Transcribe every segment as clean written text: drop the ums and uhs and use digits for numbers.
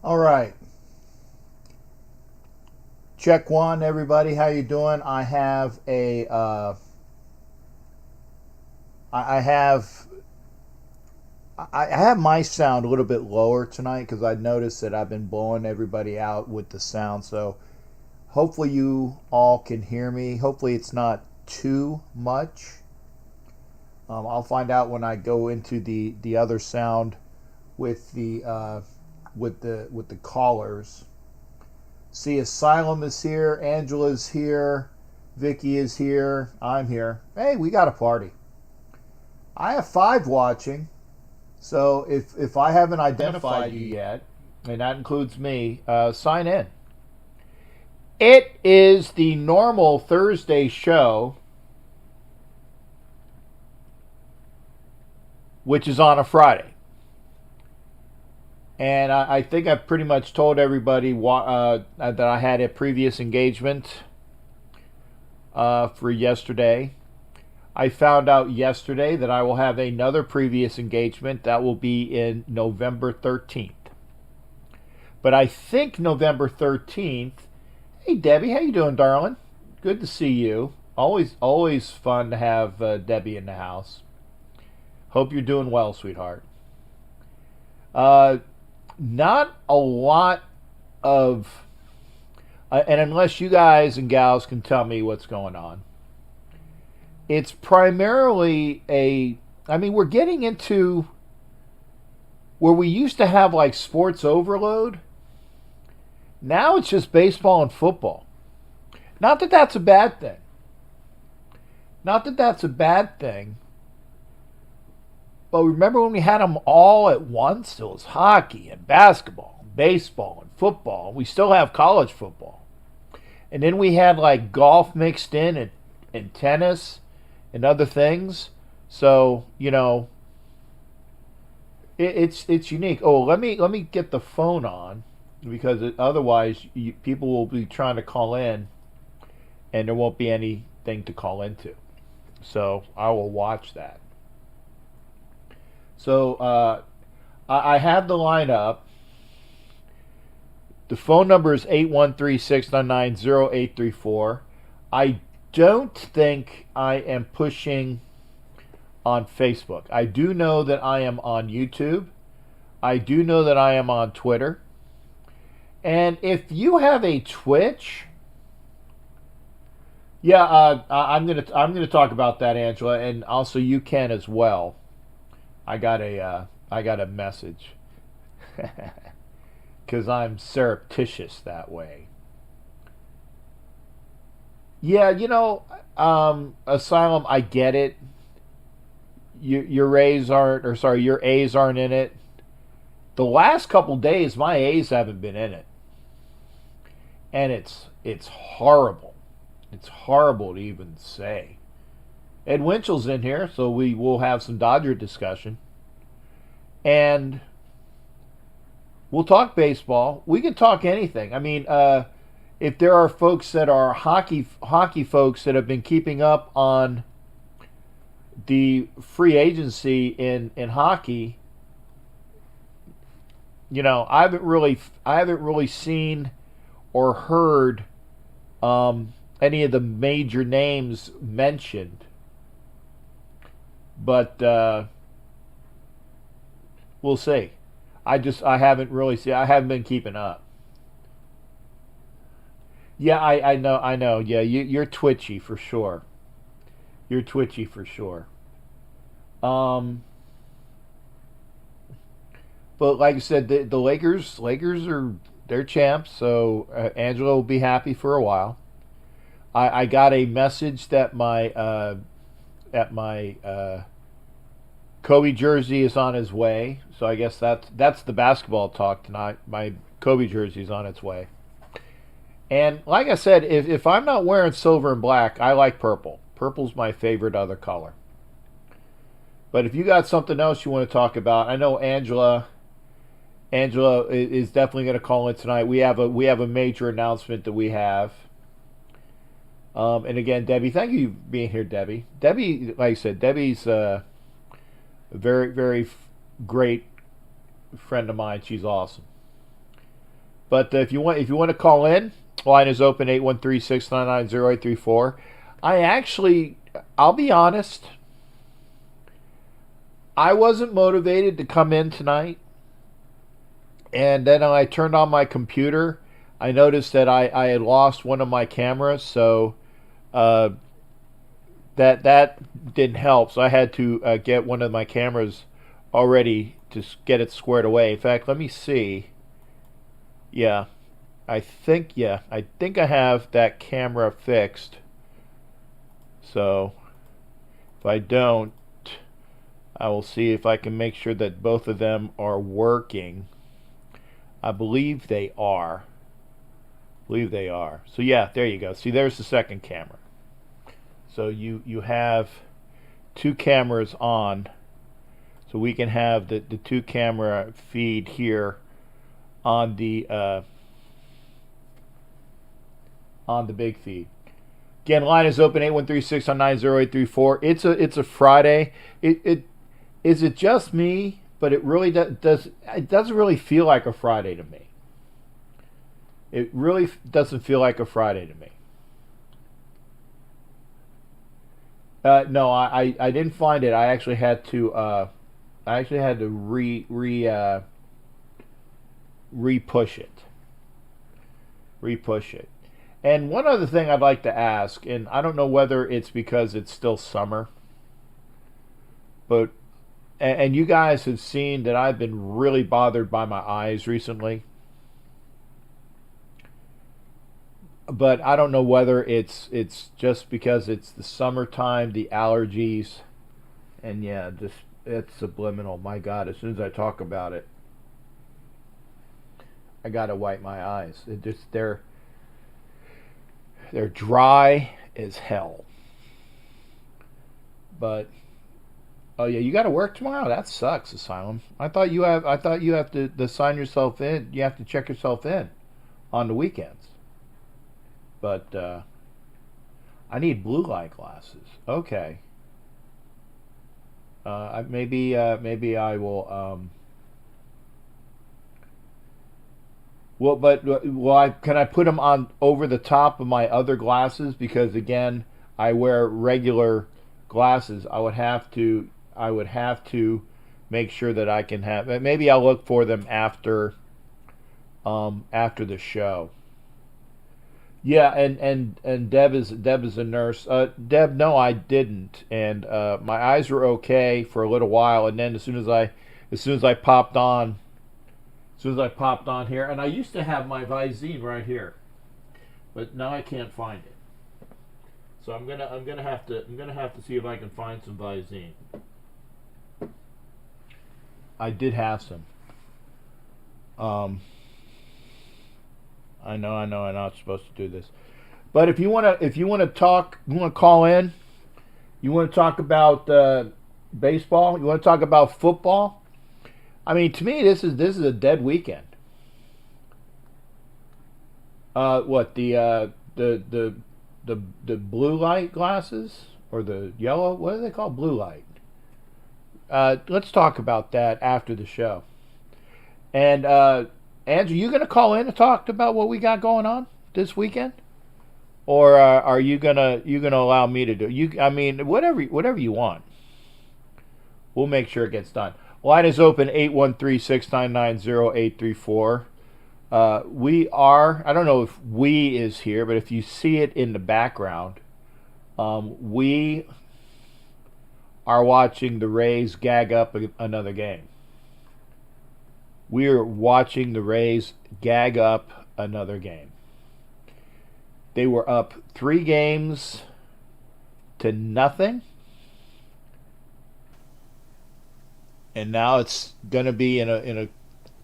All right. Check one, everybody. How you doing? I have a I have my sound a little bit lower tonight because I noticed that I've been blowing everybody out with the sound. So hopefully you all can hear me. Hopefully it's not too much. I'll find out when I go into the other sound with the callers. See, Asylum is here, Angela's here, Vicky is here, I'm here. Hey, we got a party. I have 5 watching, so if I haven't identified you yet, and that includes me, sign in. It is the normal Thursday show, which is on a Friday. And I think I've pretty much told everybody that I had a previous engagement for yesterday. I found out yesterday that I will have another previous engagement that will be in November 13th. But I think November 13th. Hey Debbie, how you doing, darling? Good to see you. Always fun to have Debbie in the house. Hope you're doing well, sweetheart. Not a lot of, and unless you guys and gals can tell me what's going on, it's primarily we're getting into where we used to have like sports overload. Now it's just baseball and football. Not that that's a bad thing. But remember when we had them all at once? It was hockey and basketball, and baseball and football. We still have college football. And then we had like golf mixed in and tennis and other things. So, you know, it's unique. Oh, let me get the phone on because otherwise people will be trying to call in and there won't be anything to call into. So I will watch that. So, I have the line up. The phone number is 813-699-0834. I don't think I am pushing on Facebook. I do know that I am on YouTube. I do know that I am on Twitter. And if you have a Twitch, yeah, I'm gonna talk about that, Angela, and also you can as well. I got a message because I'm surreptitious that way. Yeah, Asylum, I get it. Your A's aren't, or sorry, your A's aren't in it. The last couple days, my A's haven't been in it, and it's horrible. It's horrible to even say. Ed Winchell's in here, so we will have some Dodger discussion, and we'll talk baseball. We can talk anything. I mean, if there are folks that are hockey folks that have been keeping up on the free agency in hockey, I haven't really seen or heard any of the major names mentioned, but we'll see. I haven't really seen. I haven't been keeping up. Yeah, I know. Yeah, you're twitchy for sure. You're twitchy for sure. Um, but like I said, the Lakers are they're champs, so Angela will be happy for a while. I got a message that my Kobe jersey is on his way, so I guess that's the basketball talk tonight. My Kobe jersey is on its way. And like I said, if I'm not wearing silver and black, I like purple. Purple's my favorite other color. But if you got something else you want to talk about, I know Angela is definitely going to call in tonight. We have a major announcement that we have. And again, Debbie, thank you for being here, Debbie. Debbie, like I said, Debbie's a very, very great friend of mine. She's awesome. But if you want to call in, line is open 813-699-0834. I'll be honest, I wasn't motivated to come in tonight. And then when I turned on my computer, I noticed that I had lost one of my cameras, so uh, that didn't help. So I had to get one of my cameras already to get it squared away. In fact, let me see. Yeah, I think I have that camera fixed. So if I don't, I will see if I can make sure that both of them are working. I believe they are. So yeah, there you go. See, there's the second camera. So you have two cameras on. So we can have the two camera feed here on the big feed. Again, line is open 813-699-0834. It's a Friday. It is it just me, but it really it doesn't really feel like a Friday to me. It really doesn't feel like a Friday to me. No, I didn't find it. I actually had to re-push it. Re-push it. And one other thing I'd like to ask, and I don't know whether it's because it's still summer, but and you guys have seen that I've been really bothered by my eyes recently. But I don't know whether it's just because it's the summertime, the allergies, and yeah, just it's subliminal. My God, as soon as I talk about it, I gotta wipe my eyes. They're dry as hell. But oh yeah, you got to work tomorrow. That sucks, Asylum. I thought you have to sign yourself in. You have to check yourself in on the weekends. But I need blue light glasses. Okay. Maybe I will. Can I put them on over the top of my other glasses? Because again, I wear regular glasses. I would have to make sure that I can have. Maybe I'll look for them after the show. Yeah, and Deb is a nurse. Deb, no, I didn't, and my eyes were okay for a little while, and then as soon as I popped on, here, and I used to have my Visine right here, but now I can't find it. So I'm gonna have to see if I can find some Visine. I did have some. I know I'm not supposed to do this, but if you wanna talk, you wanna call in, you wanna talk about baseball, you wanna talk about football. I mean, to me, this is a dead weekend. What the blue light glasses or the yellow? What do they call blue light? Let's talk about that after the show. And Andrew, you gonna call in and talk about what we got going on this weekend, or are you gonna allow me to do? I mean, whatever you want. We'll make sure it gets done. Line is open 813-699-0834. We are, I don't know if we is here, but if you see it in the background, we are watching the Rays gag up another game. We are watching the Rays gag up another game. They were up 3-0. And now it's going to be in a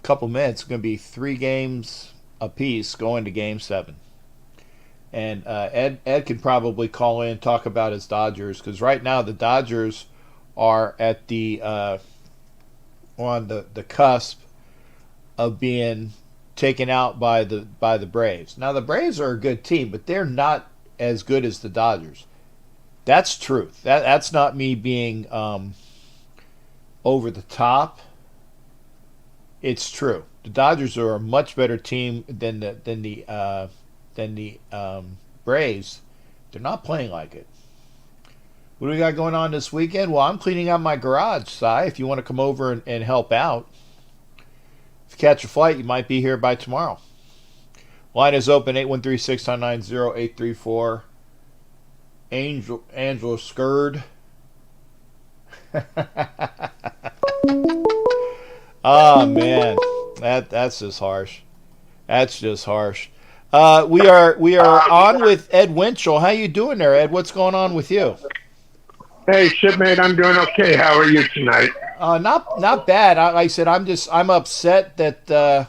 couple minutes. It's going to be 3 games apiece going to Game 7. And Ed can probably call in and talk about his Dodgers, because right now the Dodgers are at the on the cusp of being taken out by the Braves. Now the Braves are a good team, but they're not as good as the Dodgers. That's truth. That's not me being over the top. It's true. The Dodgers are a much better team than the Braves. They're not playing like it. What do we got going on this weekend? Well, I'm cleaning out my garage, Si, if you want to come over and help out. If you catch a flight, you might be here by tomorrow. Line is open, 813-699-0834. Angela Skird. Oh, man. That's just harsh. That's just harsh. We are on with Ed Winchell. How you doing there, Ed? What's going on with you? Hey, shipmate, I'm doing okay. How are you tonight? Not bad. Like I said, I'm upset that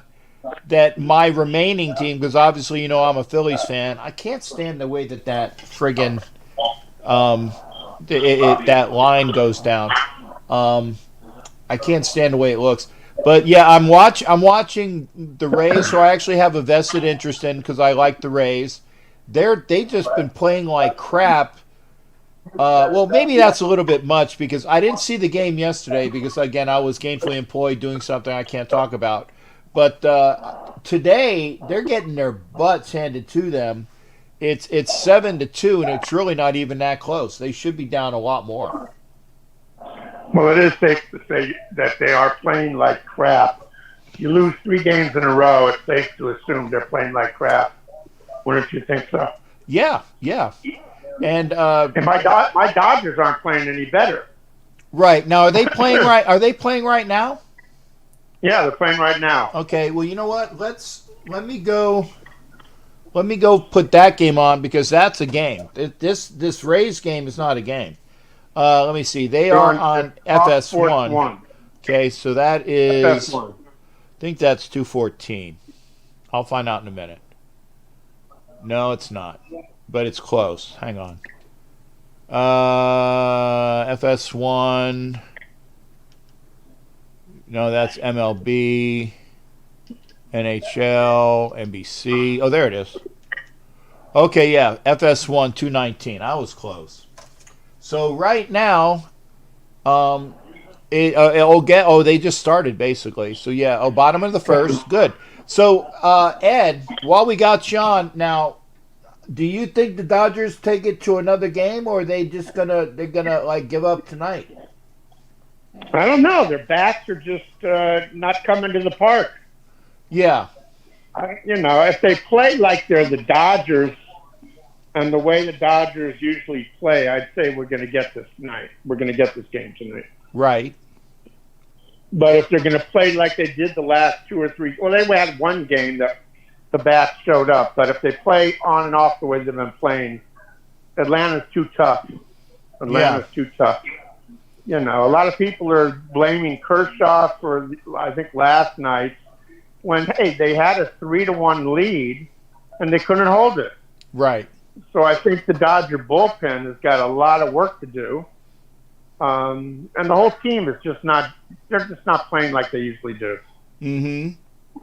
my remaining team, because obviously I'm a Phillies fan. I can't stand the way that friggin' that line goes down. I can't stand the way it looks. But yeah, I'm watching the Rays, so I actually have a vested interest in, because I like the Rays. They just been playing like crap. Well, maybe that's a little bit much, because I didn't see the game yesterday, because again I was gainfully employed doing something I can't talk about. But today they're getting their butts handed to them. It's 7-2, and it's really not even that close. They should be down a lot more. Well, it is safe to say that they are playing like crap. You lose 3 games in a row, it's safe to assume they're playing like crap. Wouldn't you think so? Yeah. And my Dodgers aren't playing any better. Right. Now, are they playing right? Are they playing right now? Yeah, they're playing right now. Okay. Well, you know what? Let me go put that game on, because that's a game. This Rays game is not a game. Let me see. They are on FS1. Okay, so that is FS1. I think that's 214. I'll find out in a minute. No, it's not. But it's close. Hang on. FS1. No, that's MLB, NHL, NBC. Oh, there it is. Okay, yeah, FS1 219. I was close. So right now, They just started basically. So yeah, bottom of the first, good. So Ed, while we got you on now, do you think the Dodgers take it to another game, or are they're gonna like give up tonight? I don't know. Their bats are just not coming to the park. Yeah, If they play like they're the Dodgers and the way the Dodgers usually play, I'd say we're going to get this tonight. We're going to get this game tonight. right. But if they're going to play like they did the last two or three, well, they had one game that the bats showed up. But if they play on and off the way they've been playing, Atlanta's too tough. Atlanta's too tough. A lot of people are blaming Kershaw for, I think, last night when, hey, they had a 3-1 lead and they couldn't hold it. Right. So I think the Dodger bullpen has got a lot of work to do. And the whole team is they're just not playing like they usually do. Mm-hmm.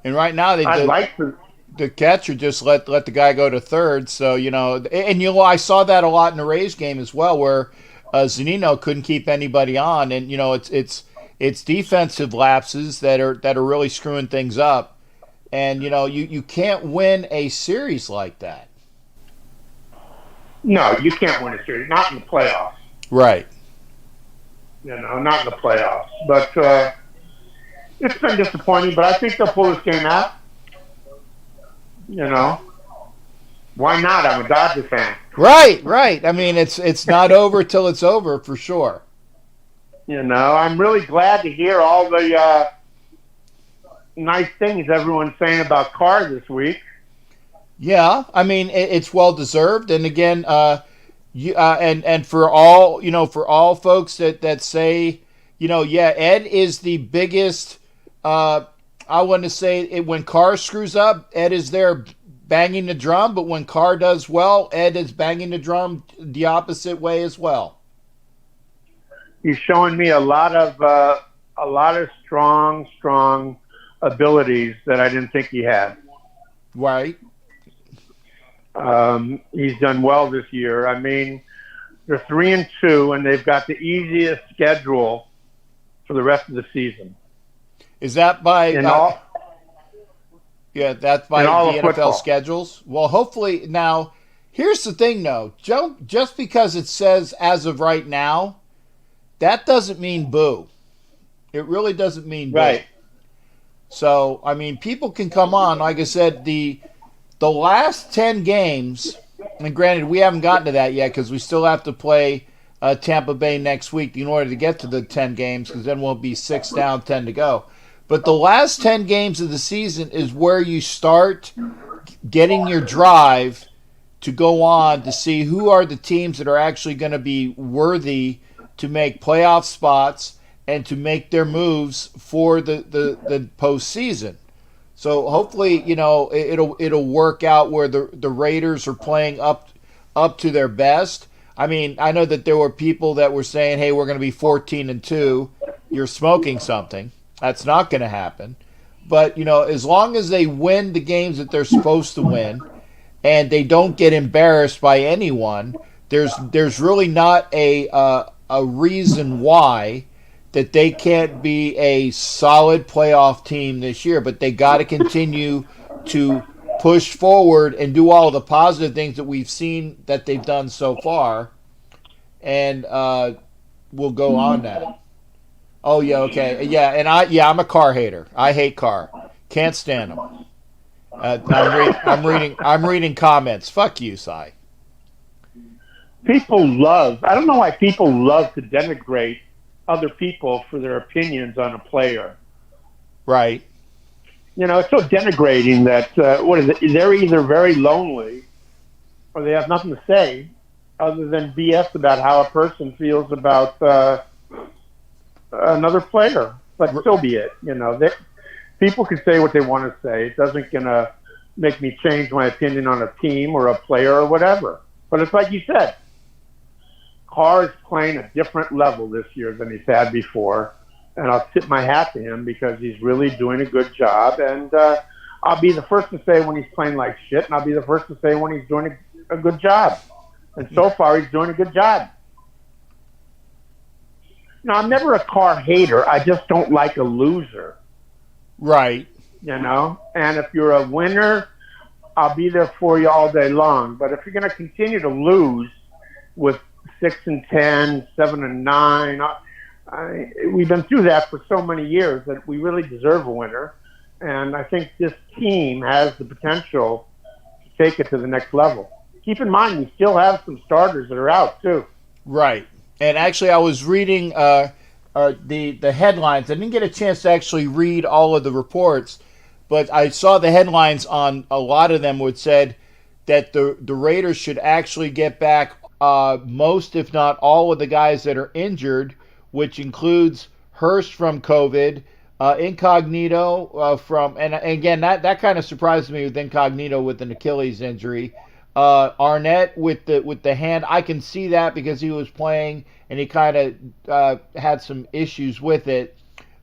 And right now the catcher just let the guy go to third. So, I saw that a lot in the Rays game as well, where Zunino couldn't keep anybody on. And, it's defensive lapses that are really screwing things up. And, you can't win a series like that. No, you can't win a series. Not in the playoffs. Right. Not in the playoffs. But it's been disappointing, but I think they'll pull this game out. Why not? I'm a Dodger fan. Right. I mean, it's not over till it's over, for sure. I'm really glad to hear all the nice things everyone's saying about Carr this week. Yeah, I mean it's well deserved, and again, and for all folks that say, Ed is the biggest. I want to say when Carr screws up, Ed is there banging the drum, but when Carr does well, Ed is banging the drum the opposite way as well. He's showing me a lot of strong abilities that I didn't think he had. Right. He's done well this year. I mean, they're 3-2, and they've got the easiest schedule for the rest of the season. Is that by that's by the NFL football schedules? Well, hopefully. Now, here's the thing, though. Just because it says as of right now, that doesn't mean boo. It really doesn't mean boo. Right. So, I mean, people can come on. Like I said, the last 10 games, and granted, we haven't gotten to that yet because we still have to play Tampa Bay next week in order to get to the 10 games, because then we'll be 6 down, 10 to go. But the last 10 games of the season is where you start getting your drive to go on to see who are the teams that are actually going to be worthy to make playoff spots and to make their moves for the postseason. So hopefully, it'll work out where the Raiders are playing up to their best. I mean, I know that there were people that were saying, "Hey, we're going to be 14-2." You're smoking something. That's not going to happen. But as long as they win the games that they're supposed to win, and they don't get embarrassed by anyone, there's really not a reason why that they can't be a solid playoff team this year. But they got to continue to push forward and do all the positive things that we've seen that they've done so far, and we'll go on that. Oh yeah, okay, yeah, and I'm a Carr hater. I hate Carr. Can't stand him. I'm reading comments. Fuck you, Cy. I don't know why people love to denigrate other people for their opinions on a player. Right. It's so denigrating that, they're either very lonely or they have nothing to say other than BS about how a person feels about another player. But so be it. People can say what they want to say. It doesn't gonna make me change my opinion on a team or a player or whatever. But it's like you said, Carr is playing a different level this year than he's had before. And I'll tip my hat to him because he's really doing a good job. And I'll be the first to say when he's playing like shit, and I'll be the first to say when he's doing a good job. And so far, he's doing a good job. No, I'm never a car hater. I just don't like a loser. Right. And if you're a winner, I'll be there for you all day long. But if you're going to continue to lose with 6-10, 7-9, we've been through that for so many years that we really deserve a winner. And I think this team has the potential to take it to the next level. Keep in mind, we still have some starters that are out too. Right. And actually, I was reading the headlines. I didn't get a chance to actually read all of the reports, but I saw the headlines on a lot of them, which said that the Raiders should actually get back most, if not all, of the guys that are injured, which includes Hurst from COVID, Incognito and again, that kind of surprised me with Incognito with an Achilles injury. Arnett with the hand, I can see that because he was playing and he kind of had some issues with it.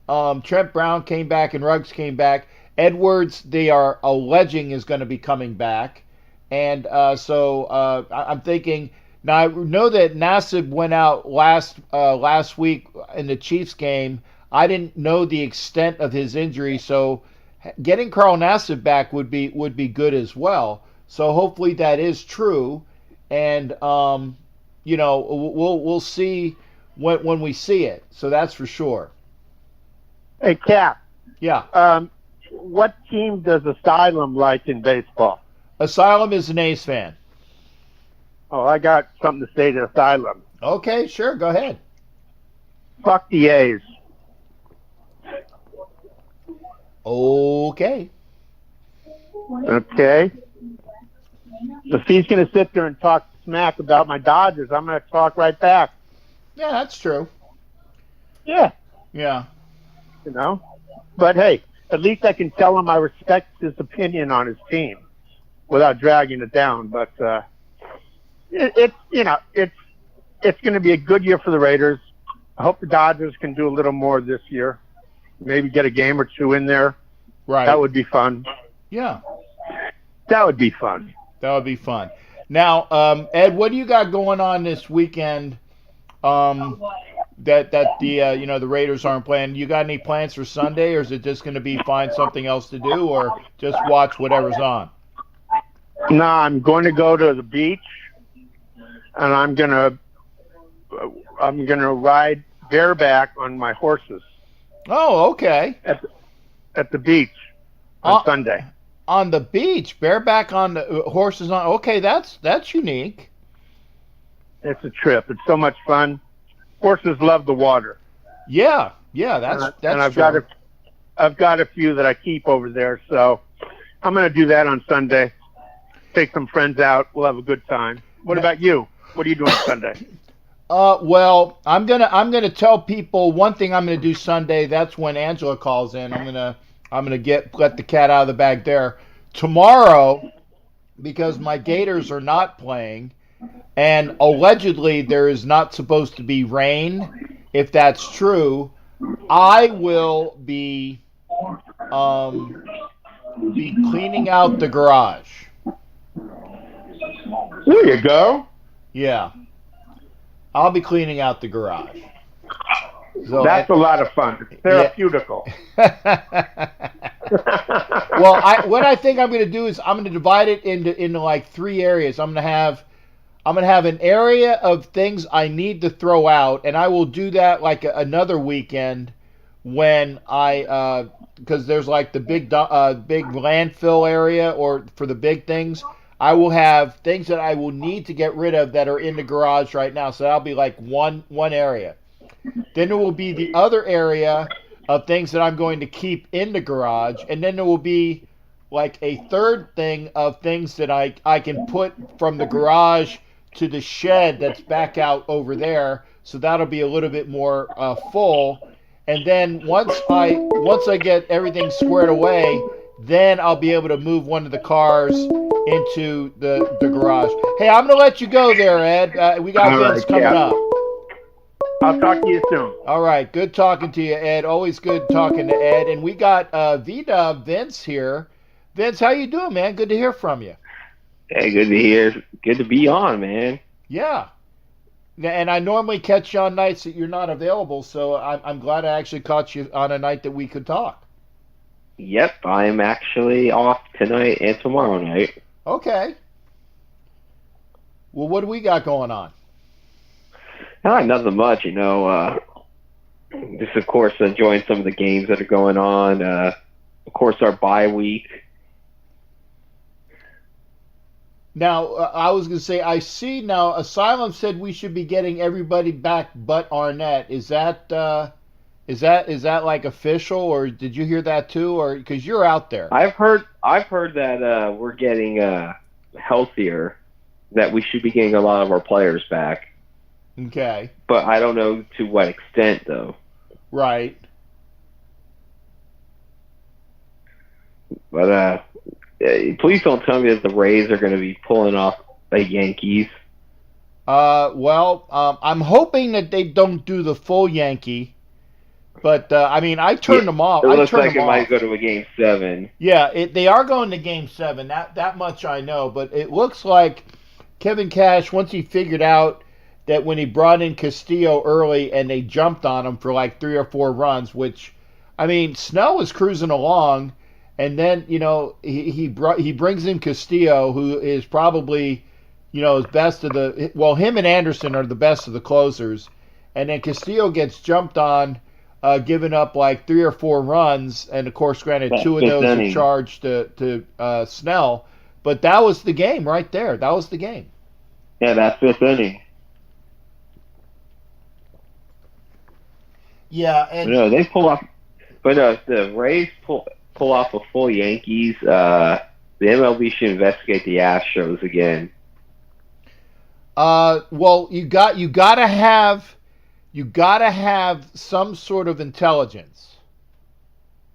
Trent Brown came back and Ruggs came back. Edwards, they are alleging is going to be coming back, and I'm thinking. Now I know that Nassib went out last week in the Chiefs game. I didn't know the extent of his injury, so getting Carl Nassib back would be good as well. So hopefully that is true, and we'll see when we see it. So that's for sure. Hey, Cap. Yeah. What team does Asylum like in baseball? Asylum is an A's fan. Oh, I got something to say to Asylum. Okay, sure, go ahead. Fuck the A's. Okay. Okay. If he's going to sit there and talk smack about my Dodgers, I'm going to talk right back. Yeah, that's true. Yeah. Yeah. But hey, at least I can tell him I respect his opinion on his team without dragging it down. But it's going to be a good year for the Raiders. I hope the Dodgers can do a little more this year. Maybe get a game or two in there. Right. That would be fun. Yeah. That would be fun. That would be fun. Now, Ed, what do you got going on this weekend? That the Raiders aren't playing. You got any plans for Sunday, or is it just going to be find something else to do, or just watch whatever's on? No, I'm going to go to the beach, and I'm gonna ride bareback on my horses. Oh, okay. At the beach on Sunday. On the beach, bareback on the horses on. Okay, that's unique. It's a trip. It's so much fun. Horses love the water. Yeah, that's and I've true. I've got a few that I keep over there, so I'm going to do that on Sunday. Take some friends out. We'll have a good time. What about you? What are you doing Sunday? Well, I'm gonna tell people one thing I'm gonna do Sunday. That's when Angela calls in. I'm gonna let the cat out of the bag there. Tomorrow, because my Gators are not playing, and allegedly there is not supposed to be rain. If that's true, I will be cleaning out the garage. There you go. Yeah. I'll be cleaning out the garage. So that's a lot of fun. It's therapeutical. Yeah. Well, what I think I'm going to do is I'm going to divide it into like 3 areas. I'm going to have an area of things I need to throw out, and I will do that like another weekend when because there's like the big landfill area or for the big things. I will have things that I will need to get rid of that are in the garage right now. So that'll be like one area. Then there will be the other area of things that I'm going to keep in the garage. And then there will be like a third thing of things that I can put from the garage to the shed that's back out over there. So that'll be a little bit more full. And then once I get everything squared away, then I'll be able to move one of the cars into the garage. Hey, I'm going to let you go there, Ed. We got Vince coming up. I'll talk to you soon. All right. Good talking to you, Ed. Always good talking to Ed. And we got Vida Vince here. Vince, how you doing, man? Good to hear from you. Hey, good to hear. Good to be on, man. Yeah. And I normally catch you on nights that you're not available, so I'm glad I actually caught you on a night that we could talk. Yep, I'm actually off tonight and tomorrow night. Okay. Well, what do we got going on? Nothing much, just, of course, enjoying some of the games that are going on. Of course, our bye week. Now, I was going to say, I see now Asylum said we should be getting everybody back but Arnett. Is that like official, or did you hear that too, or because you're out there? I've heard that we're getting healthier, that we should be getting a lot of our players back. Okay. But I don't know to what extent, though. Right. But please don't tell me that the Rays are going to be pulling off the Yankees. Well, I'm hoping that they don't do the full Yankee. But I mean, I turned them off. It looks like it might go to a Game 7. Yeah, they are going to Game 7. That much I know. But it looks like Kevin Cash, once he figured out that when he brought in Castillo early and they jumped on him for like 3 or 4 runs, which, I mean, Snell was cruising along, and then he brings in Castillo, who is probably his best of the, well, him and Anderson are the best of the closers, and then Castillo gets jumped on. Giving up like 3 or 4 runs, and of course, granted, 2 of those are charged to Snell. But that was the game right there. That was the game. Yeah, that's 5th inning. Yeah, and they pull off. But if the Rays pull off a full Yankees, the MLB should investigate the Astros again. Well, you gotta have some sort of intelligence.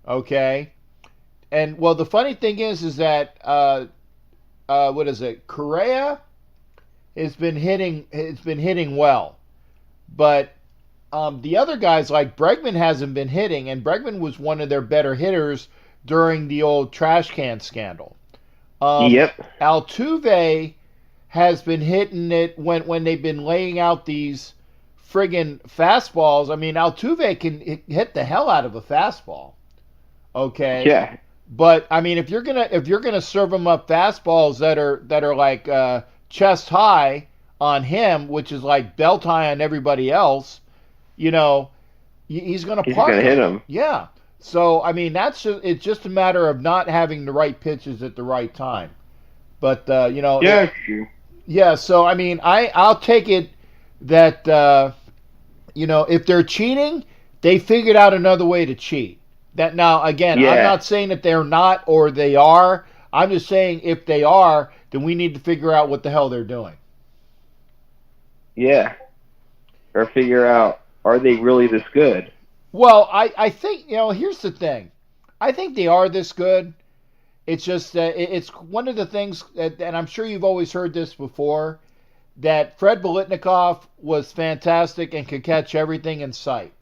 Okay? And well, the funny thing is that what is it? Correa has been hitting well. But the other guys like Bregman hasn't been hitting, and Bregman was one of their better hitters during the old trash can scandal. Yep. Altuve has been hitting it when they've been laying out these friggin' fastballs. I mean, Altuve can hit the hell out of a fastball. Okay. Yeah. But I mean, if you're gonna serve him up fastballs that are like chest high on him, which is like belt high on everybody else, he's gonna He's park gonna hit him. Yeah. So I mean, it's just a matter of not having the right pitches at the right time. But Yeah. Yeah. So I mean, I'll take it that if they're cheating, they figured out another way to cheat. That now, again, Yeah. I'm not saying that they're not or they are. I'm just saying if they are, then we need to figure out what the hell they're doing. Yeah. Or figure out, are they really this good? Well, I think, here's the thing. I think they are this good. It's just that it's one of the things, and I'm sure you've always heard this before, that Fred Biletnikoff was fantastic and could catch everything in sight.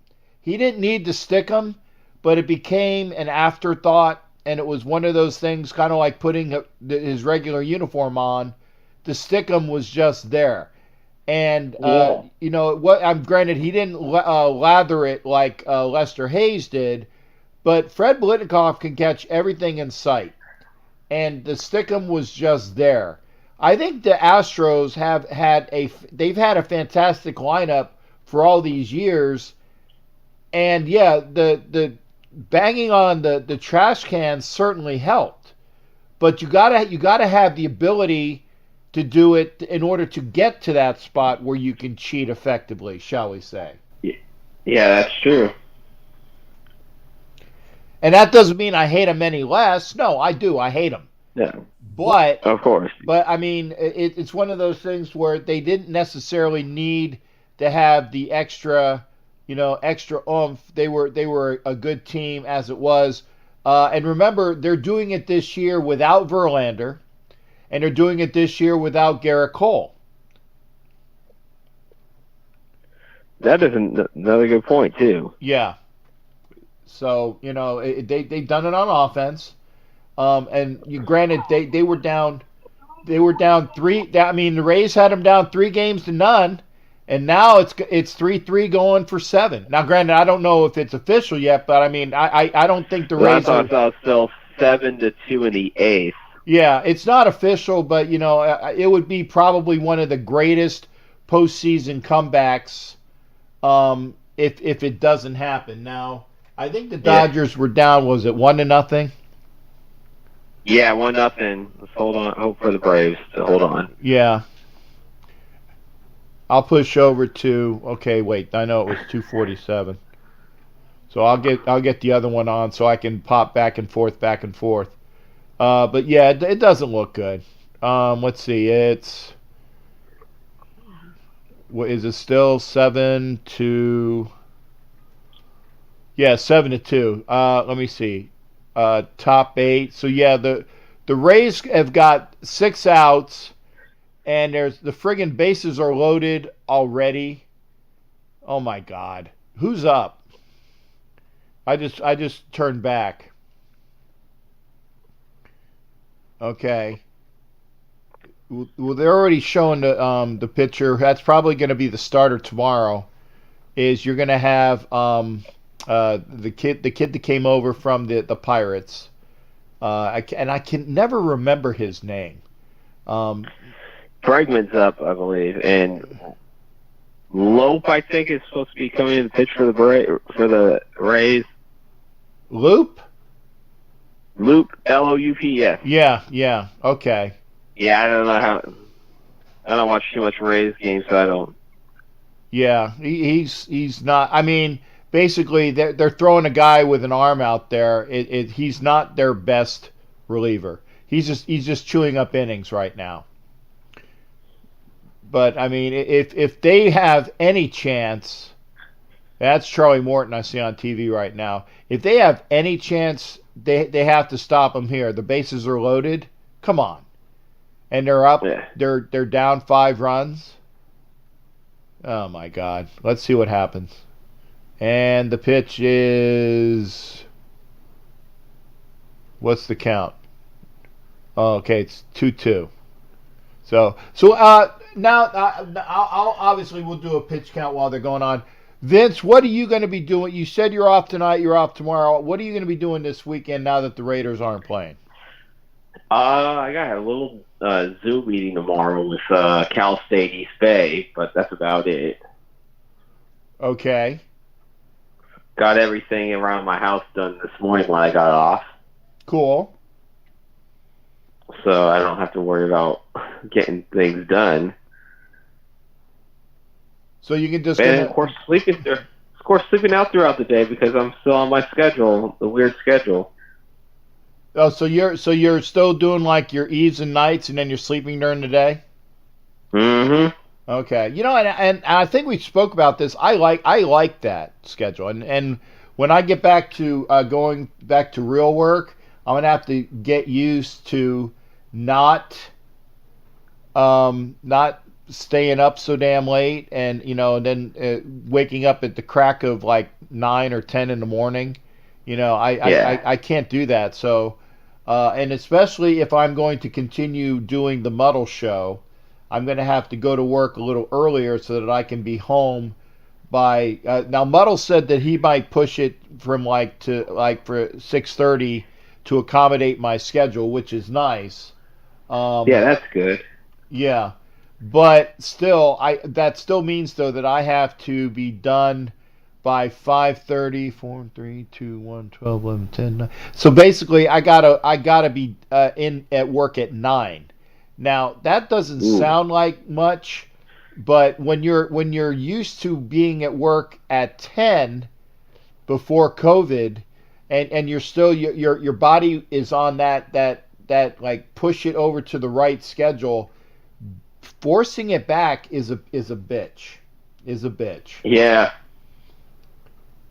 He didn't need to stick them, but it became an afterthought, and it was one of those things kind of like putting his regular uniform on. The stick him was just there. And, I'm granted he didn't lather it like Lester Hayes did, but Fred Biletnikoff can catch everything in sight. And the stick him was just there. I think the Astros they've had a fantastic lineup for all these years, and yeah, the banging on the trash cans certainly helped, but you gotta have the ability to do it in order to get to that spot where you can cheat effectively, shall we say? Yeah, that's true. And that doesn't mean I hate them any less. No, I do. I hate them. Yeah. But of course. But I mean, it's one of those things where they didn't necessarily need to have the extra oomph. They were a good team as it was. And remember, they're doing it this year without Verlander, and they're doing it this year without Garrett Cole. That is another good point too. Yeah. So they've done it on offense. And granted, they were down 3. I mean, the Rays had them down 3-0, And now it's 3-3 going for 7. Now, granted, I don't know if it's official yet, but I mean, I don't think the Rays I thought it was still 7-2 in the eighth. Yeah, it's not official, but it would be probably one of the greatest postseason comebacks if it doesn't happen. Now, I think the Dodgers were down. Was it 1-0? Yeah, 1-0. Let's hold on. Hope for the Braves to hold on. Yeah. I'll push over to. Okay, wait. I know it was 2:47. So I'll get the other one on so I can pop back and forth. But yeah, it doesn't look good. Let's see. Is it still 7-2? Yeah, 7-2. Let me see. Top 8. So yeah, the Rays have got 6 outs, and the friggin' bases are loaded already. Oh my God, who's up? I just turned back. Okay. Well, they're already showing the picture. That's probably going to be the starter tomorrow. Is you're going to have the kid that came over from the Pirates. I can never remember his name. Bregman's up, I believe, and Lope, I think, is supposed to be coming in to pitch for the Rays. Loop, L-O-U-P, yes. Yeah. Okay. Yeah, I don't know I don't watch too much Rays games, so I don't. Yeah, he's not. I mean, basically, they're throwing a guy with an arm out there. He's not their best reliever. He's just chewing up innings right now. But I mean, if they have any chance, that's Charlie Morton I see on TV right now. If they have any chance, they have to stop him here. The bases are loaded. Come on, and they're up. Yeah. They're down 5 runs. Oh my God! Let's see what happens. And the pitch is. What's the count? Oh, okay, it's 2-2. So now I'll obviously we'll do a pitch count while they're going on. Vince, what are you going to be doing? You said you're off tonight. You're off tomorrow. What are you going to be doing this weekend now that the Raiders aren't playing? I got a little Zoom meeting tomorrow with Cal State East Bay, but that's about it. Okay. Got everything around my house done this morning when I got off. Cool. So I don't have to worry about getting things done. So you can just of course sleeping out throughout the day because I'm still on my schedule, the weird schedule. Oh, so you're still doing like your eves and nights, and then you're sleeping during the day? Mm-hmm. Okay. And I think we spoke about this. I like that schedule, and when I get back to going back to real work, I'm gonna have to get used to not staying up so damn late, and then waking up at the crack of like 9 or 10 in the morning. I can't do that. So, and especially if I'm going to continue doing the Muddle Show, I'm going to have to go to work a little earlier so that I can be home by. Now, Muddle said that he might push it from for 6:30 to accommodate my schedule, which is nice. Yeah, that's good. Yeah, but still, that still means though that I have to be done by 5:30, 4, 3, 2, 1, 12, 11, 10, 9. So basically, I gotta be in at work at 9. Now that doesn't sound like much, but when you're used to being at work at 10 before COVID, and you're still your body is on that like push it over to the right schedule, forcing it back is a bitch. Yeah.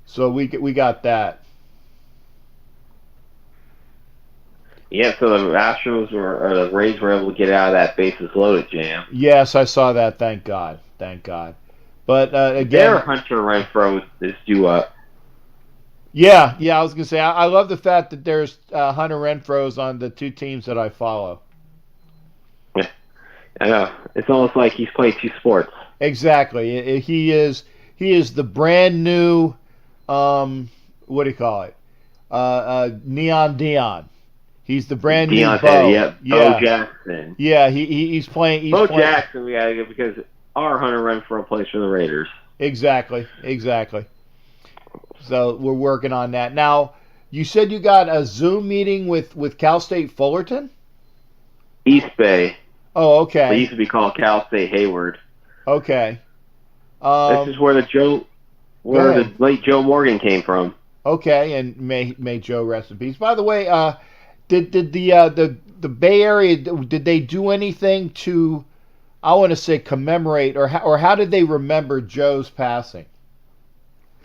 So we got that. Yeah, so the Rays were able to get out of that bases loaded jam. Yes, I saw that. Thank God. But again, their Hunter Renfroe is due up. Yeah. I was gonna say I love the fact that there's Hunter Renfroes on the 2 teams that I follow. Yeah, I know. It's almost like he's playing 2 sports. Exactly. He is the brand new what do you call it? Neon Dion. He's the brand new Dion's head, Bo. yep. Bo Yeah. Jackson. Yeah, he's playing. Bo Jackson, we gotta get because our Hunter run for a place for the Raiders. Exactly. So we're working on that now. You said you got a Zoom meeting with Cal State Fullerton. East Bay. Oh, It okay. used to be called Cal State Hayward. Okay. This is where the late Joe Morgan came from. Okay, and may Joe rest in peace. By the way, did the Bay Area, did they do anything to, I want to say, commemorate, or how did they remember Joe's passing?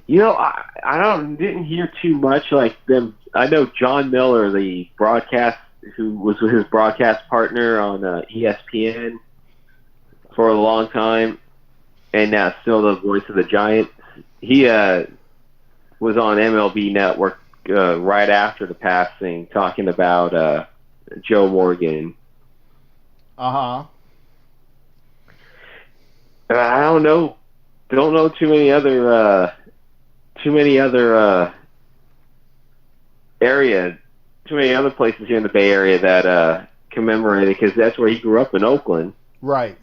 You know, I didn't hear too much like them. I know John Miller, the broadcast, who was his broadcast partner on ESPN for a long time, and now still the voice of the Giants. He was on MLB Network right after the passing, talking about Joe Morgan. Uh-huh. I don't know too many other places here in the Bay Area that commemorate it, because that's where he grew up, in Oakland. Right.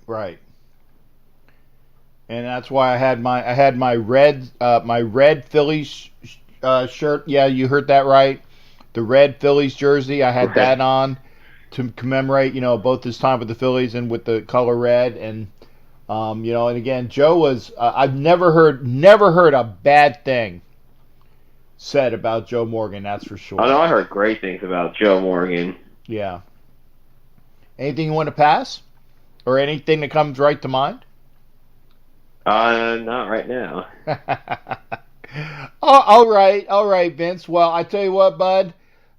And that's why I had my red Phillies shirt. Yeah, you heard that right. The red Phillies jersey. I had that on to commemorate, both his time with the Phillies and with the color red. And and again, Joe was. I've never heard a bad thing said about Joe Morgan. That's for sure. I know I heard great things about Joe Morgan. Yeah. Anything you want to pass, or anything that comes right to mind? Not right now. All right, Vince. Well, I tell you what, bud.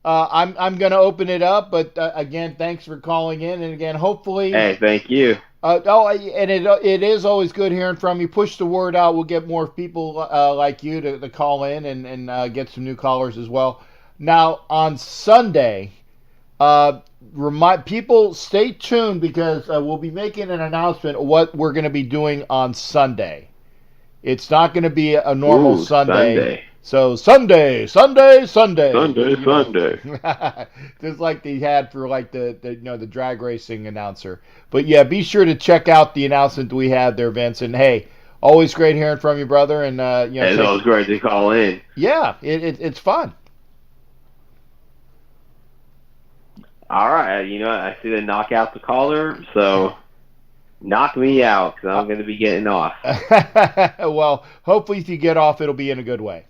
I'm going to open it up, but again, thanks for calling in, and again, hopefully. Hey, thank you. And it is always good hearing from you. Push the word out. We'll get more people like you to call in and get some new callers as well. Now on Sunday, remind people, stay tuned, because we'll be making an announcement of what we're going to be doing on Sunday. It's not going to be a normal Sunday. So Sunday. Just like they had for like the drag racing announcer. But yeah, be sure to check out the announcement we had there, Vince. And hey, always great hearing from you, brother. And it's always great to call in. Yeah, it's fun. All right, I see the knock out the caller, so knock me out, because I'm going to be getting off. Well, hopefully if you get off, it'll be in a good way.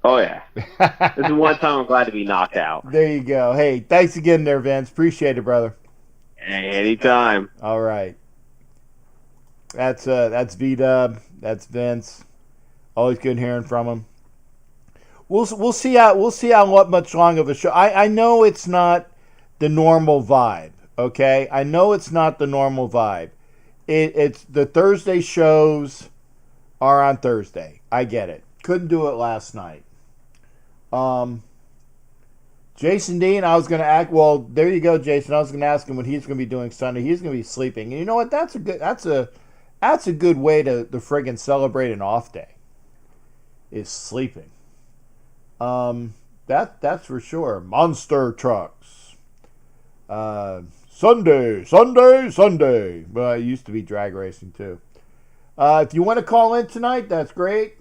Oh, yeah. This is one time I'm glad to be knocked out. There you go. Hey, thanks again there, Vince. Appreciate it, brother. Hey, anytime. All right. That's V-Dub. That's Vince. Always good hearing from him. We'll see how much long of a show. I know it's not the normal vibe, okay? I know it's not the normal vibe. It's the Thursday shows are on Thursday. I get it. Couldn't do it last night. Jason Dean, I was going to ask. Well, there you go, Jason. I was going to ask him what he's going to be doing Sunday. He's going to be sleeping. And you know what? That's a good way to friggin' celebrate an off day. Is sleeping. That's for sure. Monster trucks. Sunday. Well, it used to be drag racing too. If you want to call in tonight, that's great.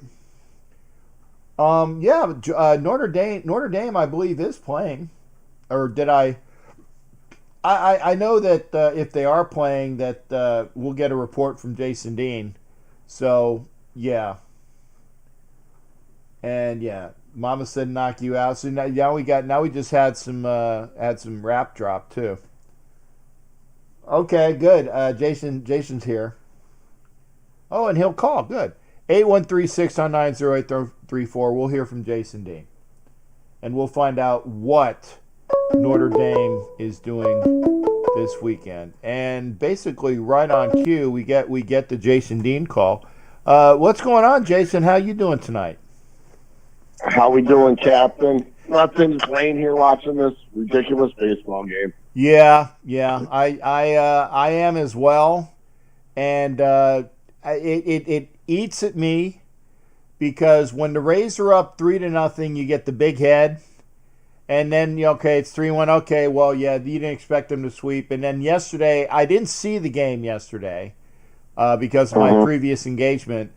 Notre Dame, I believe, is playing. Or did I know that if they are playing, that we'll get a report from Jason Dean. So yeah. And yeah, Mama said knock you out. So now we just had some rap drop too. Okay, good. Jason's here. Oh, and he'll call. Good. 813-699-0834. We'll hear from Jason Dean. And we'll find out what Notre Dame is doing this weekend. And basically right on cue, we get the Jason Dean call. What's going on, Jason? How you doing tonight? How we doing, Captain? Nothing, just laying here watching this ridiculous baseball game. Yeah. I am as well. And it eats at me because when the Rays are up 3-0, you get the big head. And then, okay, it's 3-1. Okay, well, yeah, you didn't expect them to sweep. And then yesterday, I didn't see the game yesterday because of my previous engagement.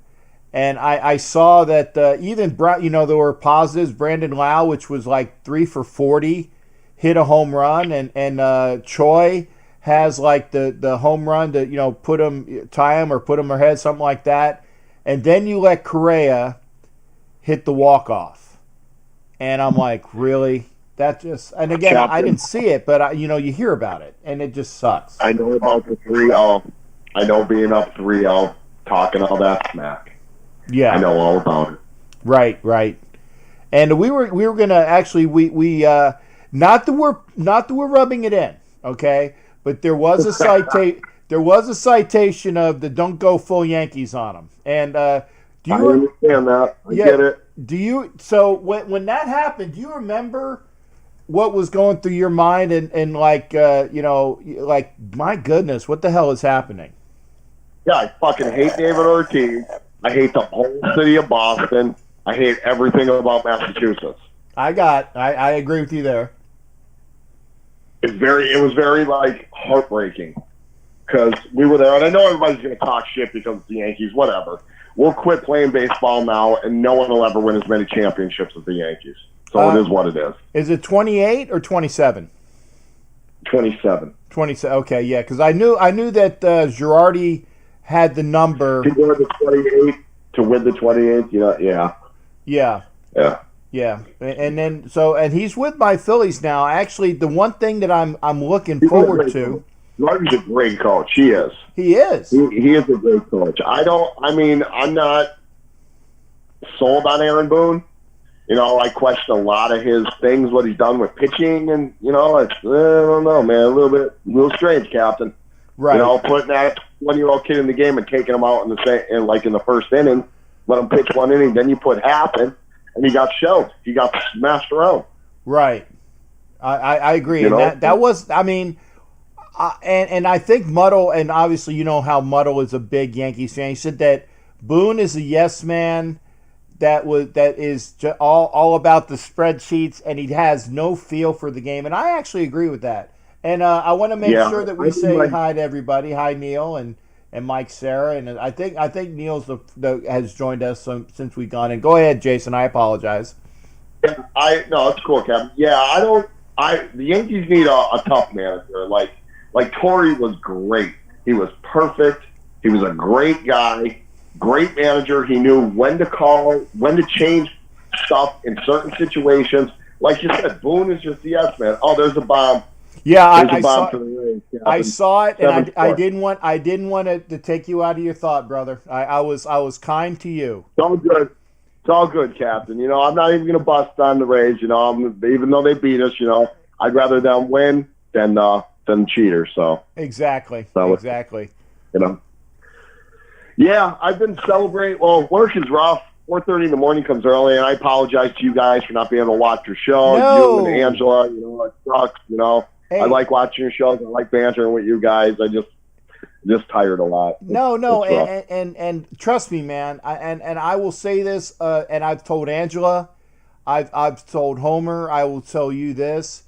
And I saw that even, there were positives. Brandon Lau, which was like 3 for 40, hit a home run. And Choi has like the home run to, tie him or put him ahead, something like that. And then you let Correa hit the walk-off. And I'm like, really? That just, and again, Captain, I didn't see it, but you hear about it, and it just sucks. I know about the 3-0. I know being up 3-0, talking all that smack. Yeah, I know all about it. Right. And we were gonna actually we not that we're rubbing it in, okay, but there was a citation of the don't go full Yankees on them, and do you I understand that? I get it. Do you? So when that happened, do you remember what was going through your mind and like, like, my goodness, what the hell is happening? Yeah, I fucking hate David Ortiz. I hate the whole city of Boston. I hate everything about Massachusetts. I agree with you there. It was very like heartbreaking because we were there, and I know everybody's going to talk shit because it's the Yankees, whatever. We'll quit playing baseball now, and no one will ever win as many championships as the Yankees. So it is what it is. Is it 28 or 27? 27. 27. Okay, yeah, because I knew that Girardi had the number to win the 28 to win the 28. Yeah. And then and he's with my Phillies now. Actually, the one thing that I'm looking forward to. Girardi's a great coach. He is. He is. He is a great coach. I'm not sold on Aaron Boone. I question a lot of his things, what he's done with pitching, and I don't know, man, a little strange, Captain. Right. Putting that 20-year-old kid in the game and taking him out in the first inning, let him pitch one inning, then you put half in, and he got shelled. He got smashed around. Right. I agree. And that was, and I think Muddle, and obviously you know how Muddle is a big Yankees fan. He said that Boone is a yes man. That is all about the spreadsheets, and he has no feel for the game. And I actually agree with that. And I want to make sure that we say hi to everybody. Hi, Neil and Mike, Sarah, and I think Neil's has joined us since we've gone in. Go ahead, Jason. I apologize. No, it's cool, Kevin. Yeah, the Yankees need a tough manager. Like Torrey was great. He was perfect. He was a great guy. Great manager. He knew when to call, when to change stuff in certain situations. Like you said, Boone is just the yes man. Oh, there's a bomb. Yeah, I saw it, and I didn't want to take you out of your thought, brother. I was kind to you. It's all good. It's all good, Captain. I'm not even going to bust on the Rays. Even though they beat us, I'd rather them win than cheaters. So exactly. Yeah, I've been celebrating. Well, work is rough. 4:30 in the morning comes early, and I apologize to you guys for not being able to watch your show. No. You and Angela, it sucks. Hey. I like watching your shows. I like bantering with you guys. I just tired a lot. No, and trust me, man. I will say this, and I've told Angela, I've told Homer, I will tell you this,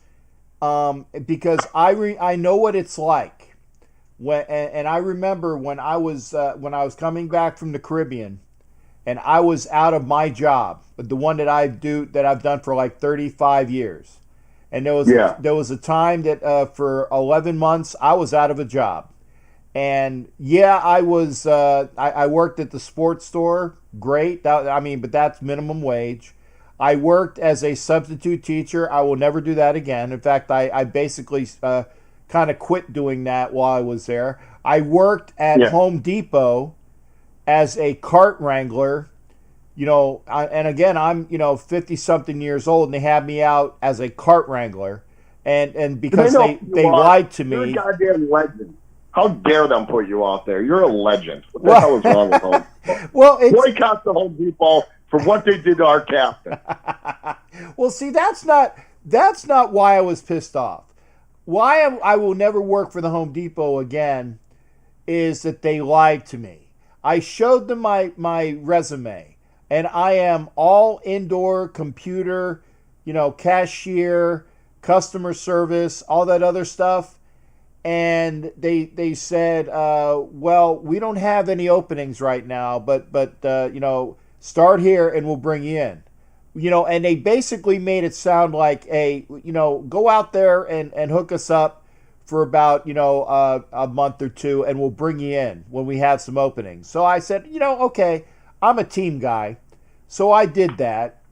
because I know what it's like. And I remember when I was coming back from the Caribbean, and I was out of my job, the one that I've done for like 35 years, and there was a time that for 11 months I was out of a job, and I was I worked at the sports store, great, but that's minimum wage. I worked as a substitute teacher. I will never do that again. In fact, I basically kind of quit doing that while I was there. I worked at Home Depot as a cart wrangler, and again, I'm 50-something years old, and they had me out as a cart wrangler, and because they lied to me. You're a goddamn legend. How dare them put you out there? You're a legend. What the hell is wrong with Home Depot? Boycott the Home Depot for what they did to our captain. Well, see, that's not why I was pissed off. Why I will never work for the Home Depot again is that they lied to me. I showed them my resume, and I am all indoor computer, cashier, customer service, all that other stuff. And they said, well, we don't have any openings right now, but start here and we'll bring you in. And they basically made it sound like go out there and hook us up for about, a month or two, and we'll bring you in when we have some openings. So I said, okay, I'm a team guy. So I did that.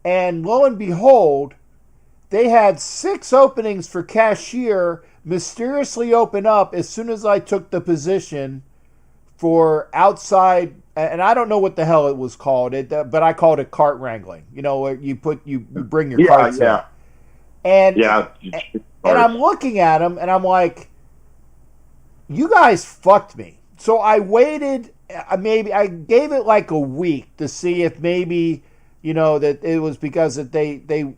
And lo and behold, they had 6 openings for cashier mysteriously open up as soon as I took the position for outside, and I don't know what the hell it was called, but I called it cart wrangling. Where you bring your carts in. And I'm looking at them and I'm like, you guys fucked me. So I waited. I gave it like a week to see if maybe that it was because that they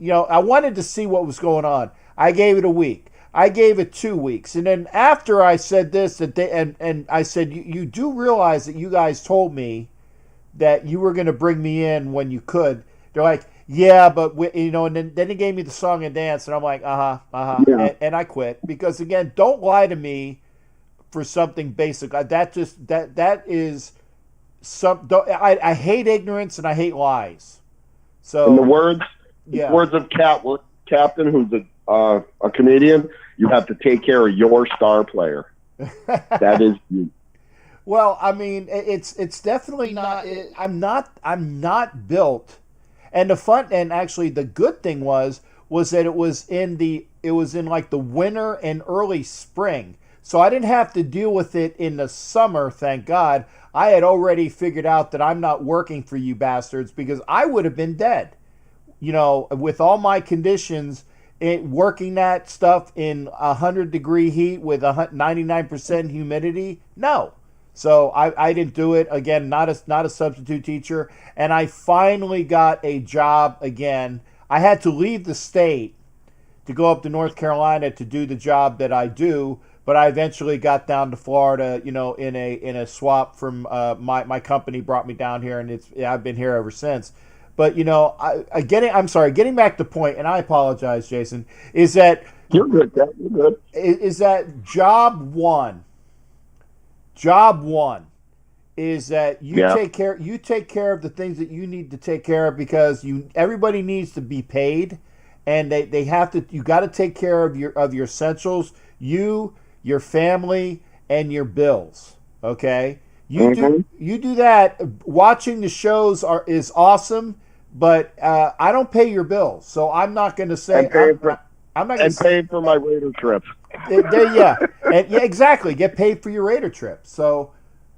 I wanted to see what was going on. I gave it a week. I gave it 2 weeks. And then after I said this, and I said, you do realize that you guys told me that you were going to bring me in when you could. They're like, yeah, but and then he gave me the song and dance, and I'm like, yeah. And I quit because, again, don't lie to me for something basic. That is some. I hate ignorance and I hate lies. So in the words of Captain, who's a comedian, you have to take care of your star player. That is you. Well, I mean, it's definitely not. I'm not built. And actually the good thing was that it was in like the winter and early spring. So I didn't have to deal with it in the summer, thank God. I had already figured out that I'm not working for you bastards because I would have been dead. With all my conditions, working that stuff in 100-degree heat with 99% humidity, no. So I didn't do it. Again, not a substitute teacher. And I finally got a job again. I had to leave the state to go up to North Carolina to do the job that I do. But I eventually got down to Florida, in a swap from my company brought me down here, and I've been here ever since. But getting back to the point, and I apologize, Jason, is that you're good. You're good. Is that job one is that you take care of the things that you need to take care of because everybody needs to be paid, and they have to. You got to take care of your essentials. Your family, and your bills. Okay, you do that. Watching the shows is awesome, but I don't pay your bills, so I'm not going to say I'm not going to pay for my Raider trip. Exactly. Get paid for your Raider trip. So,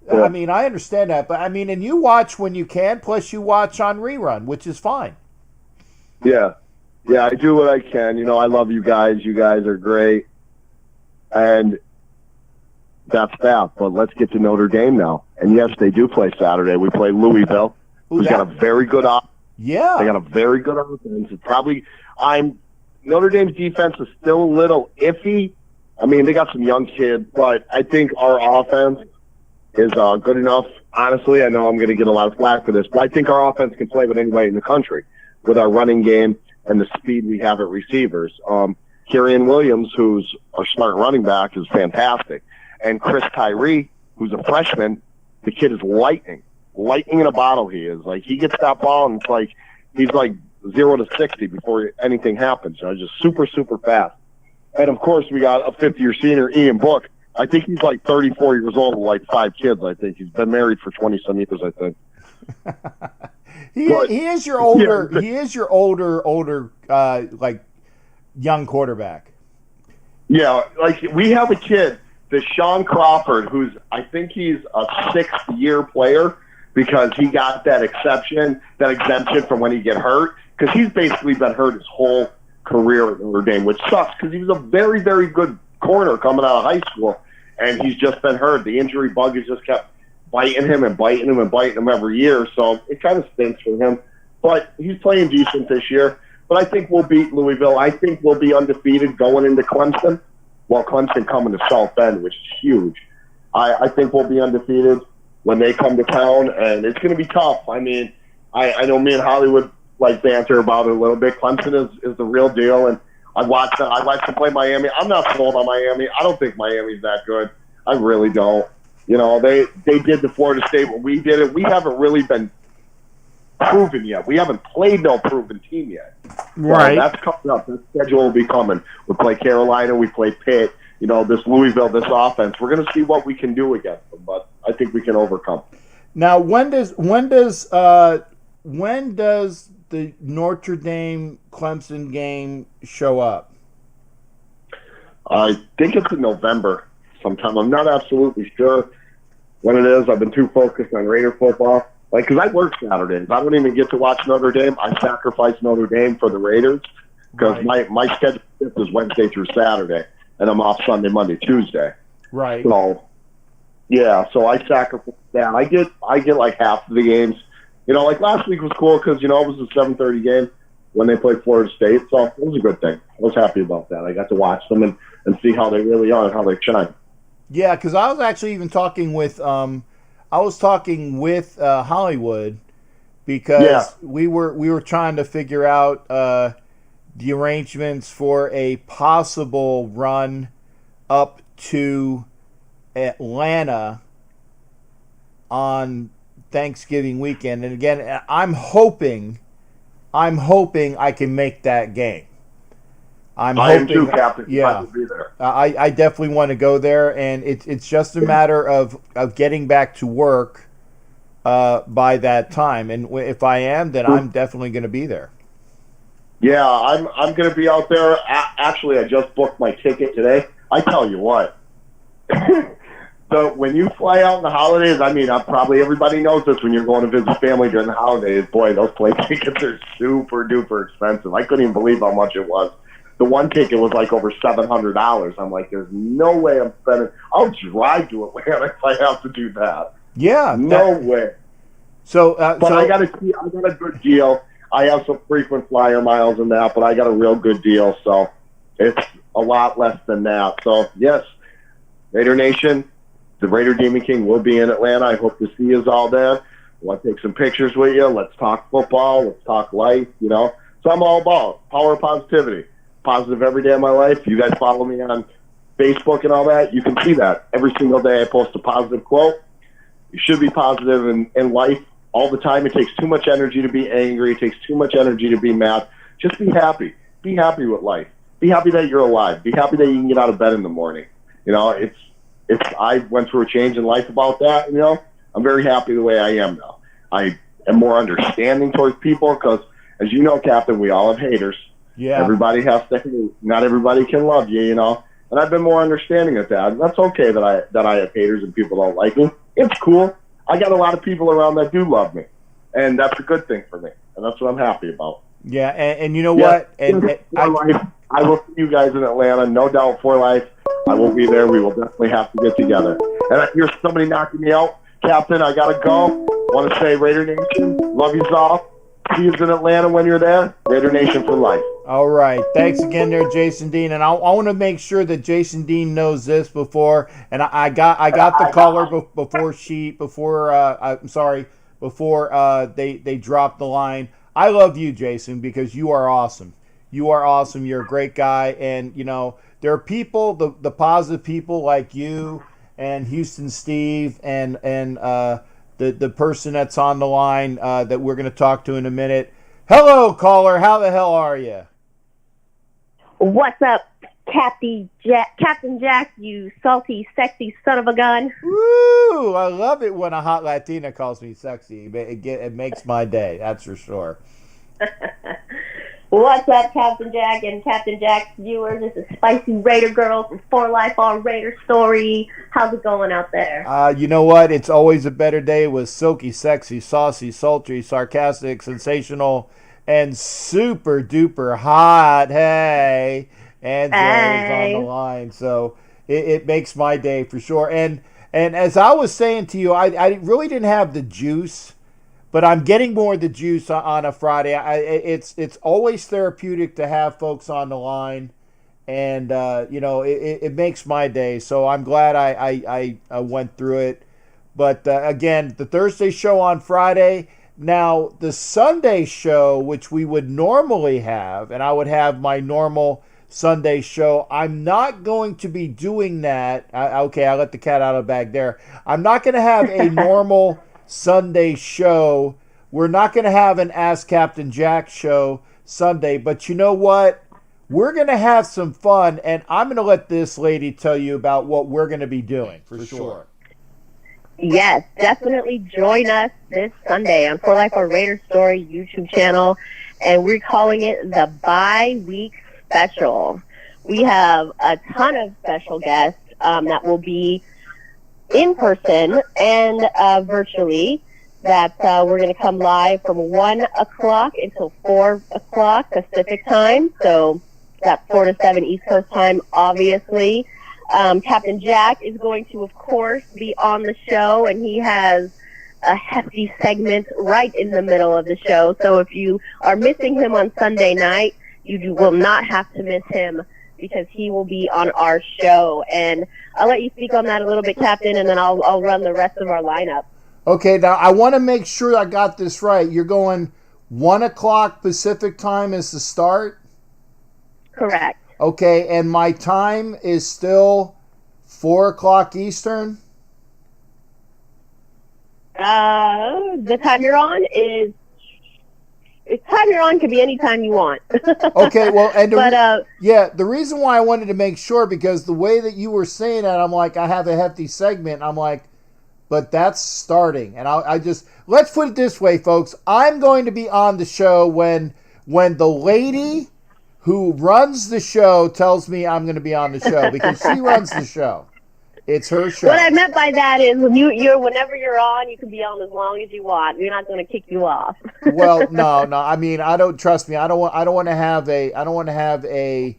yeah. I mean, I understand that, but I mean, and you watch when you can. Plus, you watch on rerun, which is fine. Yeah, I do what I can. I love you guys. You guys are great. And that's that. But let's get to Notre Dame now. And yes, they do play Saturday. We play Louisville, who's got a very good offense. Yeah. They got a very good offense. Notre Dame's defense is still a little iffy. I mean, they got some young kids, but I think our offense is good enough. Honestly, I know I'm going to get a lot of flack for this, but I think our offense can play with anybody in the country with our running game and the speed we have at receivers. Kyrian Williams, who's our starting running back, is fantastic. And Chris Tyree, who's a freshman, the kid is lightning in a bottle. He is. Like, he gets that ball, and it's like he's like 0 to 60 before anything happens. Just super, super fast. And, of course, we got a fifth-year senior, Ian Book. I think he's like 34 years old with like 5 kids, I think. He's been married for 20-some years, I think. He is your older like young quarterback. Yeah, like we have a kid, Deshaun Crawford, I think he's a 6th-year player because he got that exemption from when he get hurt, because he's basically been hurt his whole career at Notre Dame, which sucks because he was a very, very good corner coming out of high school, and he's just been hurt. The injury bug has just kept biting him every year, so it kind of stinks for him. But he's playing decent this year. But I think we'll beat Louisville. I think we'll be undefeated going into Clemson. Well, Clemson coming to South Bend, which is huge. I think we'll be undefeated when they come to town, and it's going to be tough. I mean, I know me and Hollywood like banter about it a little bit. Clemson is the real deal, and I watched them play Miami. I'm not sold on Miami. I don't think Miami's that good. I really don't. You know, they did to Florida State what we did it. We haven't really been proven yet. We haven't played no proven team yet. Right. So that's coming up. That schedule will be coming. We play Carolina. We play Pitt. You know, this Louisville, this offense. We're going to see what we can do against them, but I think we can overcome. Now, when does the Notre Dame Clemson game show up? I think it's in November sometime. I'm not absolutely sure when it is. I've been too focused on Raider football. Like, because I work Saturdays. I don't even get to watch Notre Dame. I sacrifice Notre Dame for the Raiders because my schedule is Wednesday through Saturday, and I'm off Sunday, Monday, Tuesday. Right. So, yeah, so I sacrifice that. I get like half of the games. You know, like last week was cool because, you know, it was a 7:30 game when they played Florida State, so it was a good thing. I was happy about that. I got to watch them and see how they really are and how they shine. Yeah, because I was actually even talking with Hollywood because we were trying to figure out the arrangements for a possible run up to Atlanta on Thanksgiving weekend. And again, I'm hoping I can make that game. I am too, Captain. Yeah, I'll be there. I definitely want to go there, and it's just a matter of getting back to work by that time. And if I am, then I'm definitely going to be there. Yeah, I'm going to be out there. Actually, I just booked my ticket today. I tell you what. So when you fly out in the holidays, I mean, probably everybody knows this when you're going to visit family during the holidays. Boy, those plane tickets are super duper expensive. I couldn't even believe how much it was. The one ticket was like over $700. I'm like, there's no way I'm spending. I'll drive to Atlanta if I have to do that. Yeah, no way. So, but I got a good deal. I have some frequent flyer miles in that, but I got a real good deal. So it's a lot less than that. So yes, Raider Nation. The Raider Demon King will be in Atlanta. I hope to see us all there. I want to take some pictures with you. Let's talk football. Let's talk life, you know. So I'm all about power of positivity. Positive every day of my life. You guys follow me on Facebook and all that. You can see that. Every single day I post a positive quote. You should be positive in life all the time. It takes too much energy to be angry. It takes too much energy to be mad. Just be happy. Be happy with life. Be happy that you're alive. Be happy that you can get out of bed in the morning. You know, I went through a change in life about that, you know. I'm very happy the way I am now. I am more understanding towards people because, as you know, Captain, we all have haters. Yeah. Everybody has to hate. Not everybody can love you, you know. And I've been more understanding of that. And that's okay that I have haters and people don't like me. It's cool. I got a lot of people around that do love me. And that's a good thing for me. And that's what I'm happy about. Yeah, and you know what? And I will see you guys in Atlanta, no doubt, for life. I will be there. We will definitely have to get together. And I hear somebody knocking me out. Captain, I got to go. Want to say Raider Nation, love you all. See you in Atlanta when you're there. Raider Nation for life. All right. Thanks again there, Jason Dean. And I want to make sure that Jason Dean knows this before. And I got the caller before they dropped the line. I love you, Jason, because you are awesome. You are awesome. You're a great guy. And, you know, there are people, the positive people like you and Houston Steve and the person that's on the line that we're going to talk to in a minute. Hello, caller. How the hell are you? What's up, Captain Jack, you salty, sexy son of a gun? Woo! I love it when a hot Latina calls me sexy. It makes my day, that's for sure. What's up, Captain Jack and Captain Jack's viewers? This is Spicy Raider Girl from For Life on Raider Story. How's it going out there? You know what? It's always a better day with silky, sexy, saucy, sultry, sarcastic, sensational, and super duper hot. Hey, Angela's on the line, so it makes my day for sure. And as I was saying to you, I really didn't have the juice. But I'm getting more of the juice on a Friday. It's always therapeutic to have folks on the line and it makes my day. So I'm glad I went through it. But again, the Thursday show on Friday. Now the Sunday show, which we would normally have, and I would have my normal Sunday show. I'm not going to be doing that. Okay, I let the cat out of the bag there. I'm not going to have a normal Sunday show. We're not going to have an Ask Captain Jack show Sunday. But you know what? We're going to have some fun, and I'm going to let this lady tell you about what we're going to be doing for sure. Yes, definitely join us this Sunday on For Life Our Raider Story YouTube channel, and we're calling it the Bye-Week Special. We have a ton of special guests that will be in person and virtually, that we're going to come live from 1 o'clock until 4 o'clock Pacific time, so that's 4 to 7 East Coast time, obviously. Captain Jack is going to, of course, be on the show, and he has a hefty segment right in the middle of the show. So if you are missing him on Sunday night, you will not have to miss him, because he will be on our show. And I'll let you speak on that a little bit, Captain, and then I'll run the rest of our lineup. Okay, now I want to make sure I got this right. You're going 1 o'clock Pacific time is the start? Correct. Okay, and my time is still 4 o'clock Eastern? The time you're on could be any time you want. Okay, well, and the reason why I wanted to make sure, because the way that you were saying that, I'm like, I have a hefty segment. I'm like, but that's starting. And let's put it this way, folks. I'm going to be on the show when the lady who runs the show tells me I'm going to be on the show, because she runs the show. It's her show. What I meant by that is whenever you're on, you can be on as long as you want. We're not going to kick you off. Well, no. I mean, I don't want to have a.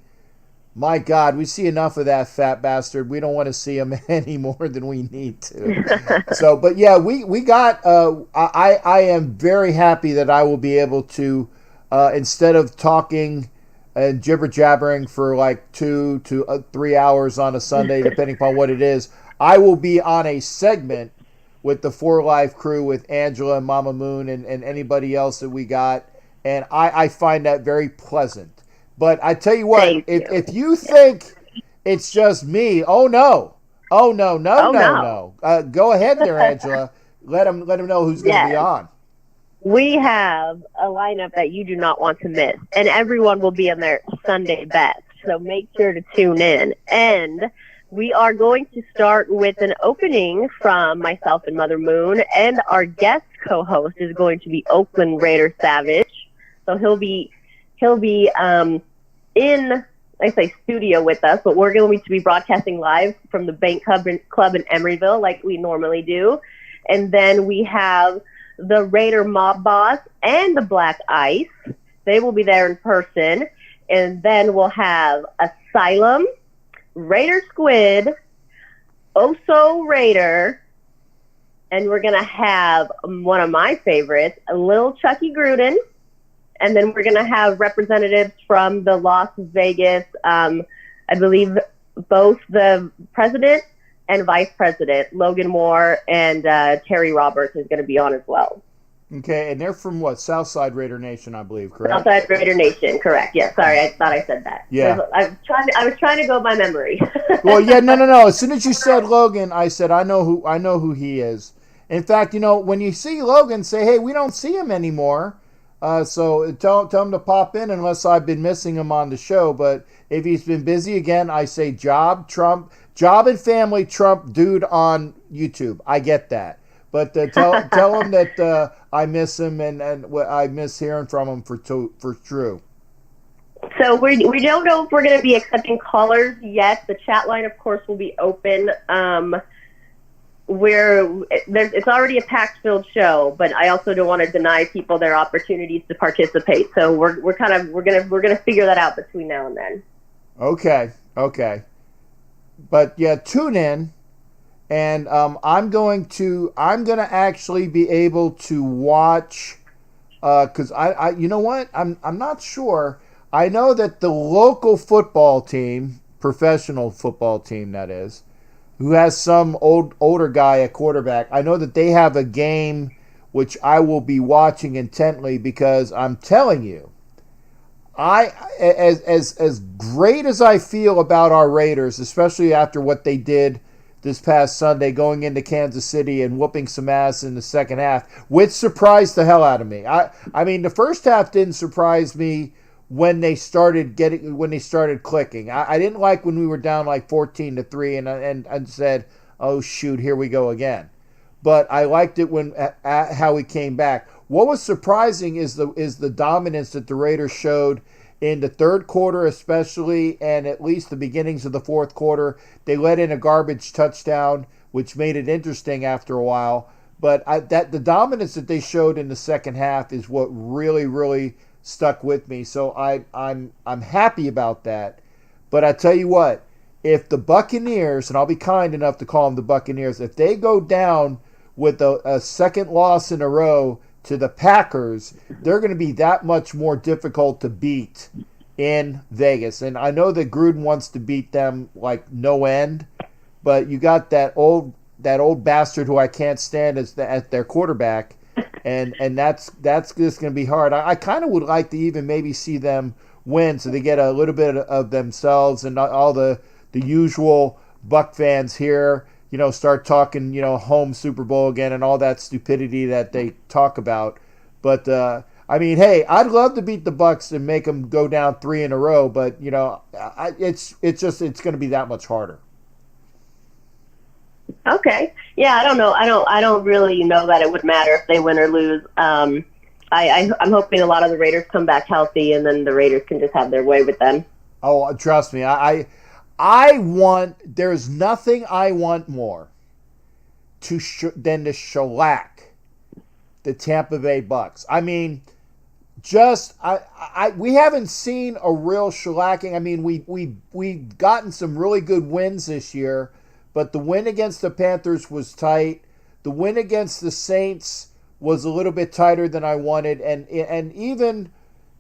My God, we see enough of that fat bastard. We don't want to see him any more than we need to. So, but yeah, we got. I am very happy that I will be able to, instead of talking and jibber jabbering for like 2 to 3 hours on a Sunday, depending upon what it is, I will be on a segment with the For Life crew, with Angela and Mama Moon and anybody else that we got, and I find that very pleasant. But I tell you what, if you think it's just me, no. Go ahead there, Angela. Let them know who's going to be on. We have a lineup that you do not want to miss, and everyone will be in their Sunday best. So make sure to tune in. And we are going to start with an opening from myself and Mother Moon, and our guest co-host is going to be Oakland Raider Savage. So he'll be in, I say studio with us, but we're going to be broadcasting live from the Bank Club in Emeryville like we normally do. And then we have the Raider Mob Boss and the Black Ice. They will be there in person. And then we'll have Asylum, Raider Squid, Oso Raider, and we're going to have one of my favorites, a little Chucky Gruden. And then we're going to have representatives from the Las Vegas, I believe both the president and vice president, Logan Moore, and Terry Roberts is going to be on as well. Okay, and they're from what? Southside Raider Nation, I believe, correct? Southside Raider Nation, correct. Yeah, sorry, I thought I said that. Yeah. I was trying to go by memory. Well, yeah, no. As soon as you said Logan, I said I know who he is. In fact, when you see Logan, say, hey, we don't see him anymore. So tell him to pop in, unless I've been missing him on the show. But if he's been busy again, I say job and family trump dude on YouTube. I get that. But tell him that I miss him and I miss hearing from him for true. So we don't know if we're going to be accepting callers yet. The chat line, of course, will be open. It's already a packed-filled show, but I also don't want to deny people their opportunities to participate. So we're gonna figure that out between now and then. Okay. But yeah, tune in, and I'm gonna actually be able to watch, because I you know what, I'm not sure. I know that the local football team, professional football team that is, who has some older guy at quarterback, I know that they have a game which I will be watching intently because I'm telling you, as great as I feel about our Raiders, especially after what they did this past Sunday, going into Kansas City and whooping some ass in the second half, which surprised the hell out of me. I mean, the first half didn't surprise me when they started clicking. I didn't like when we were down like 14-3 and said, "Oh shoot, here we go again." But I liked it when how we came back. What was surprising is the dominance that the Raiders showed in the third quarter, especially, and at least the beginnings of the fourth quarter. They let in a garbage touchdown, which made it interesting after a while. But the dominance that they showed in the second half is what really, really stuck with me. So I'm happy about that. But I tell you what, if the Buccaneers, and I'll be kind enough to call them the Buccaneers, if they go down with a second loss in a row to the Packers, they're going to be that much more difficult to beat in Vegas. And I know that Gruden wants to beat them like no end, but you got that old bastard who I can't stand at their quarterback, and that's just going to be hard. I kind of would like to even maybe see them win so they get a little bit of themselves and all the usual Buck fans here, start talking, home Super Bowl again and all that stupidity that they talk about. But, I mean, hey, I'd love to beat the Bucks and make them go down 3 in a row, but, it's going to be that much harder. Okay. Yeah, I don't know. I don't really know that it would matter if they win or lose. I'm hoping a lot of the Raiders come back healthy, and then the Raiders can just have their way with them. Oh, trust me. There's nothing I want more than to shellac the Tampa Bay Bucks. I mean, we haven't seen a real shellacking. I mean, we've gotten some really good wins this year, but the win against the Panthers was tight. The win against the Saints was a little bit tighter than I wanted, and even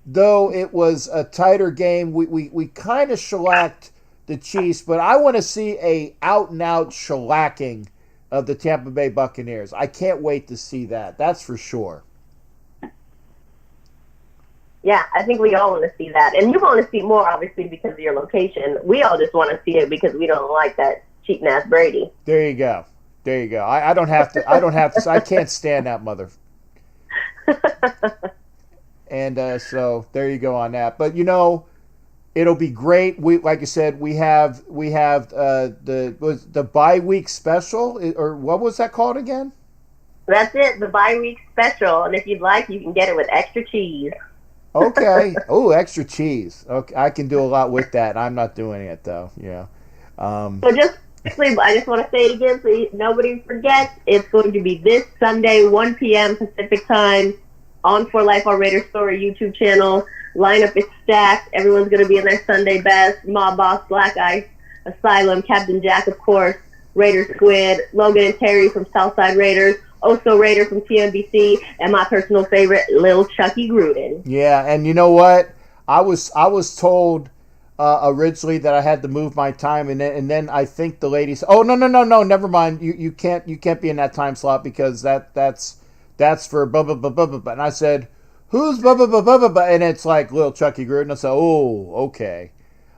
though it was a tighter game, we kind of shellacked the Chiefs, but I want to see a out-and-out shellacking of the Tampa Bay Buccaneers. I can't wait to see that. That's for sure. Yeah, I think we all want to see that. And you want to see more, obviously, because of your location. We all just want to see it because we don't like that cheating-ass Brady. There you go. I don't have to. I can't stand that mother. And so there you go on that. But, it'll be great. Like I said, we have the bye week special, or what was that called again? That's it, the bye week special. And if you'd like, you can get it with extra cheese. Okay. Oh, extra cheese. Okay, I can do a lot with that. I'm not doing it though. Yeah. So I just want to say it again, so nobody forgets. It's going to be this Sunday, 1 p.m. Pacific time, on For Life Our Raider Story YouTube channel. Lineup is stacked. Everyone's going to be in their Sunday best. Mob Boss, Black Ice, Asylum, Captain Jack, of course, Raider Squid, Logan and Terry from Southside Raiders, Oso Raider from TNBC, and my personal favorite, Lil Chucky Gruden. Yeah, and you know what? I was told originally that I had to move my time, and then I think the lady said, "Oh no, never mind. You can't be in that time slot because that's for blah blah blah blah blah." And I said, "Who's blah blah blah blah blah?" And it's like Lil Chucky Gruden. I said, "Oh, okay.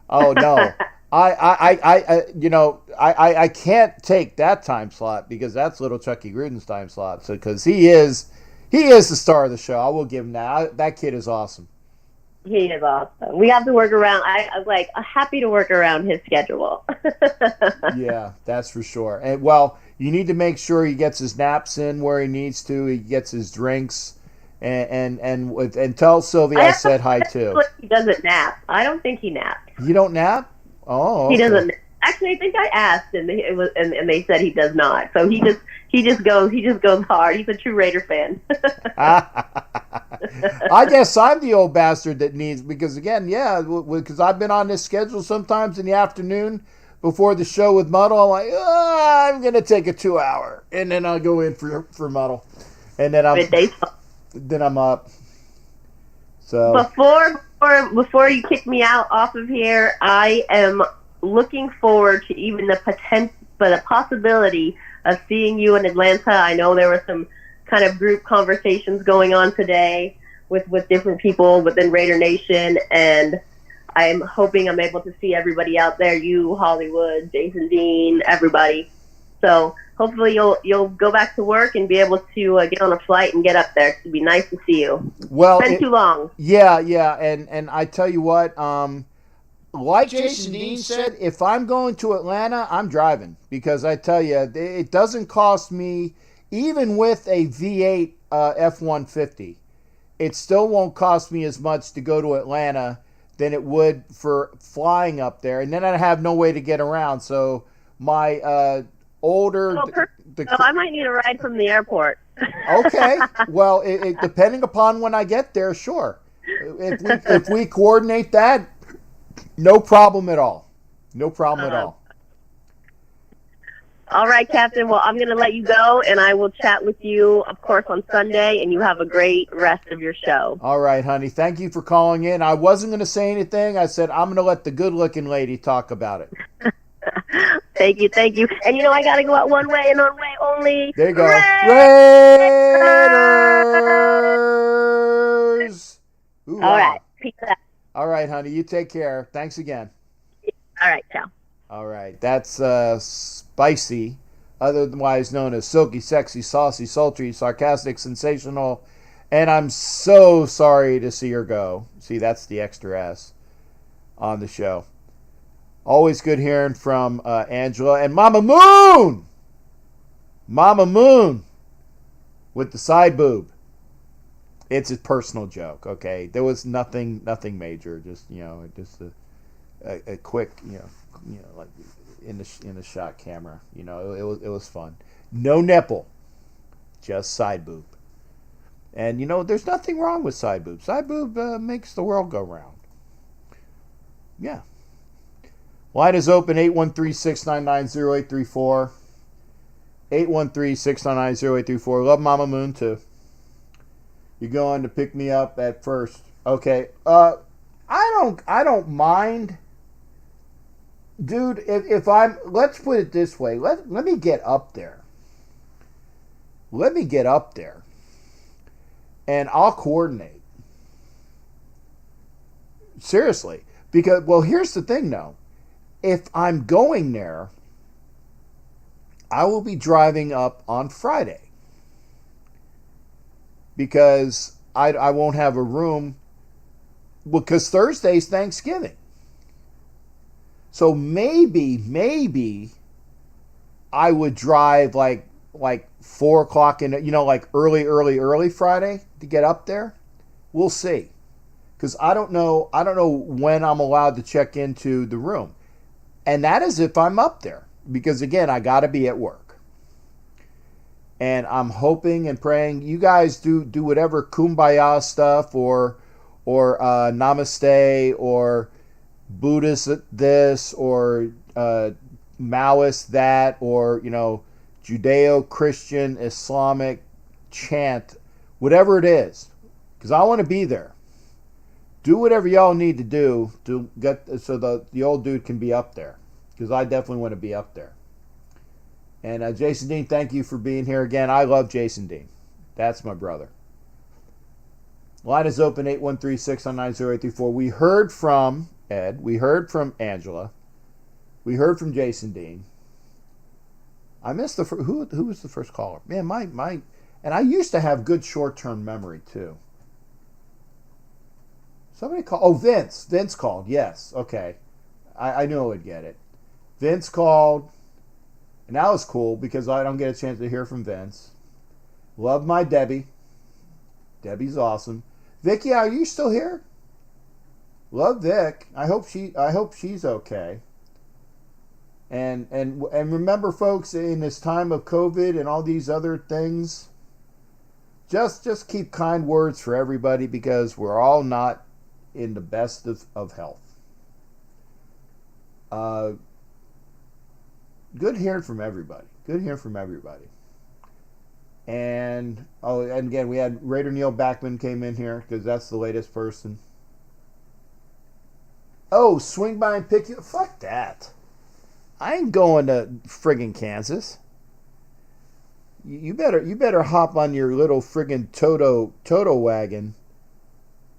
Oh no." I can't take that time slot because that's Little Chucky Gruden's time slot. So because he is the star of the show. I will give him that. That kid is awesome. He is awesome. We have to work around. I was like happy to work around his schedule. Yeah, that's for sure. And well, you need to make sure he gets his naps in where he needs to. He gets his drinks, and tell Sylvia I said hi too. He doesn't nap. I don't think he naps. You don't nap? Oh, okay. He doesn't. Actually, I think I asked, and they said he does not. So he just goes hard. He's a true Raider fan. I guess I'm the old bastard that needs, because again, yeah, because I've been on this schedule sometimes in the afternoon before the show with Muddle. I'm like, I'm gonna take a 2-hour, and then I'll go in for Muddle, and then I'm up. So before you kick me out off of here, I am looking forward to even the possibility of seeing you in Atlanta. I know there were some kind of group conversations going on today with different people within Raider Nation, and I'm hoping I'm able to see everybody out there. You, Hollywood, Jason Dean, everybody. So hopefully you'll go back to work and be able to get on a flight and get up there. It'd be nice to see you. Well, It's been too long. Yeah, and I tell you what, like Jason Dean said, if I'm going to Atlanta, I'm driving, because I tell you, it doesn't cost me, even with a V8 F-150, it still won't cost me as much to go to Atlanta than it would for flying up there, and then I'd have no way to get around. So my older... I might need a ride from the airport. Okay. Well, depending upon when I get there, sure. If we coordinate that, no problem at all. No problem at all. All right, Captain. Well, I'm going to let you go, and I will chat with you, of course, on Sunday, and you have a great rest of your show. All right, honey. Thank you for calling in. I wasn't going to say anything. I said I'm going to let the good-looking lady talk about it. Thank you. And I got to go out one way and one way only. There you go. Raiders! All right. Peace out. All right, honey. You take care. Thanks again. All right. Ciao. All right. That's Spicy, otherwise known as silky, sexy, saucy, sultry, sarcastic, sensational, and I'm so sorry to see her go. See, that's the extra S on the show. Always good hearing from Angela and Mama Moon. Mama Moon with the side boob. It's a personal joke, okay? There was nothing major. Just just a quick, like in the shot camera. It was fun. No nipple, just side boob. And there's nothing wrong with side boob. Side boob makes the world go round. Yeah. Line is open, 813-699-0834. 813-699-0834. Love Mama Moon, too. You're going to pick me up at first. Okay. I don't mind. Dude, if let's put it this way. Let me get up there. Let me get up there. And I'll coordinate. Seriously. Because, well, here's the thing, though. If I'm going there, I will be driving up on Friday, because I won't have a room, because Thursday's Thanksgiving. So maybe I would drive like 4 o'clock in, like early Friday to get up there. We'll see, because I don't know when I'm allowed to check into the room. And that is if I'm up there, because again, I got to be at work. And I'm hoping and praying you guys do whatever kumbaya stuff or namaste or Buddhist this or Maoist that, or Judeo-Christian Islamic chant, whatever it is, because I want to be there. Do whatever y'all need to do to get so the old dude can be up there, because I definitely want to be up there. And Jason Dean, thank you for being here again. I love Jason Dean. That's my brother. Line is open, 813-699-0834. We heard from Ed. We heard from Angela. We heard from Jason Dean. I missed who was the first caller? Man, my and I used to have good short-term memory too. Somebody called. Oh, Vince. Vince called. Yes. Okay. I knew I would get it. Vince called. And that was cool, because I don't get a chance to hear from Vince. Love my Debbie. Debbie's awesome. Vicky, are you still here? Love Vic. I hope she's okay. And remember, folks, in this time of COVID and all these other things, just keep kind words for everybody, because we're all not in the best of health. Good hearing from everybody. And again, we had Raider Neil Backman came in here, because that's the latest person. Oh, swing by and pick you. Fuck that. I ain't going to friggin' Kansas. You better hop on your little friggin' Toto wagon.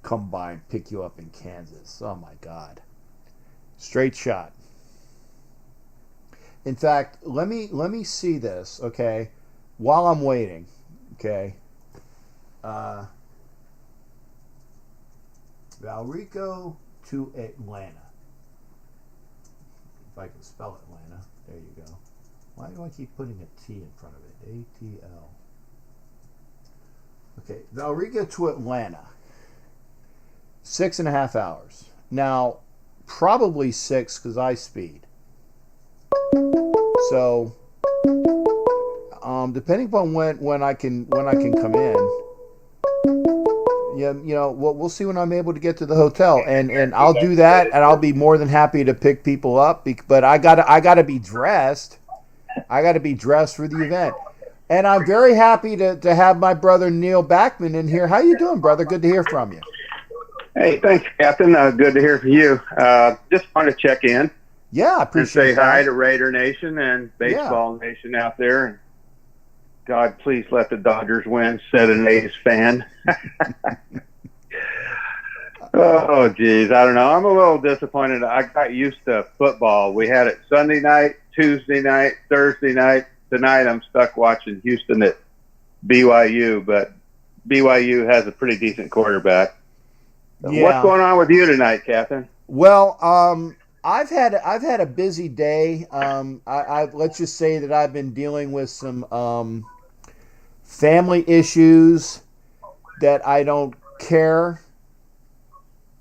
Come by and pick you up in Kansas. Oh my God. Straight shot. In fact, let me see this, okay? While I'm waiting, okay? Valrico to Atlanta. If I can spell Atlanta. There you go. Why do I keep putting a T in front of it? ATL. Okay, Valrico to Atlanta. 6.5 hours. Now, probably 6 because I speed. So, depending upon when I can come in, yeah, we'll see when I'm able to get to the hotel, and I'll do that, and I'll be more than happy to pick people up. But I gotta be dressed. I gotta be dressed for the event, and I'm very happy to have my brother Neil Backman in here. How you doing, brother? Good to hear from you. Hey, thanks, Captain. Good to hear from you. Just want to check in. Yeah, I appreciate and say that. hi to Raider Nation and Baseball Nation out there. God, please let the Dodgers win, said an A's fan. Oh, geez. I don't know. I'm a little disappointed. I got used to football. We had it Sunday night, Tuesday night, Thursday night. Tonight I'm stuck watching Houston at BYU, but BYU has a pretty decent quarterback. Yeah. What's going on with you tonight, Captain? Well, I've had a busy day. Let's just say that I've been dealing with some family issues that I don't care.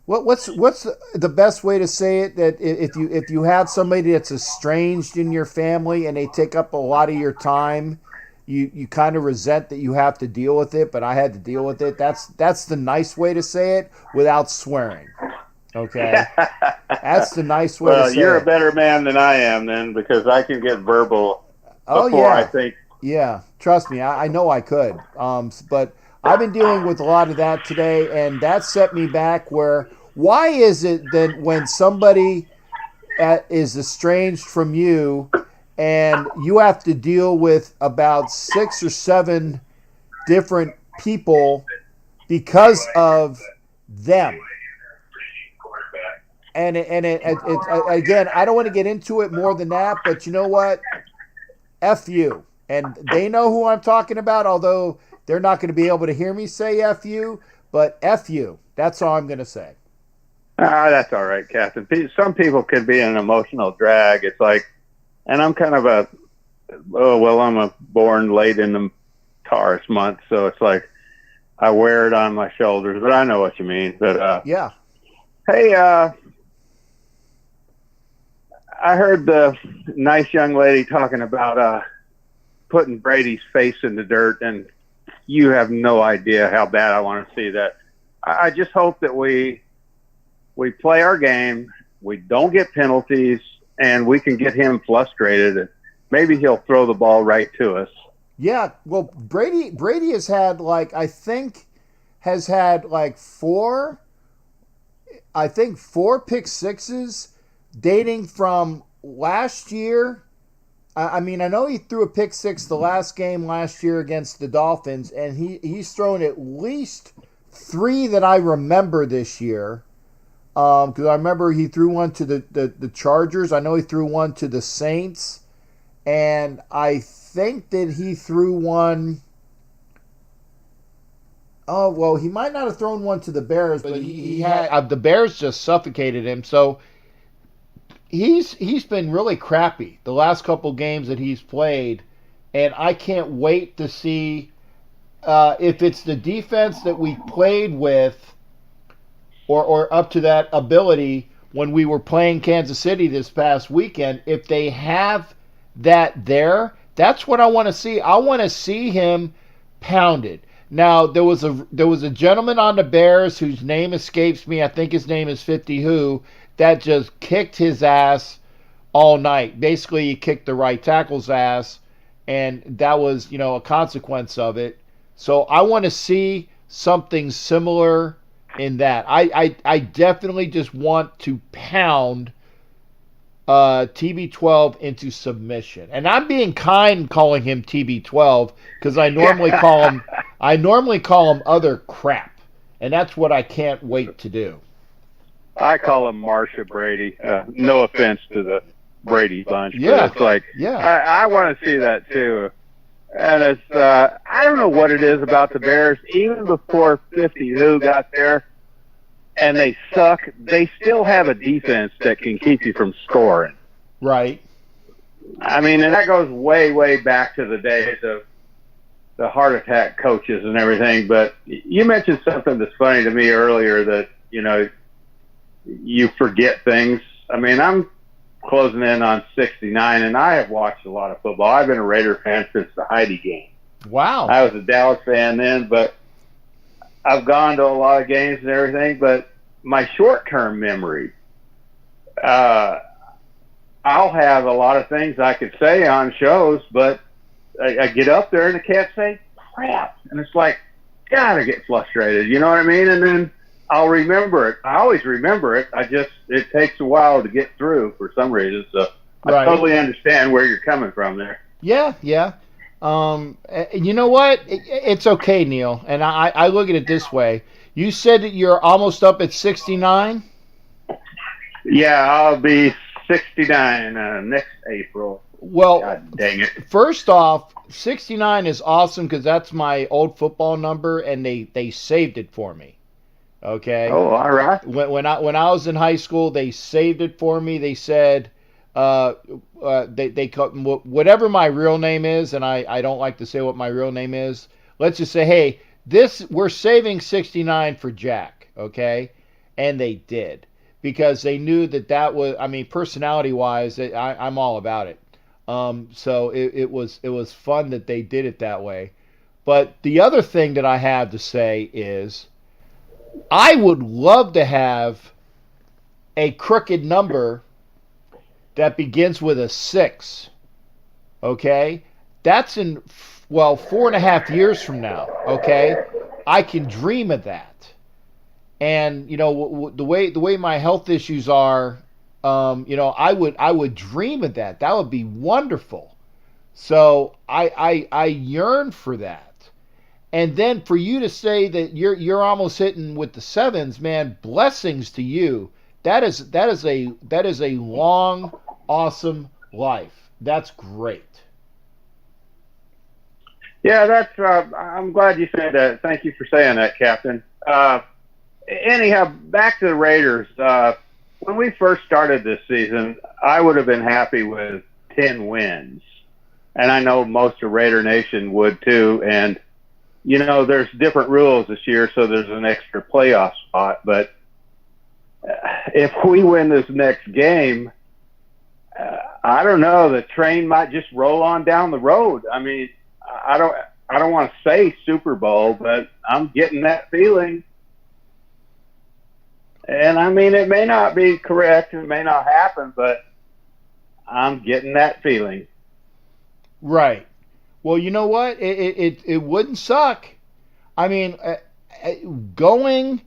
What's the best way to say it? That if you have somebody that's estranged in your family and they take up a lot of your time, you kind of resent that you have to deal with it. But I had to deal with it. That's the nice way to say it without swearing. Okay, that's the nice way to say it. Well, you're a better man than I am then, because I can get verbal before I think. Yeah, trust me, I know I could. But I've been dealing with a lot of that today, and that set me back. Why is it that when somebody is estranged from you, and you have to deal with about 6 or 7 different people because of them? And again, I don't want to get into it more than that, but you know what? F you. And they know who I'm talking about, although they're not going to be able to hear me say F you, but F you. That's all I'm going to say. That's all right, Captain. Some people can be an emotional drag. It's like, and I'm kind of I'm born late in the Taurus month, so it's like I wear it on my shoulders, but I know what you mean. But yeah. Hey, I heard the nice young lady talking about putting Brady's face in the dirt, and you have no idea how bad I want to see that. I just hope that we play our game, we don't get penalties, and we can get him frustrated. Maybe he'll throw the ball right to us. Yeah, well, Brady has had four pick sixes dating from last year. I mean, I know he threw a pick six the last game last year against the Dolphins, and he's thrown at least 3 that I remember this year. Because I remember he threw one to the Chargers. I know he threw one to the Saints. And I think that he threw one. Oh, well, he might not have thrown one to the Bears, but he had. The Bears just suffocated him. So he's been really crappy the last couple games that he's played. And I can't wait to see if it's the defense that we played with or up to that ability when we were playing Kansas City this past weekend. If they have that there, that's what I want to see. I want to see him pounded. Now, there was a gentleman on the Bears whose name escapes me. I think his name is 50 Who, that just kicked his ass all night. Basically, he kicked the right tackle's ass, and that was, a consequence of it. So I want to see something similar in that. I definitely just want to pound TB12 into submission, and I'm being kind calling him TB12 because I normally call him other crap, and that's what I can't wait to do. I call him Marsha Brady. No offense to the Brady bunch, Yeah. but it's like, Yeah. I want to see that too. And it's, I don't know what it is about the Bears. Even before 50 got there and they suck, they still have a defense that can keep you from scoring. Right. I mean, and that goes way, way back to the days of the heart attack coaches and everything. But you mentioned something that's funny to me earlier that, you know, you forget things. I mean, I'm closing in on 69, and I have watched a lot of football. I've been a Raider fan since the Heidi game. Wow. I was a Dallas fan then, but I've gone to a lot of games and everything. But my short-term memory, I'll have a lot of things I could say on shows, but I get up there and I can't say crap. And it's like, God, I get frustrated. You know what I mean? And then I'll remember it. I always remember it. It takes a while to get through for some reason. So I totally understand where you're coming from there. Yeah, yeah. You know what? It's okay, Neil. And I look at it this way. You said that you're almost up at 69? Yeah, I'll be 69 next April. Well, God dang it. First off, 69 is awesome because that's my old football number, and they saved it for me. Okay. Oh, all right. When I was in high school, they saved it for me. They said they whatever my real name is, and I don't like to say what my real name is. Let's just say, hey, we're saving 69 for Jack, okay? And they did because they knew that was. I mean, personality wise, I'm all about it. So it was fun that they did it that way. But the other thing that I have to say is, I would love to have a crooked number that begins with a 6. Okay? That's in, 4.5 years from now. Okay? I can dream of that. And, you know, the way my health issues are, you know, I would dream of that. That would be wonderful. So I yearn for that. And then for you to say that you're almost hitting with the 7s, man, blessings to you. That is a long, awesome life. That's great. Yeah, that's. I'm glad you said that. Thank you for saying that, Captain. Anyhow, back to the Raiders. When we first started this season, I would have been happy with 10 wins, and I know most of Raider Nation would too. And you know, there's different rules this year, so there's an extra playoff spot. But if we win this next game, I don't know. The train might just roll on down the road. I mean, I don't want to say Super Bowl, but I'm getting that feeling. And I mean, it may not be correct, it may not happen, but I'm getting that feeling. Right. Well, you know what? It wouldn't suck. I mean, going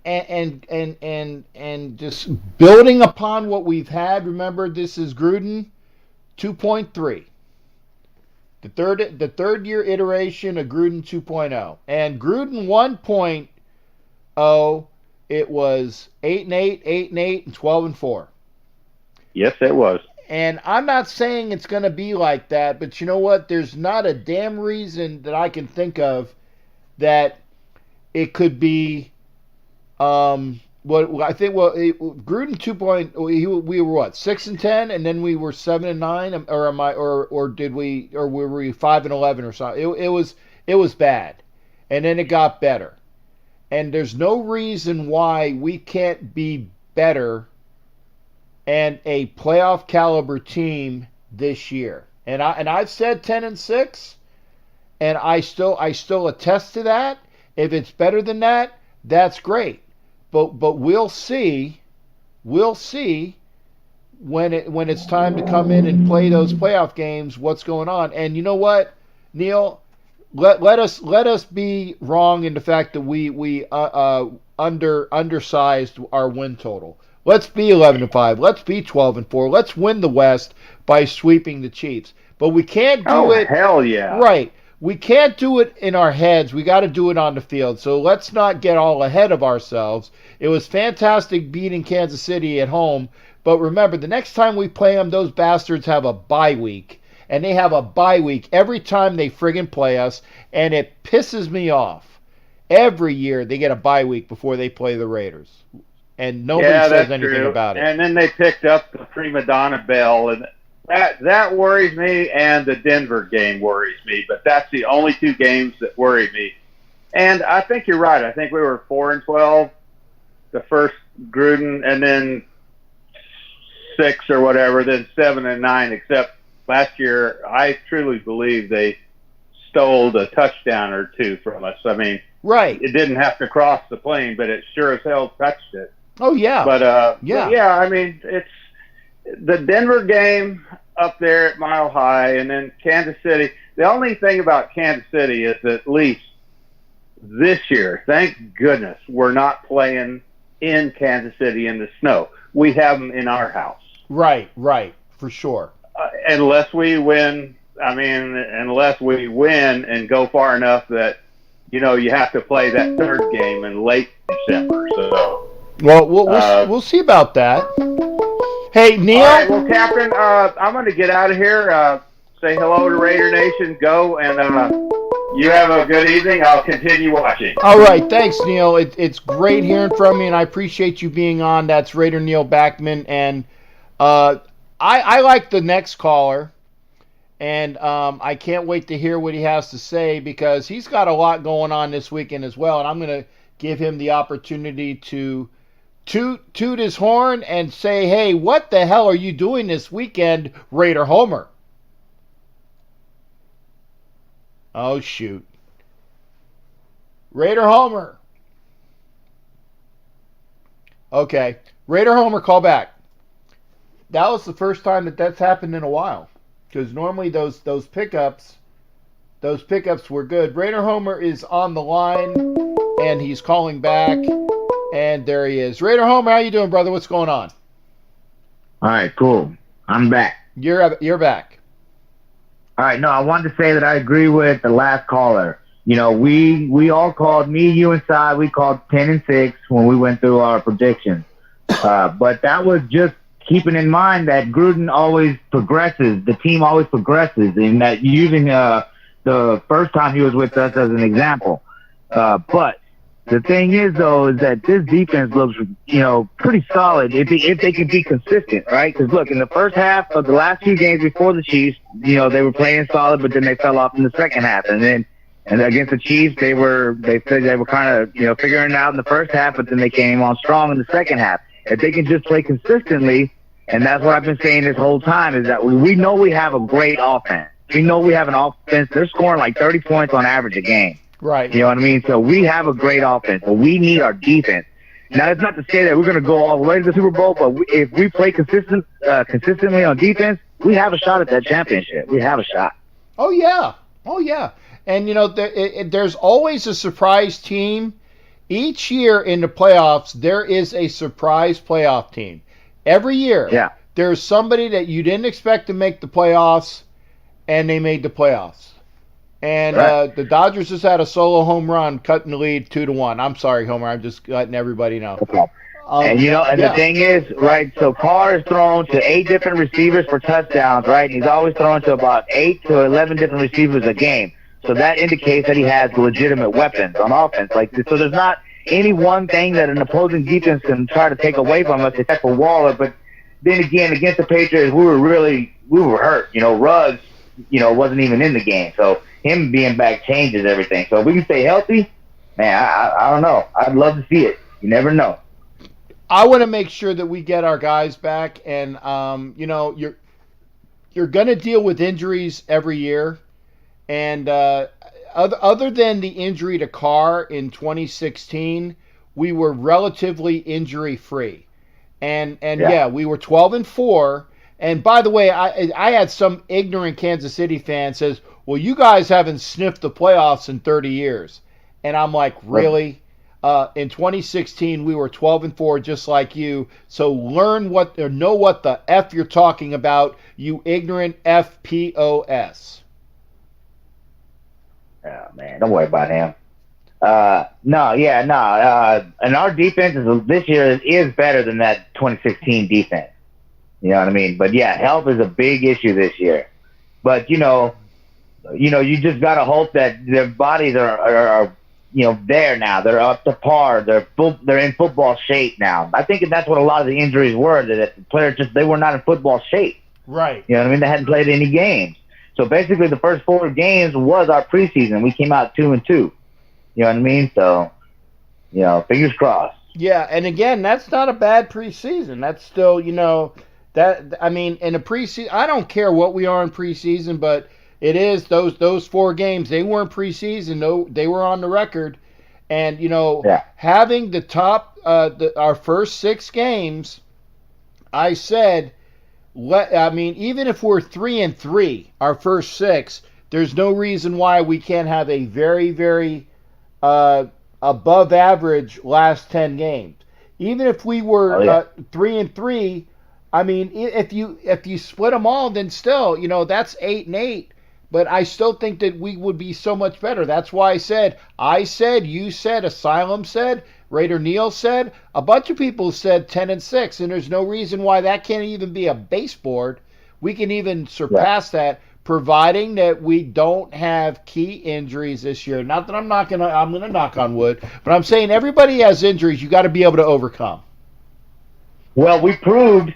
and just building upon what we've had. Remember, this is Gruden 2.3. The third year iteration of Gruden 2.0. And Gruden 1.0, it was 8-8, 8-8, and 12-4. Yes, it was. And I'm not saying it's going to be like that, but you know what? There's not a damn reason that I can think of that it could be. Gruden 2.0. We were what, 6-10, and then we were 7-9, or were we 5-11 or something? It was bad, and then it got better, and there's no reason why we can't be better and a playoff caliber team this year. And I've said 10-6, and I still attest to that. If it's better than that, that's great. But we'll see when it's time to come in and play those playoff games what's going on. And you know what, Neil, let us be wrong in the fact that we undersized our win total. Let's be 11-5. Let's be 12-4. Let's win the West by sweeping the Chiefs. But we can't do it. Hell yeah! Right. We can't do it in our heads. We got to do it on the field. So let's not get all ahead of ourselves. It was fantastic beating Kansas City at home. But remember, the next time we play them, those bastards have a bye week. And they have a bye week every time they friggin' play us. And it pisses me off. Every year they get a bye week before they play the Raiders. And nobody says anything about it. And then they picked up the prima donna bell, and that worries me, and the Denver game worries me. But that's the only two games that worry me. And I think you're right. I think we were 4-12 the first Gruden, and then 6 or whatever, then 7-9. Except last year, I truly believe they stole a touchdown or two from us. I mean, right? It didn't have to cross the plane, but it sure as hell touched it. Oh yeah. But yeah. I mean, it's the Denver game up there at Mile High, and then Kansas City. The only thing about Kansas City is at least this year, thank goodness, we're not playing in Kansas City in the snow. We have them in our house. Right, for sure. Unless we win. I mean, unless we win and go far enough that you have to play that third game in late December. So. Well, we'll see about that. Hey, Neil. All right, well, Captain, I'm going to get out of here. Say hello to Raider Nation. Go, and you have a good evening. I'll continue watching. All right, thanks, Neil. It's great hearing from you, and I appreciate you being on. That's Raider Neil Backman, and I like the next caller, and I can't wait to hear what he has to say because he's got a lot going on this weekend as well, and I'm going to give him the opportunity to toot his horn and say, hey, what the hell are you doing this weekend, Raider Homer? Oh, shoot. Raider Homer. Okay. Raider Homer, call back. That was the first time that's happened in a while. Because normally those pickups were good. Raider Homer is on the line, and he's calling back. And there he is. Raider Homer, how you doing, brother? What's going on? All right, cool. I'm back. You're back. All right, no, I wanted to say that I agree with the last caller. We all called, me, you, and Cy, we called 10-6 when we went through our predictions. But that was just keeping in mind that Gruden always progresses. The team always progresses, and that using the first time he was with us as an example. But the thing is, though, is that this defense looks, pretty solid if they can be consistent, right? Because, look, in the first half of the last few games before the Chiefs, they were playing solid, but then they fell off in the second half. And against the Chiefs, they said they were kind of, figuring it out in the first half, but then they came on strong in the second half. If they can just play consistently, and that's what I've been saying this whole time, is that we know we have a great offense. We know we have an offense. They're scoring like 30 points on average a game. Right. You know what I mean? So we have a great offense, but we need our defense. Now, that's not to say that we're going to go all the way to the Super Bowl, but if we play consistently on defense, we have a shot at that championship. We have a shot. Oh, yeah. And, there's always a surprise team. Each year in the playoffs, there is a surprise playoff team. Every year, there's somebody that you didn't expect to make the playoffs, and they made the playoffs. And the Dodgers just had a solo home run, cutting the lead 2-1. I'm sorry, Homer. I'm just letting everybody know. The thing is, right, so Carr is thrown to 8 different receivers for touchdowns, right? And he's always thrown to about 8 to 11 different receivers a game. So that indicates that he has legitimate weapons on offense. So there's not any one thing that an opposing defense can try to take away from us except for Waller. But then again, against the Patriots, we were hurt. Ruggs, wasn't even in the game. So him being back changes everything. So if we can stay healthy, man, I don't know. I'd love to see it. You never know. I want to make sure that we get our guys back, and you're going to deal with injuries every year, and other than the injury to Carr in 2016, we were relatively injury free, and we were 12-4. And by the way, I had some ignorant Kansas City fan says, well, you guys haven't sniffed the playoffs in 30 years. And I'm like, really? In 2016, we were 12-4, just like you. So know what the F you're talking about, you ignorant FPOS. Oh, man, don't worry about him. And our defense this year is better than that 2016 defense. You know what I mean? But yeah, health is a big issue this year. But you just gotta hope that their bodies are there now. They're up to par. They're in football shape now. I think that's what a lot of the injuries were. That the players they were not in football shape. Right. You know what I mean? They hadn't played any games. So basically, the first 4 games was our preseason. We came out 2-2. You know what I mean? So, fingers crossed. Yeah, and again, that's not a bad preseason. That's still, in a preseason, I don't care what we are in preseason, but it is those 4 games. They weren't preseason. No, they were on the record. And, having the top, our first 6 games, I said, even if we're 3-3, our first 6, there's no reason why we can't have a very, very above average last 10 games. Even if we were 3-3, if you split them all, then still, that's 8-8. But I still think that we would be so much better. That's why I said, you said, Asylum said, Raider Neal said, a bunch of people said 10-6, and there's no reason why that can't even be a baseboard. We can even surpass that, providing that we don't have key injuries this year. Not that I'm going to knock on wood, but I'm saying everybody has injuries you got to be able to overcome. Well, we proved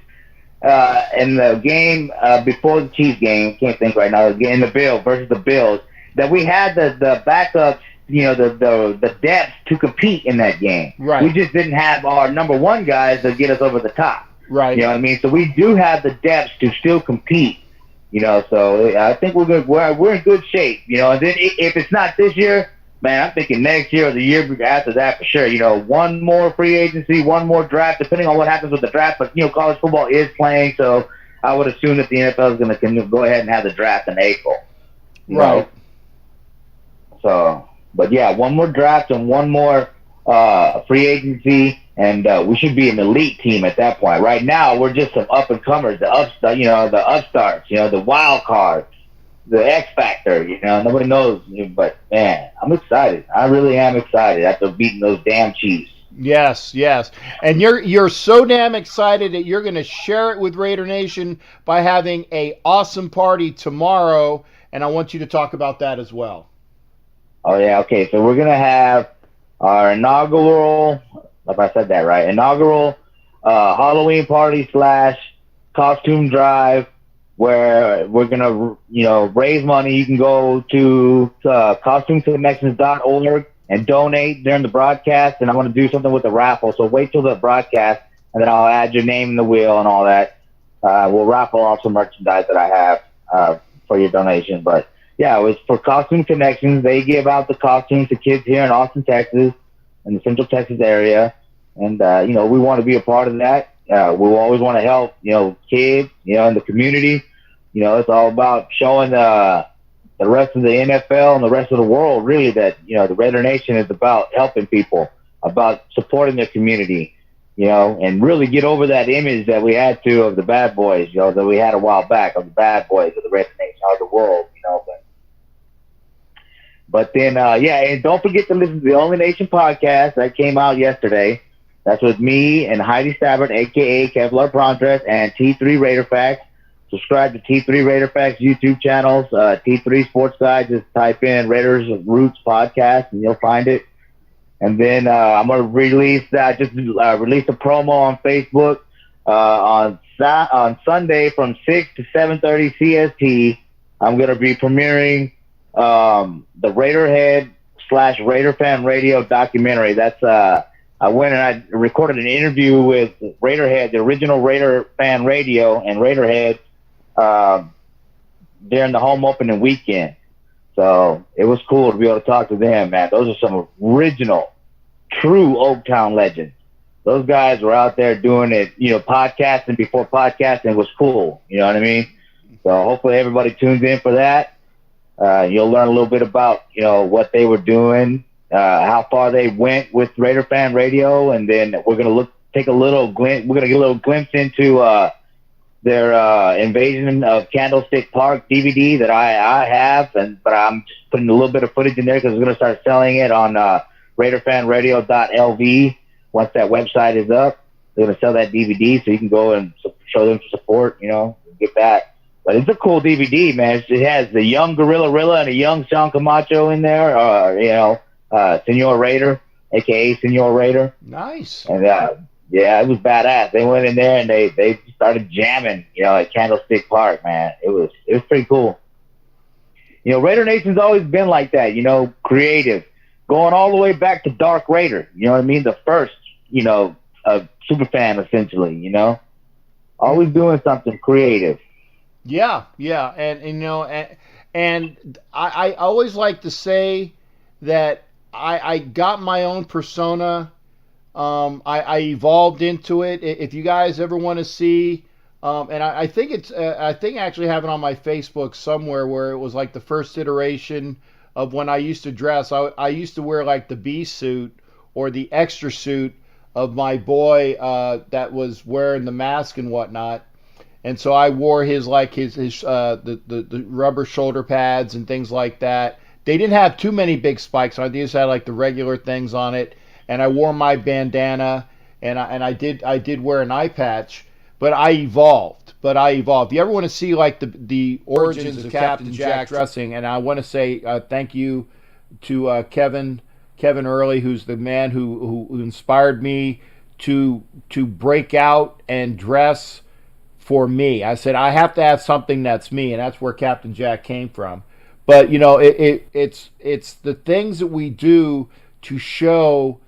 in the game before the Chiefs game, can't think right now, in the Bills versus the Bills, that we had the backups, the depth to compete in that game. Right. We just didn't have our number 1 guys to get us over the top. Right. You know what I mean? So we do have the depth to still compete. So I think we're good. We're in good shape. And then if it's not this year, man, I'm thinking next year or the year after that for sure. 1 more free agency, 1 more draft, depending on what happens with the draft. But college football is playing, so I would assume that the NFL is going to go ahead and have the draft in April. Right. So, but yeah, 1 more draft and 1 more free agency, and we should be an elite team at that point. Right now, we're just some up and comers, the upstarts, the wild cards, the X factor. Nobody knows, but man, I'm excited. I really am excited after beating those damn Chiefs. Yes, and you're so damn excited that you're going to share it with Raider Nation by having a awesome party tomorrow, and I want you to talk about that as well. Oh yeah, okay. So we're gonna have our inaugural, if I said that right, Halloween party / costume drive, where we're gonna raise money. You can go to costumeconnections.org and donate during the broadcast. And I want to do something with the raffle, so wait till the broadcast, and then I'll add your name in the wheel and all that. We'll raffle off some merchandise that I have for your donation, but. Yeah, it was for Costume Connections. They give out the costumes to kids here in Austin, Texas, in the Central Texas area. And, we want to be a part of that. We always want to help, kids, in the community. It's all about showing the rest of the NFL and the rest of the world, really, that, the Raider Nation is about helping people, about supporting their community, and really get over that image that we had of the bad boys, that we had a while back, of the bad boys of the Raider Nation, of the world, But then, and don't forget to listen to the Only Nation podcast that came out yesterday. That's with me and Heidi Stabbert, a.k.a. Kevlar Prontress, and T3 Raider Facts. Subscribe to T3 Raider Facts YouTube channels. T3 Sports Guide, just type in Raiders Roots Podcast, and you'll find it. And then I'm going to release a promo on Facebook on Sunday from 6 to 7:30 CST. I'm going to be premiering the Raiderhead / Raider Fan Radio documentary. That's I went and I recorded an interview with Raiderhead, the original Raider Fan Radio, and Raiderhead during the home opening weekend. So it was cool to be able to talk to them, man. Those are some original, true Oaktown legends. Those guys were out there doing it, podcasting before podcasting was cool. You know what I mean? So hopefully everybody tunes in for that. You'll learn a little bit about, what they were doing, how far they went with Raider Fan Radio, and then we're gonna take a little glimpse. We're gonna get a little glimpse into their invasion of Candlestick Park DVD that I have, but I'm just putting a little bit of footage in there because we're gonna start selling it on RaiderFanRadio.lv. Once that website is up, they're gonna sell that DVD, so you can go and show them support. Get back. But it's a cool DVD, man. It has the young Gorilla Rilla and a young Sean Camacho in there. Senor Raider, a.k.a. Senor Raider. Nice. And, yeah, it was badass. They went in there and they started jamming, at Candlestick Park, man. It was pretty cool. Raider Nation's always been like that, creative. Going all the way back to Dark Raider, you know what I mean? The first, super fan, essentially, Always doing something creative. Yeah, and I always like to say that I got my own persona. I evolved into it. If you guys ever want to see, and I think I actually have it on my Facebook somewhere where it was like the first iteration of when I used to dress. I used to wear like the B suit or the extra suit of my boy that was wearing the mask and whatnot. And so I wore his the rubber shoulder pads and things like that. They didn't have too many big spikes. I just had like the regular things on it. And I wore my bandana, and I did wear an eye patch. But I evolved. If you ever want to see like the origins of Captain Jack dressing, and I want to say thank you to Kevin Early, who's the man who inspired me to break out and dress for me. I said I have to have something that's me, and that's where Captain Jack came from. But it's the things that we do to show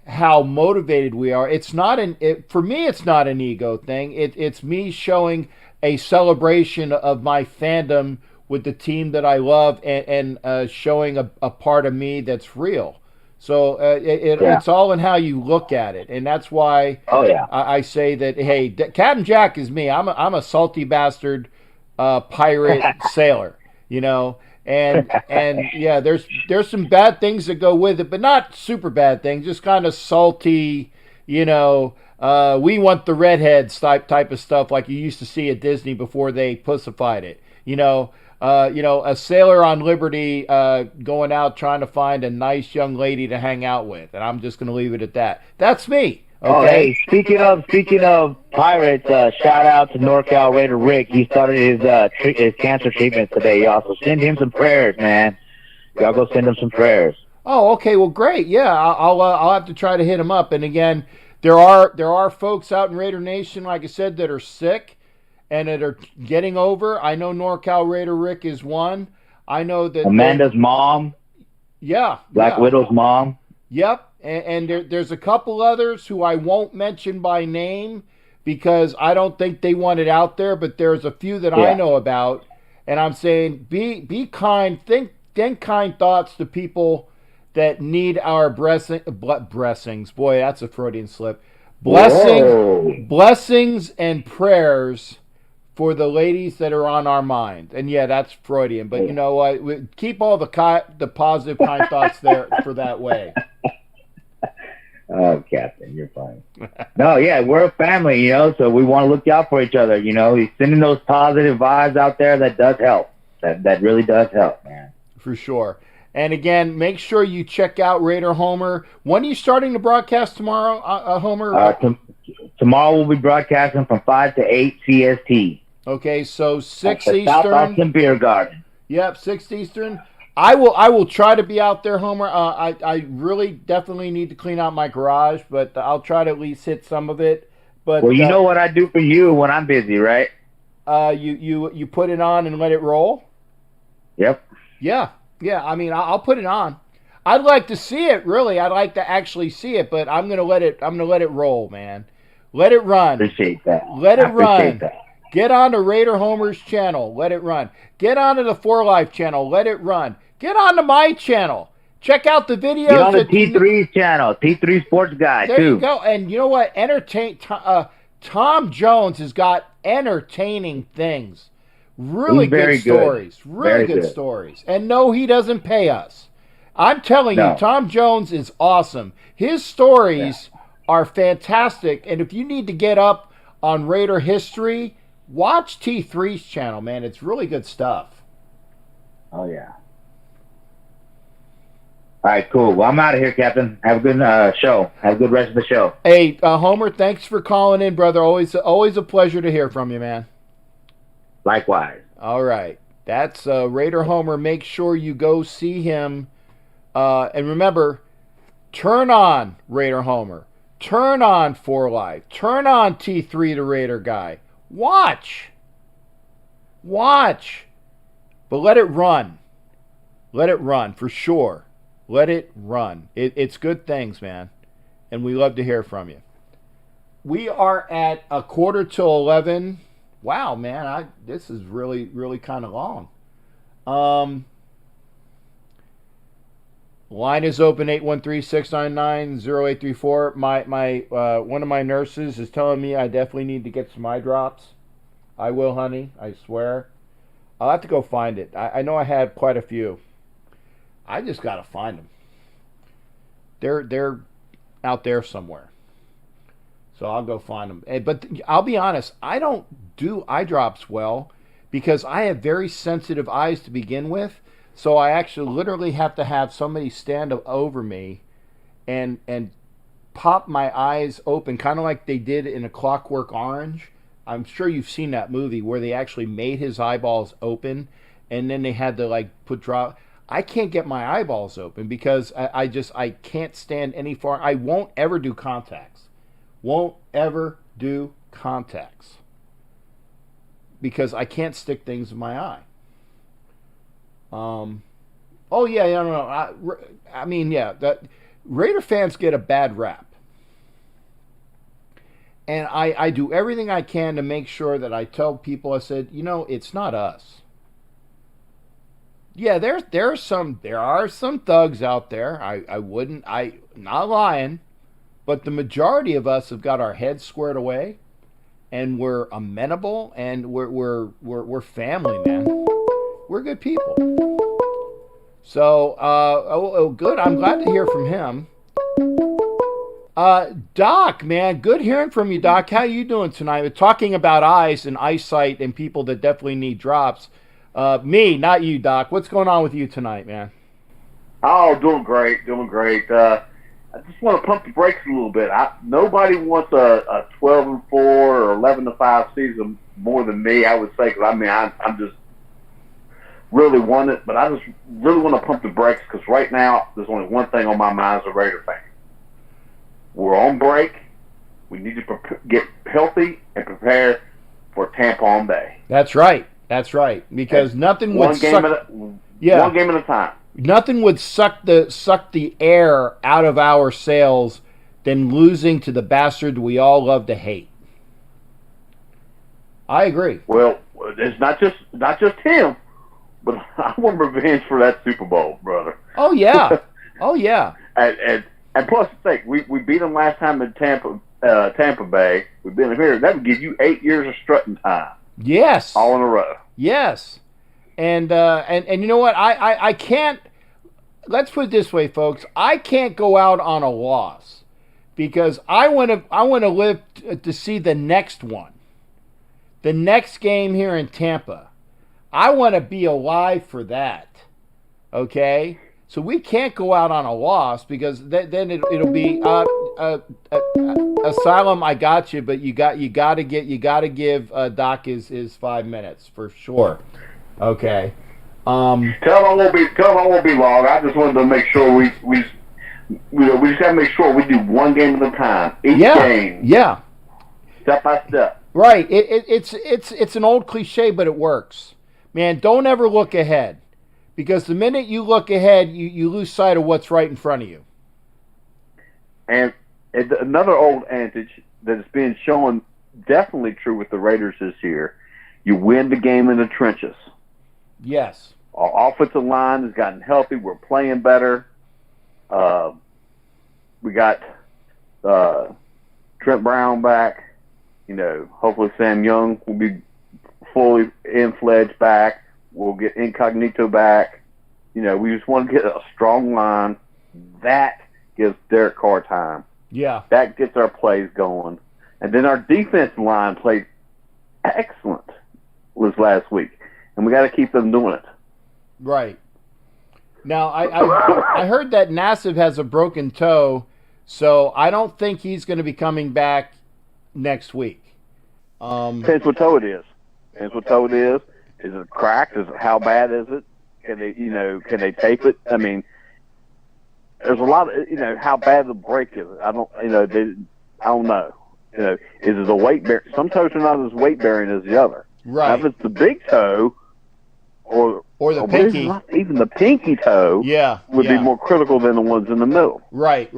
how motivated we are. It's not for me. It's not an ego thing. It's me showing a celebration of my fandom with the team that I love, and showing a part of me that's real. So it's all in how you look at it, and that's why I say that. Hey, Captain Jack is me. I'm a salty bastard, pirate sailor. And yeah, there's some bad things that go with it, but not super bad things. Just kind of salty. We want the redheads type of stuff like you used to see at Disney before they pussified it. A sailor on liberty going out trying to find a nice young lady to hang out with, and I'm just going to leave it at that. That's me. Okay. Oh, hey, speaking of pirates, shout out to NorCal Raider Rick. He started his cancer treatment today, y'all. So send him some prayers, man. Y'all go send him some prayers. Oh, okay. Well, great. Yeah, I'll have to try to hit him up. And again, there are folks out in Raider Nation, like I said, that are sick and that are getting over. I know NorCal Raider Rick is one. I know that Amanda's mom. Yeah. Black Widow's mom. Yep. And there's a couple others who I won't mention by name because I don't think they want it out there, but there's a few that I know about. And I'm saying be kind, think kind thoughts to people that need our blessings. Boy, that's a Freudian slip. Blessings and prayers for the ladies that are on our mind. And yeah, that's Freudian. But you know what? We keep all the positive, kind thoughts there for that way. Oh, Captain, you're fine. No, yeah, we're a family, so we want to look out for each other, He's sending those positive vibes out there. That does help. That really does help, man. For sure. And again, make sure you check out Raider Homer. When are you starting to broadcast tomorrow, Homer? Tomorrow we'll be broadcasting from 5 to 8 CST. Okay, so 6 Eastern. South Austin Beer Garden. Yep, 6 Eastern. I will try to be out there, Homer. I really definitely need to clean out my garage, but I'll try to at least hit some of it. But well, you know what I do for you when I'm busy, right? You put it on and let it roll. Yep. Yeah. I mean, I'll put it on. I'd like to see it. Really, I'd like to actually see it, but I'm gonna let it roll, man. Let it run. Appreciate that. Let it run. Get on to Raider Homer's channel. Let it run. Get on to the 4Life channel. Let it run. Get on to my channel. Check out the videos. Get on the T3's channel. T3 Sports Guy, there too. You go. And you know what? Tom Jones has got entertaining things. Really He's very good stories. good. Really Very good good. stories. And no, he doesn't pay us. I'm telling you, No. Tom Jones is awesome. His stories are fantastic. And if you need to get up on Raider history, watch T3's channel, man. It's really good stuff. Oh, yeah. All right, cool. Well, I'm out of here, Captain. Have a good show. Have a good rest of the show. Hey, Homer, thanks for calling in, brother. Always a pleasure to hear from you, man. Likewise. All right. That's Raider Homer. Make sure you go see him. And remember, turn on Raider Homer. Turn on 4 Live. Turn on T3 the Raider Guy. Watch. But let it run. Let it run, for sure. Let it run. It's good things, man. And we love to hear from you. We are at 11:45. Wow, man, this is really, really kind of long. Line is open, 813-699-0834. My one of my nurses is telling me I definitely need to get some eye drops. I will, honey, I swear. I'll have to go find it. I know I have quite a few. I just got to find them. They're out there somewhere. So I'll go find them. But I'll be honest, I don't do eye drops well because I have very sensitive eyes to begin with. So I actually literally have to have somebody stand over me and pop my eyes open, kind of like they did in A Clockwork Orange. I'm sure you've seen that movie where they actually made his eyeballs open and then they had to like put drop. I can't get my eyeballs open because I can't stand any far. I won't ever do contacts. Won't ever do contacts because I can't stick things in my eye. Oh yeah, no. I mean, yeah, that Raider fans get a bad rap, and I do everything I can to make sure that I tell people. I said, it's not us. Yeah, there are some thugs out there. I'm not lying, but the majority of us have got our heads squared away, and we're amenable, and we're family, man. We're good people. So, good. I'm glad to hear from him. Doc, man, good hearing from you, Doc. How you doing tonight? We're talking about eyes and eyesight and people that definitely need drops. Me, not you, Doc. What's going on with you tonight, man? Oh, doing great. I just want to pump the brakes a little bit. Nobody wants a 12-4 or 11-5 season more than me, I would say, because I'm just really want it, but I just really want to pump the brakes because right now there's only one thing on my mind as a Raider fan. We're on break. We need to get healthy and prepare for Tampa on Bay. That's right. Because nothing would suck. One game at a time. Nothing would suck the air out of our sails than losing to the bastard we all love to hate. I agree. Well, it's not just him, but I want revenge for that Super Bowl, brother. Oh yeah. And plus, think we beat them last time in Tampa Bay. We've been here. That would give you 8 years of strutting time. Yes. All in a row. Yes. And you know what? I can't. Let's put it this way, folks. I can't go out on a loss because I want to live to see the next one, the next game here in Tampa. I want to be alive for that. Okay. So we can't go out on a loss because then it'll be Asylum. I got you, but you got to give Doc his 5 minutes for sure. Okay. Tell him I won't be long. I just wanted to make sure we just got to make sure we do one game at a time. Each game. Yeah. Step by step. Right. It's an old cliche, but it works. Man, don't ever look ahead. Because the minute you look ahead, you lose sight of what's right in front of you. And another old adage that has been shown definitely true with the Raiders this year, you win the game in the trenches. Yes. Our offensive line has gotten healthy. We're playing better. We got Trent Brown back. Hopefully Sam Young will be fully in-fledged back. We'll get Incognito back. You know, we just want to get a strong line. That gives Derek Carr time. Yeah. That gets our plays going. And then our defensive line played excellent last week. And we got to keep them doing it. Right. Now, I heard that Nassib has a broken toe, so I don't think he's going to be coming back next week. Depends what toe it is. Is it cracked? How bad is it? Can they tape it? I mean, there's a lot of, how bad the break is. I don't know. Is it a weight bearing? Some toes are not as weight bearing as the other. Right. Now, if it's the big toe or the pinky, even the pinky toe, would be more critical than the ones in the middle. Right.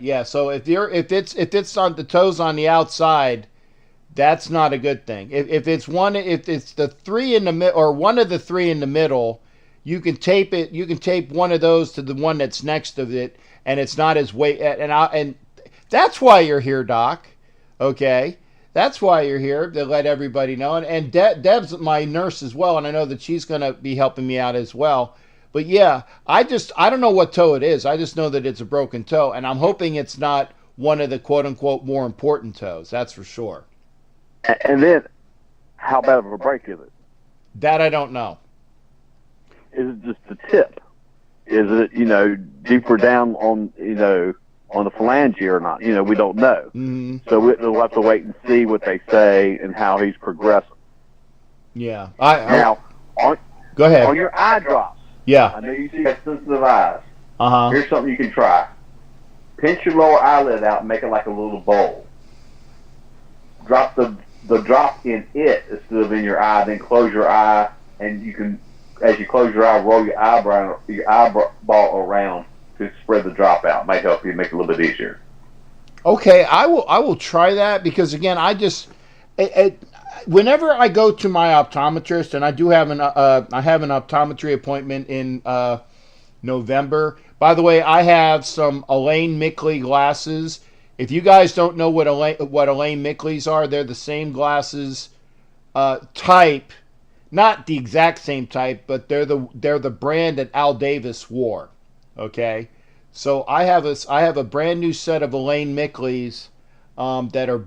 Yeah. So if it's on the toes on the outside, that's not a good thing. If it's the three in the middle or one of the three in the middle, you can tape it. You can tape one of those to the one that's next to it, and it's not as weight. And that's why you're here, Doc. Okay, that's why you're here, to let everybody know. And Deb's my nurse as well, and I know that she's going to be helping me out as well. But yeah, I don't know what toe it is. I just know that it's a broken toe, and I'm hoping it's not one of the quote unquote more important toes. That's for sure. And then, how bad of a break is it? That I don't know. Is it just the tip? Is it, deeper down on the phalange or not? We don't know. Mm-hmm. So we'll have to wait and see what they say and how he's progressing. Yeah. Now, go ahead. On your eye drops. Yeah. I know you see have sensitive eyes. Uh-huh. Here's something you can try. Pinch your lower eyelid out and make it like a little bowl. Drop the drop in it instead of in your eye, then close your eye, and you can, as you close your eye, roll your eyeball around to spread the drop out. It might help you make it a little bit easier. Okay, I will try that, because again, whenever I go to my optometrist, and I do have an optometry appointment in November. By the way, I have some Elaine Mickley glasses. If you guys don't know what Elaine Mickley's are, they're the same glasses type, not the exact same type, but they're the brand that Al Davis wore. Okay, so I have a brand new set of Elaine Mickley's that are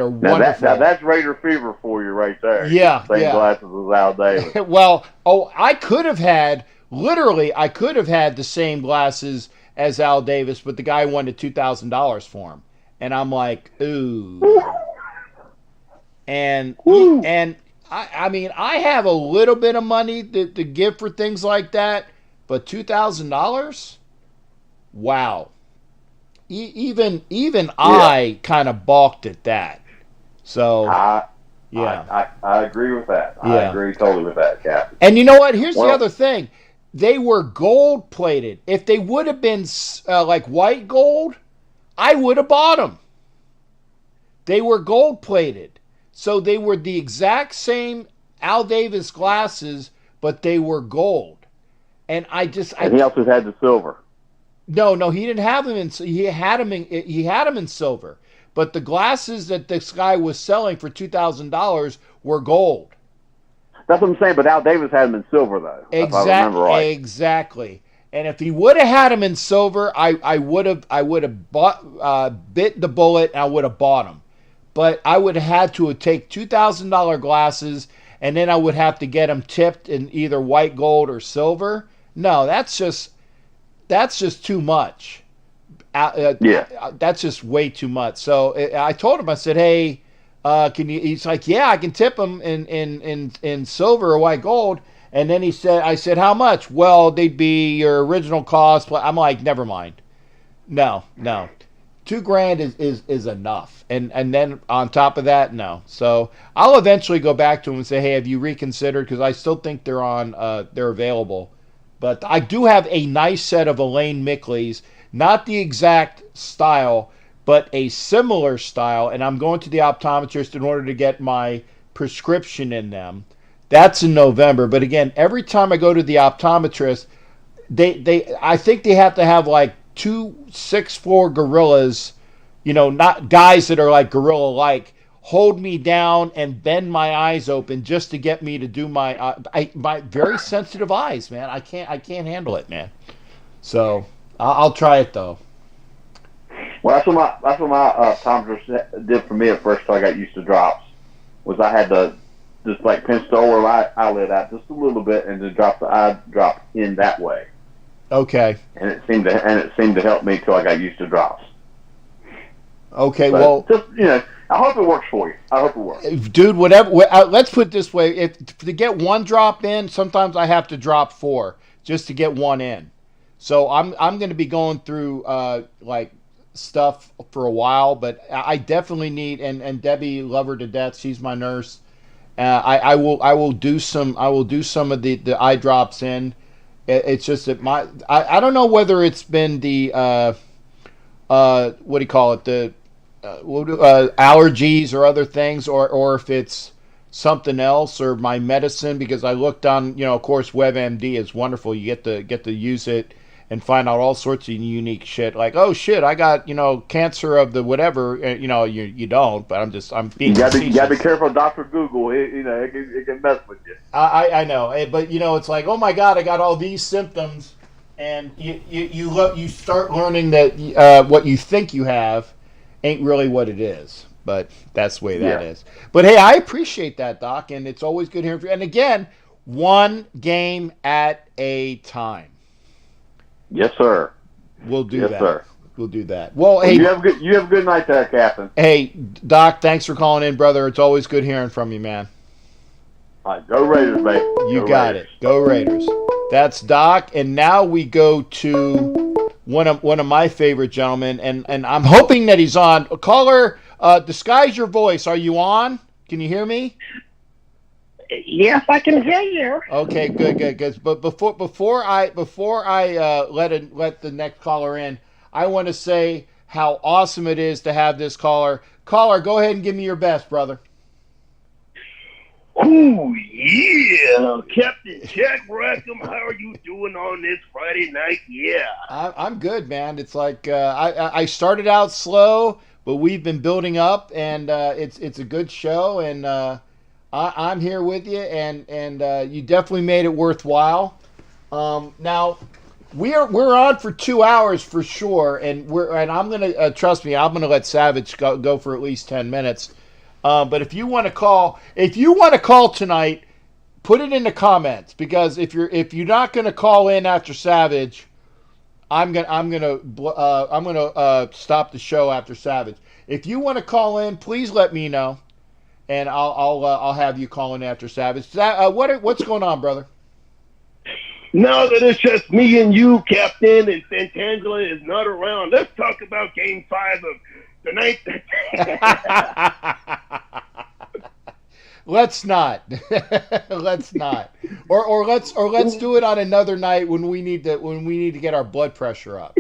wonderful. Now that's Raider fever for you right there. Yeah, same glasses as Al Davis. Well, I could have had the same glasses as Al Davis, but the guy wanted $2,000 for them. And I'm like, ooh. And I mean, I have a little bit of money to give for things like that, but $2,000? Wow. Even I kind of balked at that. So, yeah. I agree with that. Yeah. I agree totally with that, Cap. And you know what? Here's the other thing. They were gold plated. If they would have been like white gold, I would have bought them. They were gold plated. So they were the exact same Al Davis glasses, but they were gold. And he also had the silver. No, he didn't have them he had them in silver. But the glasses that this guy was selling for $2,000 were gold. That's what I'm saying, but Al Davis had them in silver, though. If I remember right. Exactly. And if he would have had them in silver, I would have bit the bullet, and I would have bought them. But I would have had to take $2,000 glasses, and then I would have to get them tipped in either white gold or silver. No, that's just too much. That's just way too much. So I told him, I said, hey, can you? He's like, yeah, I can tip them in silver or white gold. And then I said, how much? Well, they'd be your original cost. I'm like, never mind. No. $2,000 is enough. And then on top of that, no. So I'll eventually go back to him and say, hey, have you reconsidered? Because I still think they're available. But I do have a nice set of Elaine Mickley's, not the exact style, but a similar style. And I'm going to the optometrist in order to get my prescription in them. That's in November. But again, every time I go to the optometrist, I think they have to have like 2 6'4" gorillas, not guys that are like gorilla-like, hold me down and bend my eyes open just to get me to do my very sensitive eyes, man. I can't handle it, man. So I'll try it though. Well, that's what my optometrist did for me at first. Till I got used to drops. Was I had to just like pinch the lower eyelid out just a little bit and then drop the eye drop in that way. Okay. And it seemed to help me till I got used to drops. Okay. But well, just I hope it works for you. I hope it works. Dude, whatever. Let's put it this way: to get one drop in, sometimes I have to drop 4 just to get one in. So I'm going to be going through like stuff for a while, but I definitely need. And Debbie, love her to death. She's my nurse. I will do some of the eye drops in. It's just that I don't know whether it's been the what do you call it, the allergies or other things, or if it's something else, or my medicine, because I looked on, of course, WebMD is wonderful. You get to use it and find out all sorts of unique shit, like, oh shit, I got cancer of the whatever. You don't, but I'm being. You gotta be careful, Dr. Google. It can mess with you. I know, but it's like, oh my god, I got all these symptoms, and you start learning that what you think you have ain't really what it is. But that's the way that is. But hey, I appreciate that, Doc, and it's always good hearing from you. And again, one game at a time. Yes, sir. We'll do that. Yes, sir. We'll do that. Well, hey, you have a good night there, Captain. Hey, Doc, thanks for calling in, brother. It's always good hearing from you, man. All right, go Raiders, mate. You got it. Go Raiders. That's Doc, and now we go to one of my favorite gentlemen, and I'm hoping that he's on. Caller, disguise your voice. Are you on? Can you hear me? Yes, I can hear you. Okay, good. But before I let the next caller in, I want to say how awesome it is to have this caller. Caller, go ahead and give me your best, brother. Oh, yeah. Captain Jack Rackham, how are you doing on this Friday night? Yeah. I'm good, man. It's like I started out slow, but we've been building up, and it's a good show, and I'm here with you, and you definitely made it worthwhile. Now, we're on for 2 hours for sure, and I'm gonna trust me. I'm gonna let Savage go for at least 10 minutes. But if you want to call tonight, put it in the comments, because if you're not gonna call in after Savage, I'm gonna stop the show after Savage. If you want to call in, please let me know, and I'll have you call in after Savage. What's going on, brother? Now that it's just me and you, Captain, and Santangela is not around, let's talk about Game 5 of the night. Let's not. Let's not. Or let's do it on another night when we need to get our blood pressure up.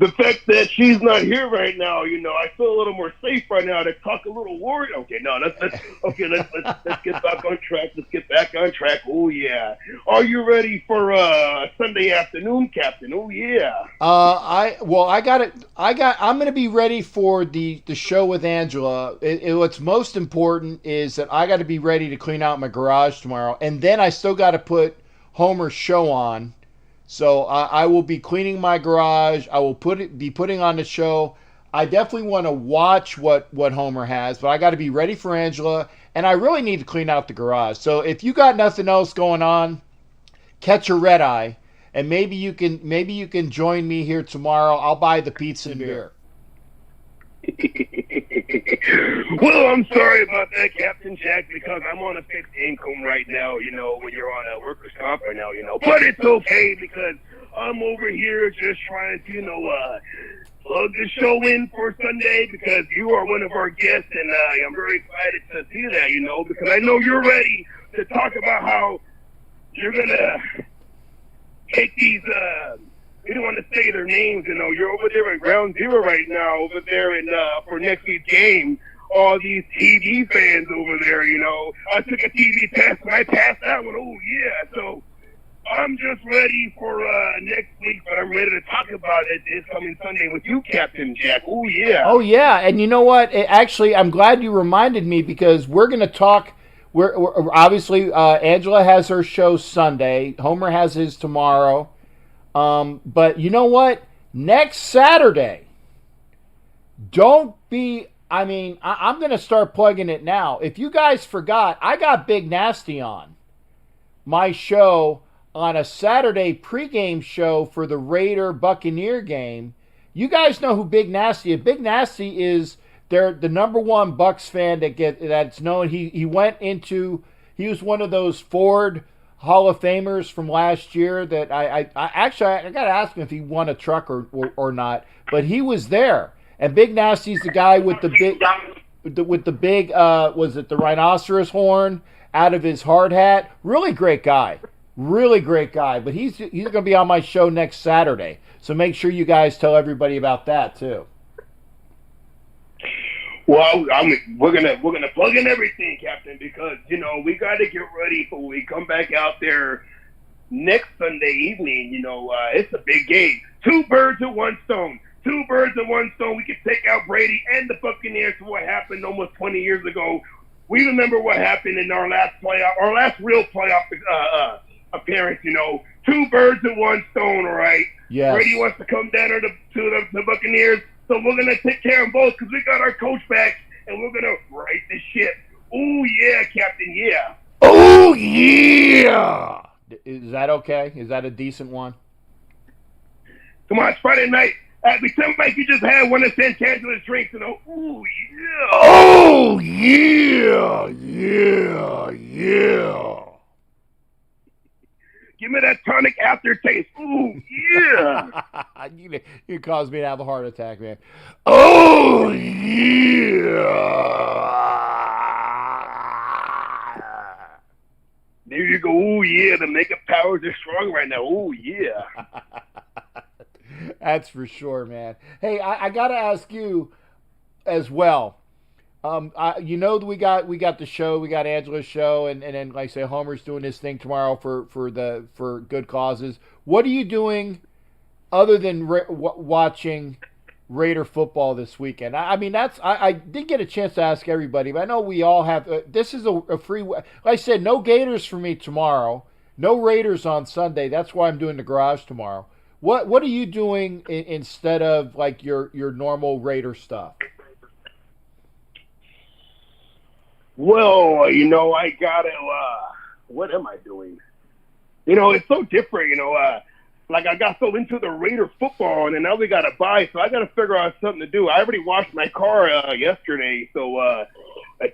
The fact that she's not here right now, I feel a little more safe right now to talk a little worried. Okay, no, let's get back on track. Let's get back on track. Oh yeah. Are you ready for Sunday afternoon, Captain? Oh yeah. I'm gonna be ready for the show with Angela. What's most important is that I got to be ready to clean out my garage tomorrow, and then I still got to put Homer's show on. So I will be cleaning my garage. I will be putting on the show. I definitely want to watch what Homer has, but I got to be ready for Angela, and I really need to clean out the garage. So if you got nothing else going on, catch a red eye, and maybe you can join me here tomorrow. I'll buy the pizza and beer. Well, I'm sorry about that, Captain Jack, because I'm on a fixed income right now, when you're on a workers' comp right now, But it's okay, because I'm over here just trying to, plug the show in for Sunday, because you are one of our guests, and I'm very excited to see that, because I know you're ready to talk about how you're going to take these, we don't want to say their names, you're over there at Ground Zero right now, over there in, for next week's game. All these TV fans over there, I took a TV test and I passed that one. Oh, yeah. So I'm just ready for next week, but I'm ready to talk about it this coming Sunday with you, Captain Jack. Oh, yeah. Oh, yeah. And you know what? Actually, I'm glad you reminded me because we're going to talk. We're obviously, Angela has her show Sunday. Homer has his tomorrow. But you know what? Next Saturday, don't be. I mean, I'm going to start plugging it now. If you guys forgot, I got Big Nasty on my show on a Saturday pregame show for the Raider Buccaneer game. You guys know who Big Nasty is. Big Nasty is the number one Bucs fan that's known. He was one of those Ford Hall of Famers from last year that I got to ask him if he won a truck or not, but he was there. And Big Nasty's the guy with the big was it the rhinoceros horn out of his hard hat? Really great guy. But he's going to be on my show next Saturday. So make sure you guys tell everybody about that too. Well, we're gonna plug in everything, Captain, because we got to get ready for when we come back out there next Sunday evening. It's a big game. Two birds with one stone. We can take out Brady and the Buccaneers for what happened almost 20 years ago. We remember what happened in our last real playoff appearance. Two birds with one stone. All right. Yes. Brady wants to come down to the Buccaneers. So we're going to take care of both because we got our coach back, and we're going to right this ship. Oh, yeah, Captain, yeah. Oh, yeah. Is that okay? Is that a decent one? Come on, it's Friday night. Pretend like you just had one of Santangela's drinks, Oh, yeah. Oh, yeah. Yeah. Give me that tonic aftertaste. Ooh, yeah. You caused me to have a heart attack, man. Oh, yeah. There you go. Oh, yeah. The makeup powers are strong right now. Oh, yeah. That's for sure, man. Hey, I got to ask you as well. We got the show, we got Angela's show, and then like I say, Homer's doing his thing tomorrow for good causes. What are you doing other than watching Raider football this weekend? I mean, I did get a chance to ask everybody, but I know we all have. This is a free. Like I said, no Gators for me tomorrow. No Raiders on Sunday. That's why I'm doing the garage tomorrow. What are you doing instead of like your normal Raider stuff? Well, I gotta, what am I doing? It's so different, like I got so into the Raider football and now we gotta buy, so I gotta figure out something to do. I already washed my car yesterday, so I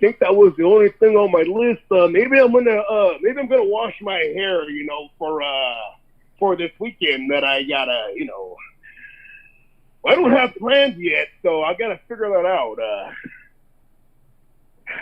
think that was the only thing on my list. Maybe I'm gonna wash my hair, for this weekend that I gotta, I don't have plans yet, so I gotta figure that out.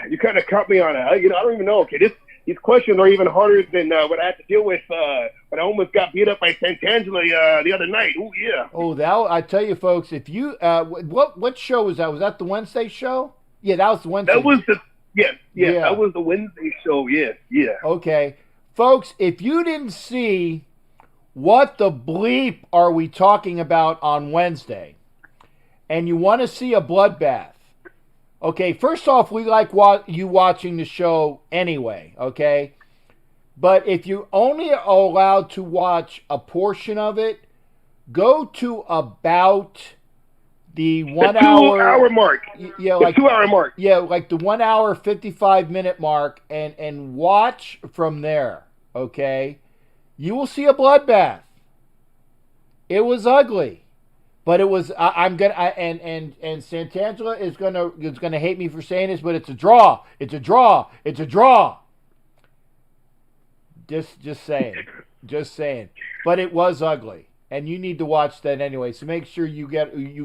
You kind of caught me on it. I don't even know. Okay, these questions are even harder than what I had to deal with when I almost got beat up by Santangela the other night. Oh, yeah. Oh, I tell you, folks, if you what show was that? Was that the Wednesday show? Yeah, that was the Wednesday. That was that was the Wednesday show. Yeah. Okay, folks, if you didn't see what the bleep are we talking about on Wednesday, and you want to see a bloodbath. Okay, first off, we like you watching the show anyway, okay? But if you only are allowed to watch a portion of it, go to about the 1 hour... 2 hour mark. Yeah, like 2 hour mark. Yeah, like the 1 hour, 55 minute mark, and watch from there, okay? You will see a bloodbath. It was ugly. But it was and Santangela is gonna hate me for saying this, but it's a draw. It's a draw. Just saying. But it was ugly, and you need to watch that anyway. So make sure you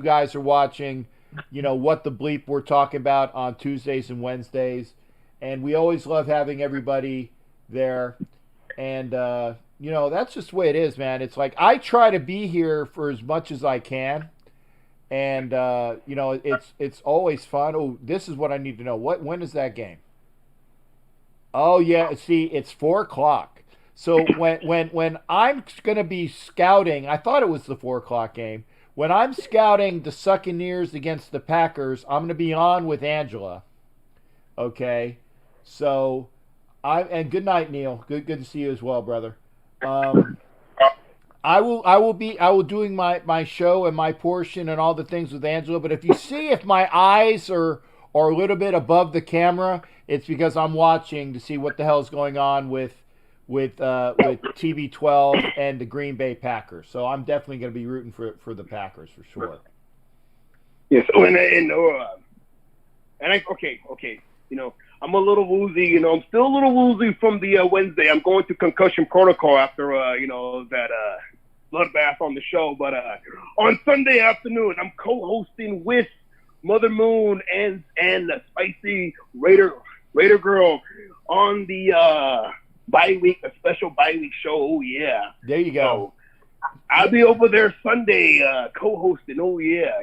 guys are watching, what the bleep we're talking about on Tuesdays and Wednesdays, and we always love having everybody there, and. That's just the way it is, man. It's like I try to be here for as much as I can, and it's always fun. Oh, this is what I need to know. When is that game? Oh yeah, see, it's 4:00. So when I'm going to be scouting, I thought it was the 4 o'clock game. When I'm scouting the Succaneers against the Packers, I'm going to be on with Angela. Okay, so and good night, Neil. Good to see you as well, brother. I will doing my show and my portion and all the things with Angela. But if you see if my eyes are a little bit above the camera, it's because I'm watching to see what the hell's going on with TB12 and the Green Bay Packers. So I'm definitely going to be rooting for the Packers for sure. Yes, okay. I'm a little woozy. I'm still a little woozy from the Wednesday. I'm going through concussion protocol after that bloodbath on the show. But on Sunday afternoon, I'm co-hosting with Mother Moon and the Spicy Raider Girl on the a special bi-week show. Oh yeah, there you go. So I'll be over there Sunday co-hosting. Oh yeah,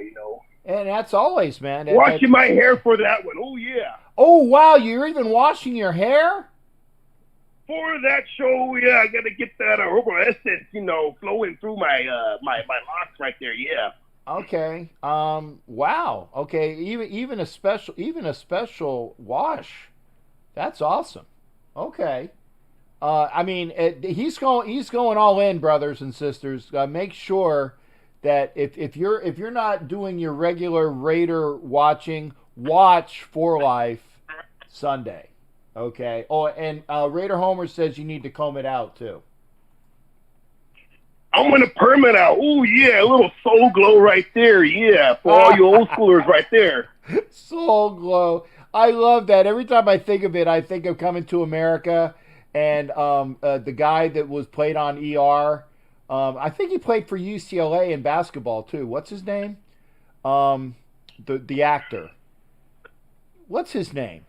And that's always, man. Washing my hair for that one. Oh yeah. Oh wow, you're even washing your hair? For that show, yeah, I gotta get that herbal essence, flowing through my locks right there, yeah. Okay. Wow. Okay. Even a special wash. That's awesome. Okay. He's going all in, brothers and sisters. Make sure that if you're not doing your regular Raider watching, watch For Life Sunday. Okay. Oh, and Raider Homer says you need to comb it out too. I'm gonna perm it out. Oh yeah, a little soul glow right there. Yeah, for all you old schoolers right there. Soul glow. I love that. Every time I think of it, I think of Coming to America and the guy that was played on ER. I think he played for UCLA in basketball too. What's his name? The actor. What's his name?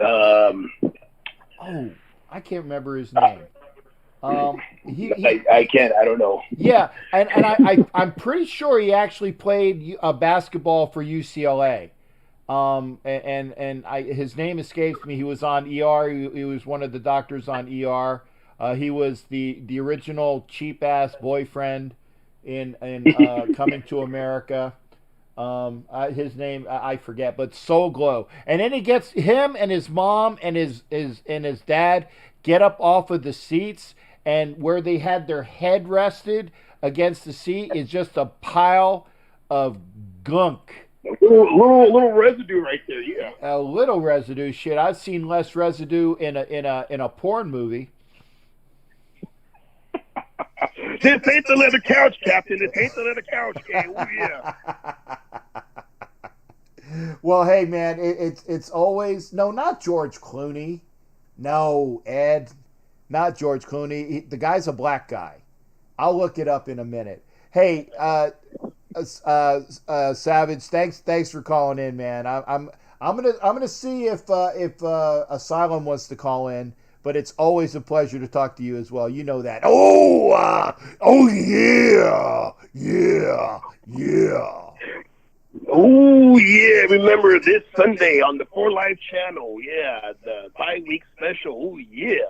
Oh, I can't remember his name. I can't. I don't know. Yeah, and I'm pretty sure he actually played basketball for UCLA. His name escapes me. He was on ER. He was one of the doctors on ER. He was the original cheap ass boyfriend in Coming to America. His name I forget, but Soul Glow. And then he gets him and his mom and his dad get up off of the seats, and where they had their head rested against the seat is just a pile of gunk. Little residue right there, yeah. A little residue, shit. I've seen less residue in a porn movie. This ain't the leather couch, Captain. This ain't the leather couch, game. Oh yeah. Well, hey man, it's always not George Clooney. No, Ed, not George Clooney. The guy's a black guy. I'll look it up in a minute. Hey, Savage, thanks for calling in, man. I'm gonna see if Asylum wants to call in, but it's always a pleasure to talk to you as well. You know that. Oh yeah. Oh yeah! Remember this Sunday on the For Life channel? Yeah, the bi-week special. Oh yeah!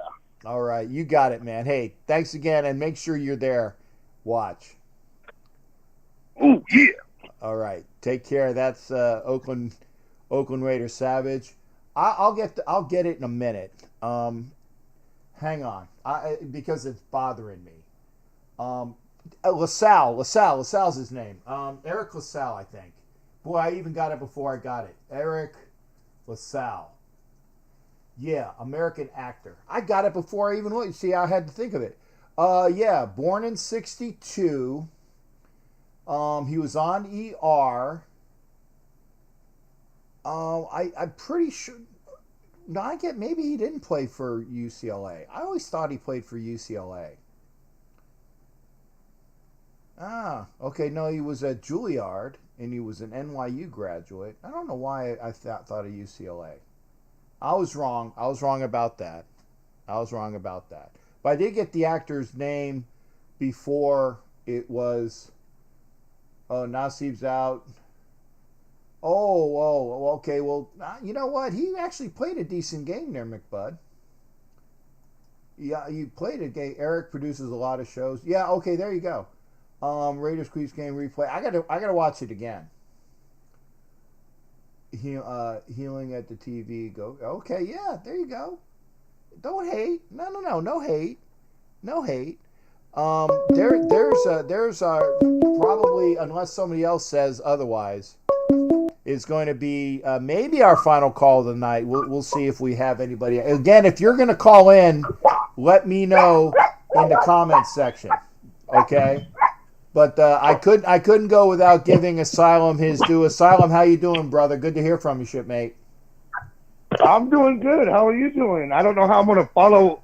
All right, you got it, man. Hey, thanks again, and make sure you're there. Watch. Oh yeah! All right, take care. That's Oakland Raiders Savage. I'll get it in a minute. Hang on, because it's bothering me. LaSalle's his name. Eric LaSalle, I think. Boy, I even got it before I got it. Eric LaSalle. Yeah, American actor. I got it before I even looked. See, I had to think of it. Yeah, born in 1962. He was on ER. I'm pretty sure. No, maybe he didn't play for UCLA. I always thought he played for UCLA. Okay. No, he was at Juilliard, and he was an NYU graduate. I don't know why I thought of UCLA. I was wrong. I was wrong about that. But I did get the actor's name before it was. Oh, Nasib's out. Oh, okay. Well, you know what? He actually played a decent game there, McBud. Yeah, you played a game. Eric produces a lot of shows. Yeah, okay, there you go. Raiders Chiefs game replay. I gotta watch it again. Healing at the TV. Go. Okay, yeah, there you go. Don't hate. No hate. No hate. There's probably, unless somebody else says otherwise, is going to be maybe our final call of the night. We'll see if we have anybody. Again, if you're going to call in, let me know in the comments section. Okay. But I couldn't go without giving Asylum his due. Asylum, how you doing, brother? Good to hear from you, shipmate. I'm doing good. How are you doing? I don't know how I'm going to follow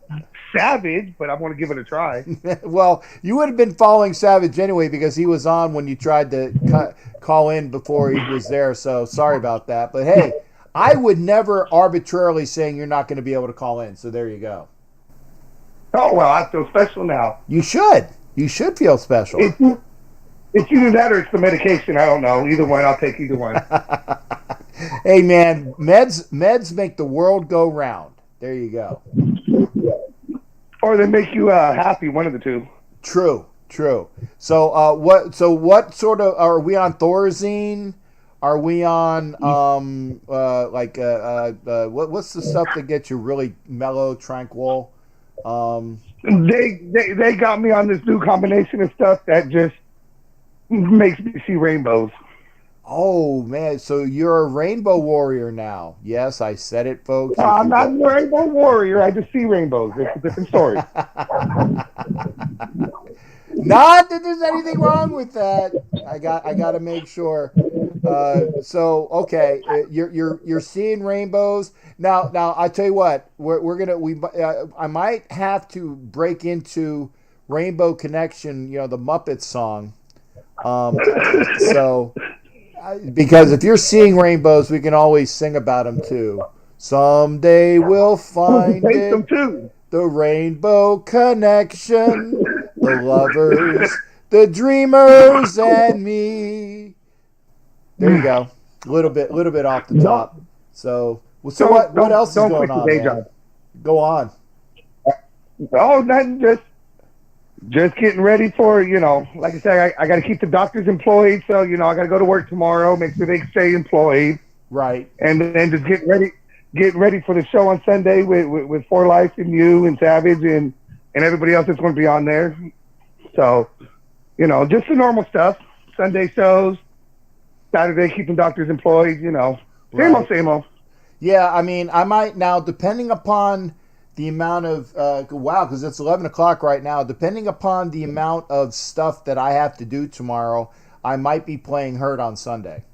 Savage, but I'm going to give it a try. Well, you would have been following Savage anyway because he was on when you tried to call in before he was there. So sorry about that. But hey, I would never arbitrarily saying you're not going to be able to call in. So there you go. Oh, well, I feel special now. You should. You should feel special. It's either that or it's the medication. I don't know. Either one. I'll take either one. Hey, man, meds make the world go round. There you go. Or they make you happy. One of the two. True. So what sort of are we on? Thorazine? Are we on what's the stuff that gets you really mellow, tranquil? They got me on this new combination of stuff that just makes me see rainbows. Oh man, so you're a rainbow warrior now. Yes, I said it, folks. I'm not a rainbow warrior. I just see rainbows. It's a different story. Not that there's anything wrong with that. I got to make sure. So okay, you're seeing rainbows now. I tell you what, I might have to break into Rainbow Connection. You know, the Muppets song. Because if you're seeing rainbows, we can always sing about them too. Someday we'll find it. The Rainbow Connection, the lovers, the dreamers, and me. There you go. A little bit off the top. So what else is going on, man? Go on. Oh, nothing. Just getting ready for, like I said, I got to keep the doctors employed. So, I got to go to work tomorrow, make sure they stay employed. Right. And then just getting ready for the show on Sunday with For Life and you and Savage and everybody else that's going to be on there. So, just the normal stuff. Sunday shows, Saturday keeping doctors employed, same old. Yeah, I mean, I might now, depending upon the amount of because it's 11 o'clock right now. Depending upon the amount of stuff that I have to do tomorrow, I might be playing Hurt on Sunday.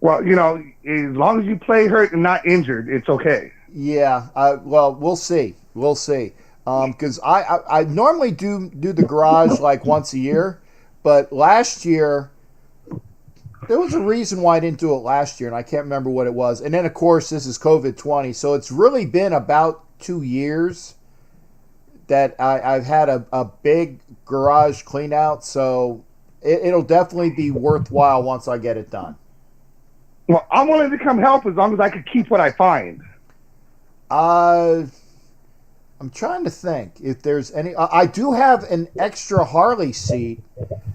Well, as long as you play Hurt and not injured, it's okay. Yeah. Well, we'll see. Because I normally do the garage like once a year, but last year. There was a reason why I didn't do it last year, and I can't remember what it was. And then, of course, this is COVID-20, so it's really been about 2 years that I've had a big garage clean out, so it'll definitely be worthwhile once I get it done. Well, I'm willing to come help as long as I could keep what I find. I'm trying to think if there's any. I do have an extra Harley seat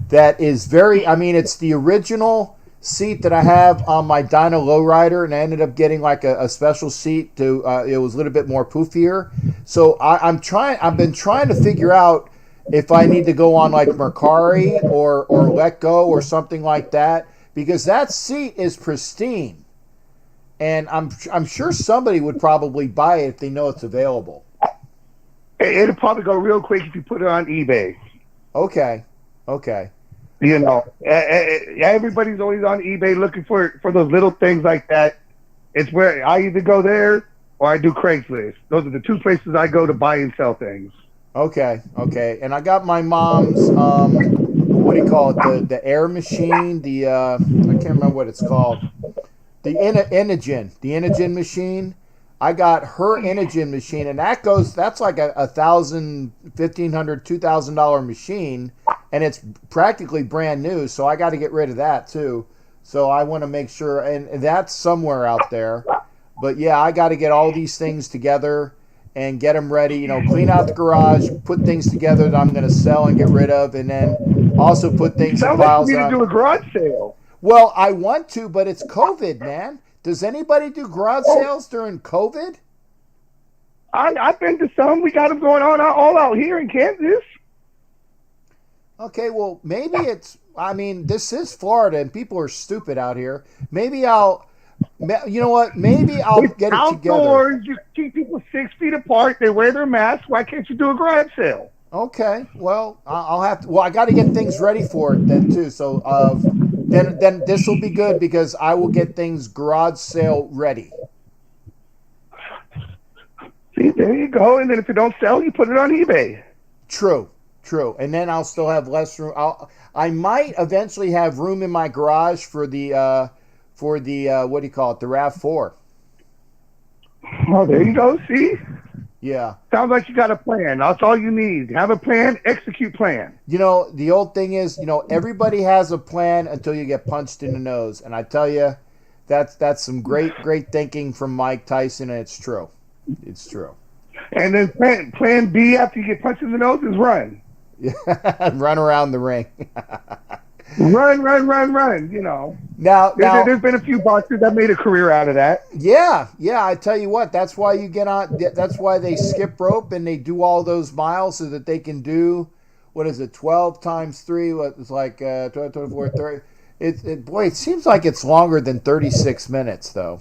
that is it's the original seat that I have on my Dyna Lowrider, and I ended up getting like a special seat it was a little bit more poofier. So I've been trying to figure out if I need to go on like Mercari or Let Go or something like that, because that seat is pristine. And I'm sure somebody would probably buy it if they know it's available. It'll probably go real quick if you put it on eBay. Okay. Everybody's always on eBay looking for those little things like that. It's where I either go there or I do Craigslist. Those are the two places I go to buy and sell things. Okay. And I got my mom's, what do you call it? The air machine. I can't remember what it's called. The Inogen machine. I got her Inogen machine, and that's like a $1,000, $1,500, $2,000 machine, and it's practically brand new. So I got to get rid of that too. So I want to make sure, and that's somewhere out there. But yeah, I got to get all these things together, and get them ready. You know, clean out the garage, put things together that I'm going to sell and get rid of, and then also put things in Sounds like piles. you need to do a garage sale. Well, I want to, but it's COVID, man. Does anybody do garage sales during COVID? I've been to some. We got them going on all out here in Kansas. Okay, well, maybe it's, I mean, this is Florida and people are stupid out here. Maybe I'll, you know what? Maybe I'll get it together. Outdoors, you keep people 6 feet apart. They wear their masks. Why can't you do a garage sale? Okay, well, I'll have to, well, I got to get things ready for it then too. So then this will be good because I will get things garage sale ready. See, there you go. And then if it don't sell, you put it on eBay. True. And then I'll still have less room. I might eventually have room in my garage for the what do you call it? The RAV4. Oh, there you go. See? Yeah. Sounds like you got a plan. That's all you need. Have a plan, execute plan. You know, the old thing is, you know, everybody has a plan until you get punched in the nose. And I tell you, that's some great thinking from Mike Tyson, and it's true. It's true. And then plan B after you get punched in the nose is run. Run around the ring. Run, you know. Now there's been a few boxers that made a career out of that. Yeah, I tell you what, that's why you get on, that's why they skip rope and they do all those miles so that they can do, what is it, 12 times 3, what it's like 12, 24, 30. Boy, it seems like it's longer than 36 minutes, though.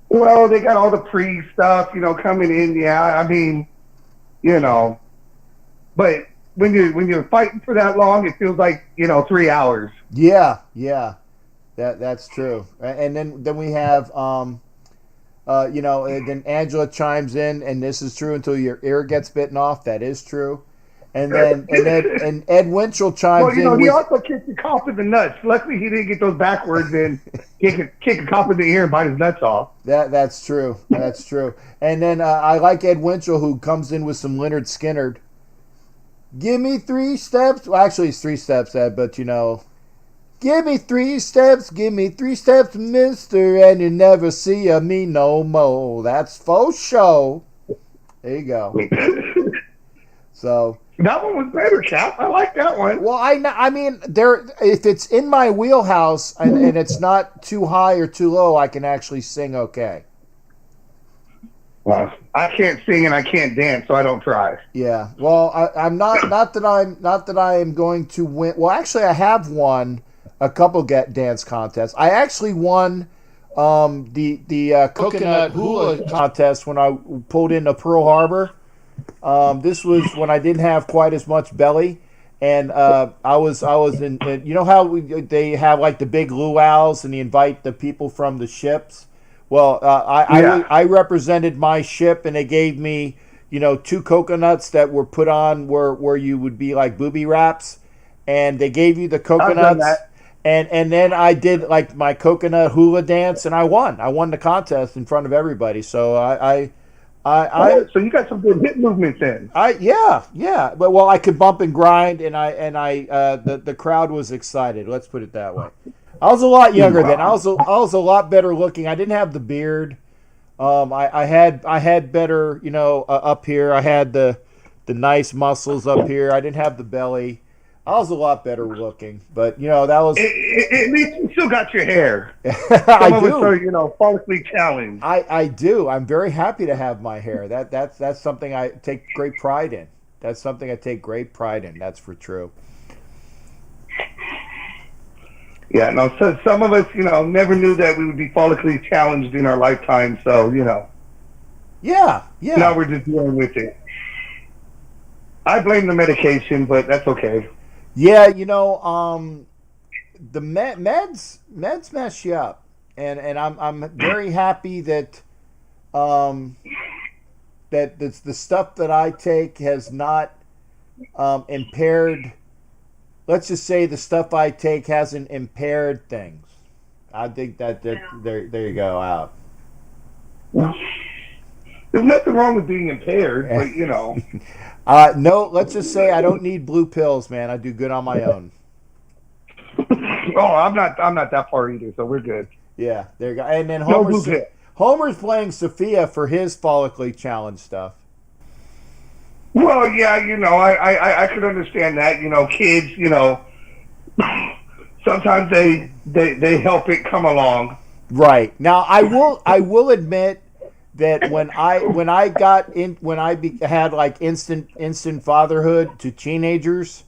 Well, they got all the pre stuff, you know, coming in, yeah, I mean, you know. But when you're fighting for that long, it feels like, you know, 3 hours. Yeah, that's true. And then we have, you know, and then Angela chimes in, and this is true until your ear gets bitten off. That is true. And then Ed Winchell chimes in. Well, you know, he also kicked the cop in the nuts. Luckily, he didn't get those backwards and kick a cop in the ear and bite his nuts off. That's true. That's true. And then I like Ed Winchell, who comes in with some Leonard Skinner. Give me 3 steps. Well, actually, it's 3 steps, Ed, but, you know. Give me 3 steps, mister, and you never see me no more. That's faux show. There you go. So that one was better, Cap. I like that one. Well, I mean, if it's in my wheelhouse and it's not too high or too low, I can actually sing okay. Well, I can't sing and I can't dance, so I don't try. Yeah. Well, I'm not that I am going to win. Well, actually, I have won a couple dance contests. I actually won the coconut hula contest when I pulled into Pearl Harbor. This was when I didn't have quite as much belly, and I was in. You know how they have like the big luau's and they invite the people from the ships. Well, I represented my ship, and they gave me, you know, 2 coconuts that were put on where you would be like booby wraps, and they gave you the coconuts, and then I did like my coconut hula dance, and I won. I won the contest in front of everybody. So so you got some good hip movements in. Yeah. But well, I could bump and grind, and the crowd was excited. Let's put it that way. I was a lot younger then. I was a lot better looking. I didn't have the beard. I had better, you know, up here. I had the nice muscles up here. I didn't have the belly. I was a lot better looking, but you know that was. At least you still got your hair. I do. Some of us are, you know, follically challenged. I do. I'm very happy to have my hair. That's something I take great pride in. That's something I take great pride in. That's for true. Yeah, no, so some of us, you know, never knew that we would be follically challenged in our lifetime, so, you know. Yeah. Now we're just dealing with it. I blame the medication, but that's okay. Yeah, you know, the meds mess you up. And I'm very happy that that the stuff that I take has not impaired. Let's just say the stuff I take hasn't impaired things. I think that there you go out. There's nothing wrong with being impaired, but you know. No, let's just say I don't need blue pills, man. I do good on my own. Oh, I'm not that far either, so we're good. Yeah, there you go. And then Homer's playing Sophia for his follically challenge stuff. Well, yeah, I could understand that. Kids, sometimes they help it come along. Right. Now, I will admit that when I had like instant fatherhood to teenagers,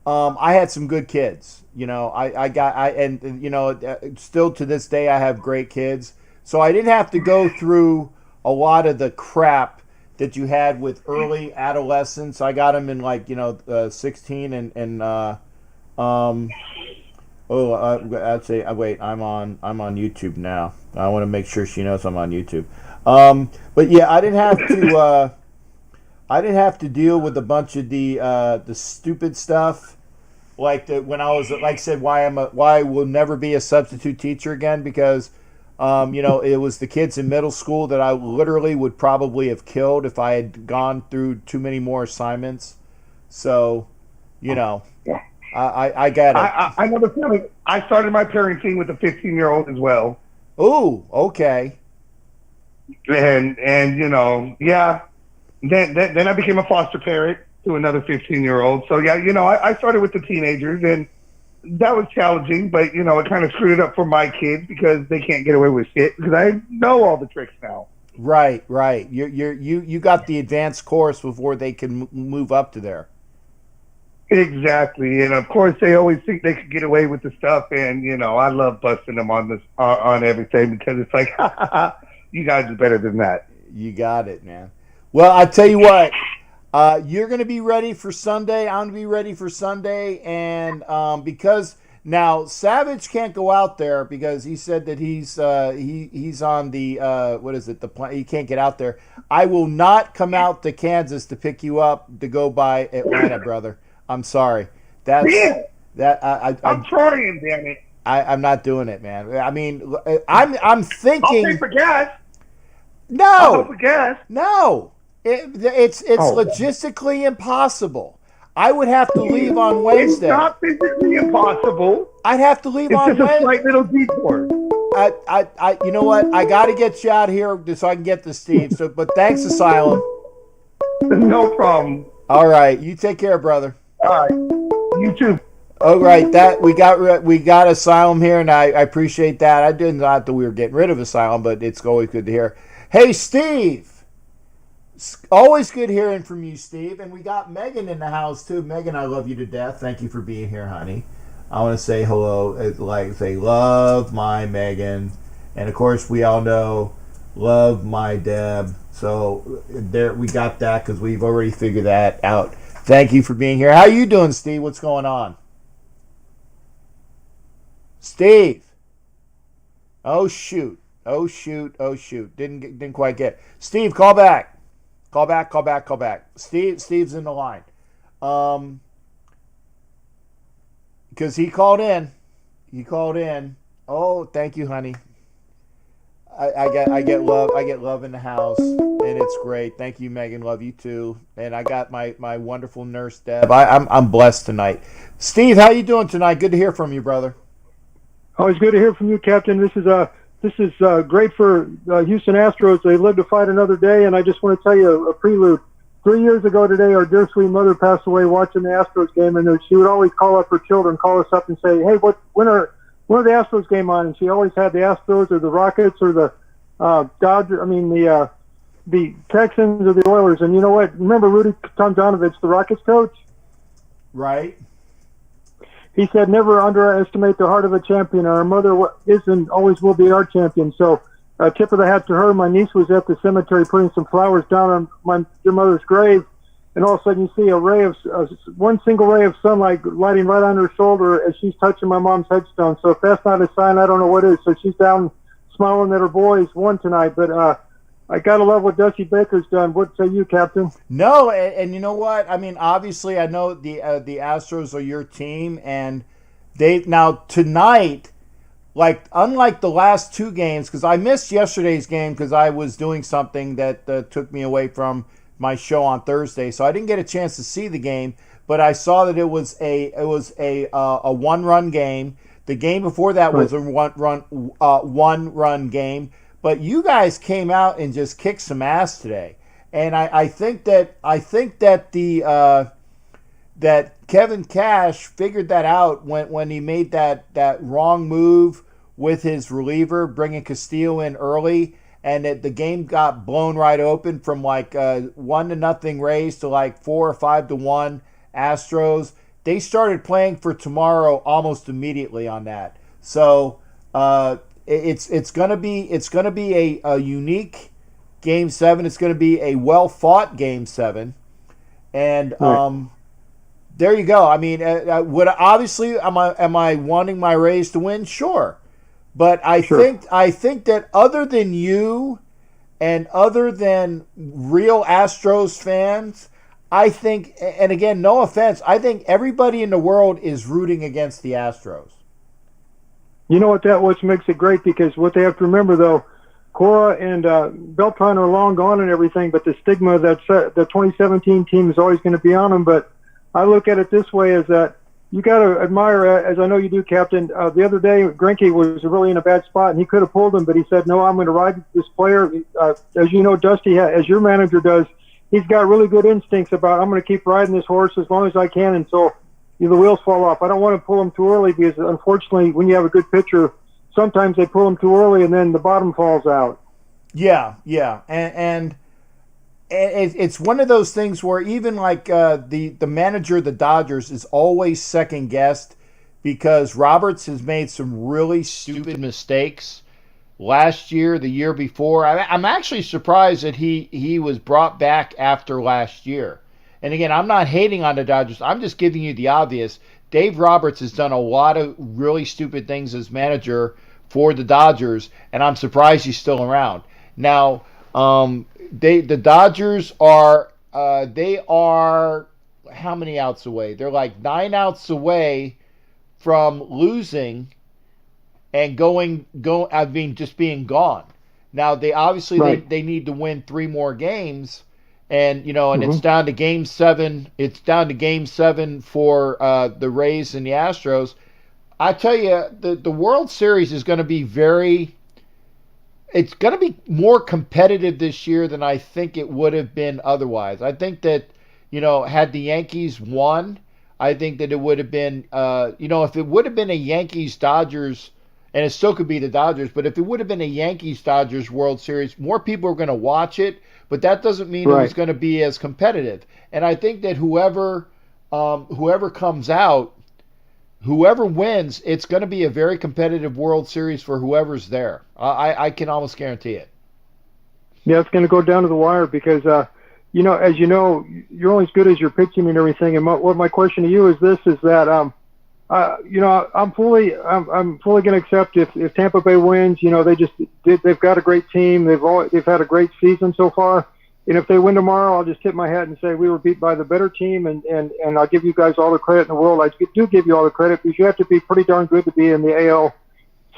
I had some good kids. Still to this day I have great kids. So I didn't have to go through a lot of the crap that you had with early adolescence. I got them in 16 and I'd say wait, I'm on YouTube now. I want to make sure she knows I'm on YouTube. But yeah, I didn't have to deal with a bunch of the stupid stuff when I was, like I said, why I will never be a substitute teacher again, because it was the kids in middle school that I literally would probably have killed if I had gone through too many more assignments. So, I get it. I know the feeling. I started my parenting with a 15-year-old as well. Ooh, okay. And yeah. Then I became a foster parent to another 15-year-old. So yeah, I started with the teenagers, and that was challenging, but it kind of screwed it up for my kids because they can't get away with shit because I know all the tricks now. Right. You got the advanced course before they can move up to there. Exactly, and of course they always think they could get away with the stuff, and I love busting them on everything because it's like, you guys are better than that. You got it, man. Well, I tell you what, you're going to be ready for Sunday. I'm going to be ready for Sunday, and because now Savage can't go out there because he said that he's on the the plan. He can't get out there. I will not come out to Kansas to pick you up to go by Atlanta, brother. I'm sorry. I'm trying, damn it. I'm not doing it, man. I mean, I'm thinking. I'll pay for gas. No. I'll pay for gas. No. It's logistically impossible. I would have to leave on Wednesday. It's not physically impossible. I'd have to leave on Wednesday. It's just a slight little detour. You know what? I got to get you out here so I can get to Steve. But thanks, Asylum. No problem. All right, you take care, brother. All right, you too. All right, that we got Asylum here, and I appreciate that. I didn't thought that we were getting rid of Asylum, but it's always good to hear. Hey, Steve. Always good hearing from you, Steve. And we got Megan in the house, too. Megan, I love you to death. Thank you for being here, honey. I want to say hello, say love my Megan. And, of course, we all know love my Deb. So there we got that because we've already figured that out. Thank you for being here. How you doing, Steve? What's going on? Steve. Oh, shoot. Didn't quite get it. Steve, call back. Call back. Steve's in the line. Because he called in. Oh, thank you, honey. I get love in the house, and it's great. Thank you, Megan. Love you too. And I got my wonderful nurse Deb. I'm blessed tonight. Steve, how you doing tonight? Good to hear from you, brother. Always good to hear from you, Captain. This is great for Houston Astros. They live to fight another day, and I just want to tell you a prelude. 3 years ago today, our dear sweet mother passed away watching the Astros game, and she would always call up her children, call us up and say, "Hey, when are the Astros game on?" And she always had the Astros or the Rockets or the the Texans or the Oilers. And you know what? Remember Rudy Tomjanovich, the Rockets coach? Right. He said, "Never underestimate the heart of a champion. Our mother is and always will be our champion." So, tip of the hat to her. My niece was at the cemetery putting some flowers down on my dear mother's grave, and all of a sudden you see one single ray of sunlight lighting right on her shoulder as she's touching my mom's headstone. So if that's not a sign, I don't know what is. So she's down smiling that her boys won tonight. But I gotta love what Dusty Baker's done. What say you, Captain? No, and you know what? I mean, obviously, I know the Astros are your team, and tonight, unlike the last two games, because I missed yesterday's game because I was doing something that took me away from my show on Thursday, so I didn't get a chance to see the game. But I saw that it was a 1-run game. The game before that was a one run game. but you guys came out and just kicked some ass today. And I think that that Kevin Cash figured that out when he made that wrong move with his reliever, bringing Castillo in early, and the game got blown right open from like 1-0 Rays to like 4 or 5-1 Astros. They started playing for tomorrow almost immediately on that. So it's gonna be a unique Game 7. It's gonna be a well fought Game 7, and there you go. I mean, would obviously am I wanting my Rays to win? Sure. But I think that other than you and other than real Astros fans, I think, and again, no offense, I think everybody in the world is rooting against the Astros. You know what makes it great, because what they have to remember, though, Cora and Beltran are long gone and everything, but the stigma that the 2017 team is always going to be on them. But I look at it this way, is that you got to admire, as I know you do, Captain. The other day, Greinke was really in a bad spot, and he could have pulled him, but he said, no, I'm going to ride this player. As you know, Dusty, as your manager does, he's got really good instincts about, I'm going to keep riding this horse as long as I can until the wheels fall off. I don't want to pull him too early, because unfortunately, when you have a good pitcher, sometimes they pull him too early and then the bottom falls out. Yeah. And it's one of those things where even like the manager of the Dodgers is always second guessed, because Roberts has made some really stupid mistakes last year, the year before. I'm actually surprised that he was brought back after last year. And again, I'm not hating on the Dodgers. I'm just giving you the obvious. Dave Roberts has done a lot of really stupid things as manager for the Dodgers, and I'm surprised he's still around. Now, the Dodgers are they are how many outs away? They're like 9 outs away from losing and just being gone. Now they obviously they need to win 3 more games, and it's down to Game 7. It's down to Game 7 for the Rays and the Astros. I tell you, the World Series is going to be it's going to be more competitive this year than I think it would have been otherwise. I think that, had the Yankees won, I think that it would have been, if it would have been a Yankees-Dodgers, and it still could be the Dodgers, but if it would have been a Yankees-Dodgers World Series, more people are going to watch it, but that doesn't mean it was going to be as competitive. And I think that whoever comes out, whoever wins, it's going to be a very competitive World Series for whoever's there. I can almost guarantee it. Yeah, it's going to go down to the wire, because, as you know, you're only as good as your pitching and everything. And what my question to you is this: is that, I'm fully going to accept if Tampa Bay wins. They've got a great team. They've had a great season so far. And if they win tomorrow, I'll just tip my hat and say we were beat by the better team, and I'll give you guys all the credit in the world. I do give you all the credit, because you have to be pretty darn good to be in the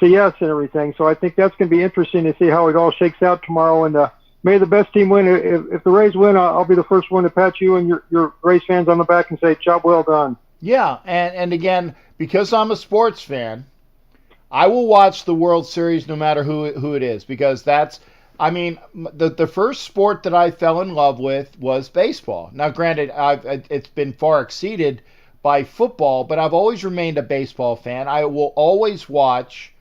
ALCS and everything. So I think that's going to be interesting to see how it all shakes out tomorrow. And may the best team win. If the Rays win, I'll be the first one to pat you and your Rays fans on the back and say, job well done. Yeah, and again, because I'm a sports fan, I will watch the World Series no matter who it is, because that's, the first sport that I fell in love with was baseball. Now, granted, it's been far exceeded by football, but I've always remained a baseball fan. I will always watch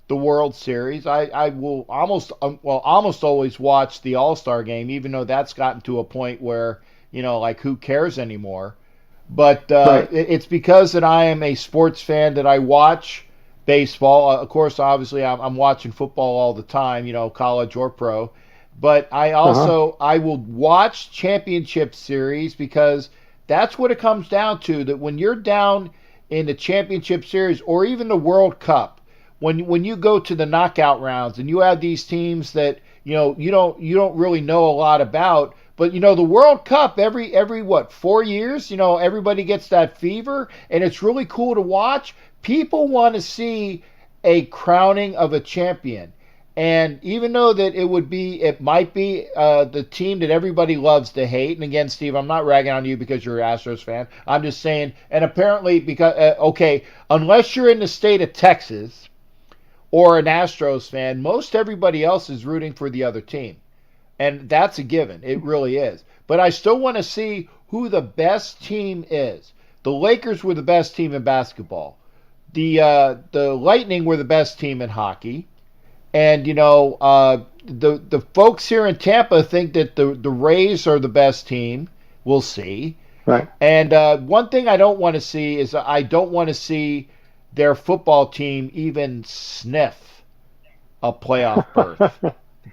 the World Series. I will almost always watch the All-Star game, even though that's gotten to a point where, who cares anymore. But it's because that I am a sports fan that I watch baseball. Of course, obviously, I'm watching football all the time, college or pro. But I also I will watch championship series, because that's what it comes down to. That when you're down in the championship series, or even the World Cup, when you go to the knockout rounds and you have these teams that you don't really know a lot about. But, the World Cup, every 4 years, everybody gets that fever, and it's really cool to watch. People want to see a crowning of a champion. And even though that it might be the team that everybody loves to hate, and again, Steve, I'm not ragging on you because you're an Astros fan. I'm just saying, and apparently because, unless you're in the state of Texas, or an Astros fan, most everybody else is rooting for the other team. And that's a given. It really is. But I still want to see who the best team is. The Lakers were the best team in basketball. The Lightning were the best team in hockey. And, the folks here in Tampa think that the Rays are the best team. We'll see. Right. And one thing I don't want to see is I don't want to see their football team even sniff a playoff berth.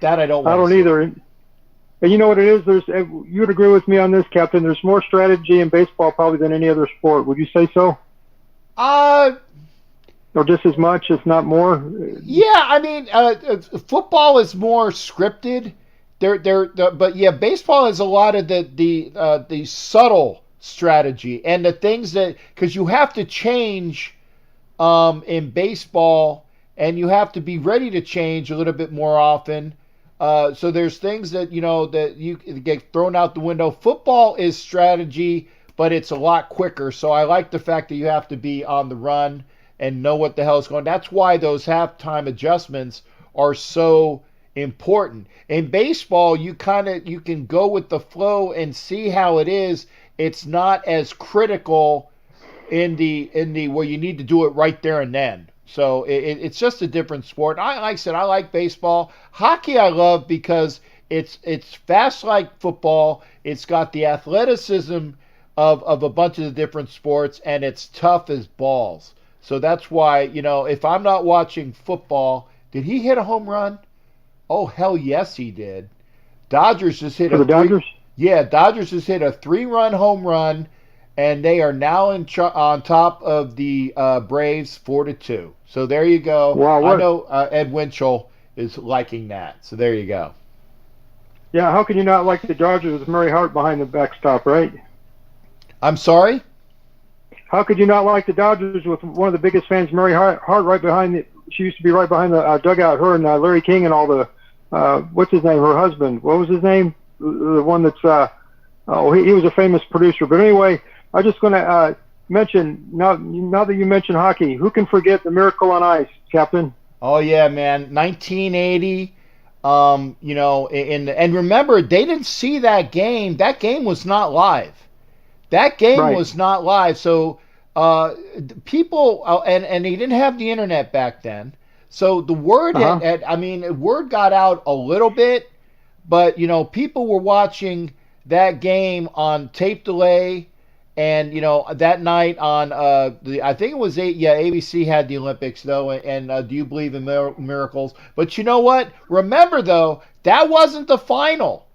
That I don't want to see. I don't either. And you know what it is? You would agree with me on this, Captain. There's more strategy in baseball probably than any other sport. Would you say so? Or just as much, if not more? Yeah, I mean, football is more scripted. But yeah, baseball has a lot of the subtle strategy and the things that, because you have to change in baseball, and you have to be ready to change a little bit more often. So there's things that that you get thrown out the window. Football is strategy, but it's a lot quicker. So I like the fact that you have to be on the run and know what the hell is going on. That's why those halftime adjustments are so important. In baseball, you can go with the flow and see how it is. It's not as critical in the where you need to do it right there and then. So it's just a different sport. Like I said, I like baseball. Hockey I love because it's fast like football. It's got the athleticism of a bunch of the different sports, and it's tough as balls. So that's why, if I'm not watching football, did he hit a home run? Oh, hell yes, he did. Dodgers just hit Dodgers? Yeah, Dodgers just hit a 3-run home run, and they are now on top of the Braves 4-2. So there you go. Wow, I know Ed Winchell is liking that. So there you go. Yeah, how can you not like the Dodgers with Murray Hart behind the backstop, right? I'm sorry? How could you not like the Dodgers with one of the biggest fans, Murray Hart, right behind she used to be right behind the dugout, her and Larry King and all the, what's his name, her husband. What was his name? The one that's, he was a famous producer. But anyway, I'm just going to mention, now that you mentioned hockey, who can forget the Miracle on Ice, Captain? Oh, yeah, man. 1980, and remember, they didn't see that game. That game was not live. That game was not live. So people, and they didn't have the internet back then. So the word word got out a little bit, but people were watching that game on tape delay, and that night on I think it was ABC had the Olympics though, and Do You Believe in Miracles? But you know what? Remember though, that wasn't the final.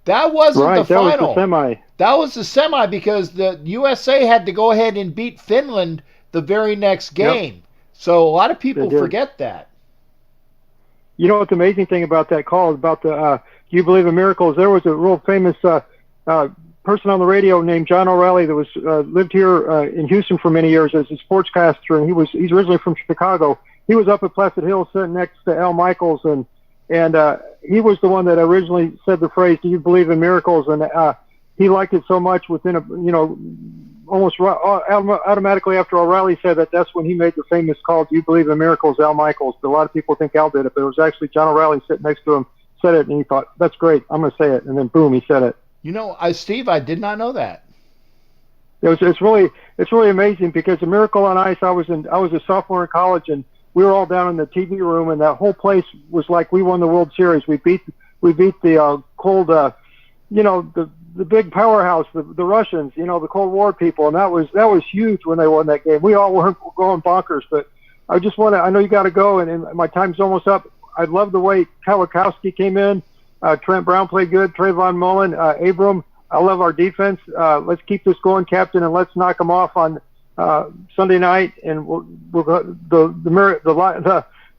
That wasn't the final. That was the semi. That was the semi because the USA had to go ahead and beat Finland the very next game. Yep. So a lot of people forget that. You know what's the amazing thing about that call about the Do You Believe in Miracles? There was a real famous person on the radio named John O'Reilly that was lived here in Houston for many years as a sportscaster, and he's originally from Chicago. He was up at Placid Hill sitting next to Al Michaels, and he was the one that originally said the phrase, "Do you believe in miracles?" And he liked it so much within almost automatically after O'Reilly said that, that's when he made the famous call, "Do you believe in miracles?" Al Michaels. But a lot of people think Al did it, but it was actually John O'Reilly sitting next to him, said it, and he thought, "That's great, I'm going to say it." And then boom, he said it. Steve, I did not know that. It's really amazing because the Miracle on Ice, I was a sophomore in college, and we were all down in the TV room, and that whole place was like we won the World Series. We beat the cold, the big powerhouse, the Russians, the Cold War people, and that was huge when they won that game. We all were going bonkers, but I know you got to go, and my time's almost up. I love the way Kawakowski came in. Trent Brown played good. Trayvon Mullen, Abram. I love our defense. Let's keep this going, Captain, and let's knock them off on Sunday night. And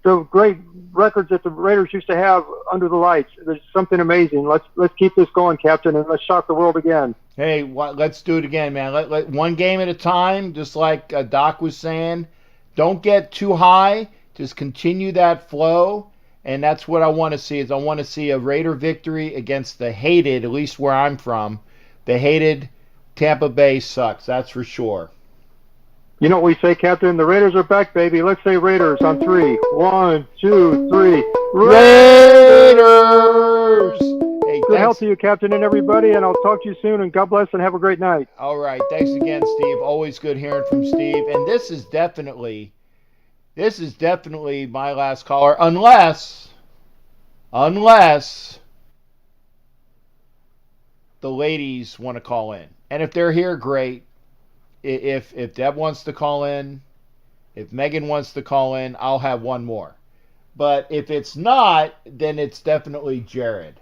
the great records that the Raiders used to have under the lights. There's something amazing. Let's keep this going, Captain, and let's shock the world again. Hey, let's do it again, man. Let one game at a time, just like Doc was saying. Don't get too high. Just continue that flow. And that's what I want to see. I want to see a Raider victory against the hated, at least where I'm from, the hated Tampa Bay Sucks. That's for sure. You know what we say, Captain? The Raiders are back, baby. Let's say Raiders on 3. 1, 2, 3. Raiders! Hey, Good health to you, Captain, and everybody, and I'll talk to you soon, and God bless, and have a great night. All right. Thanks again, Steve. Always good hearing from Steve. And this is definitely my last caller, unless the ladies want to call in. And if they're here, great. If Deb wants to call in, if Megan wants to call in, I'll have one more. But if it's not, then it's definitely Jared.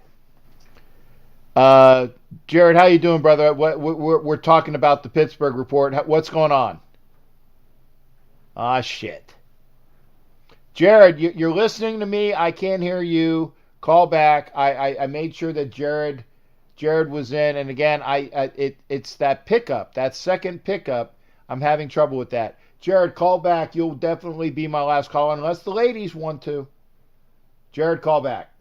Jared, how you doing, brother? We're talking about the Pittsburgh report. What's going on? Ah, shit. Jared, you're listening to me. I can't hear you. Call back. I made sure that Jared was in, and again, it's that pickup, that second pickup. I'm having trouble with that. Jared, call back. You'll definitely be my last call unless the ladies want to. Jared, call back.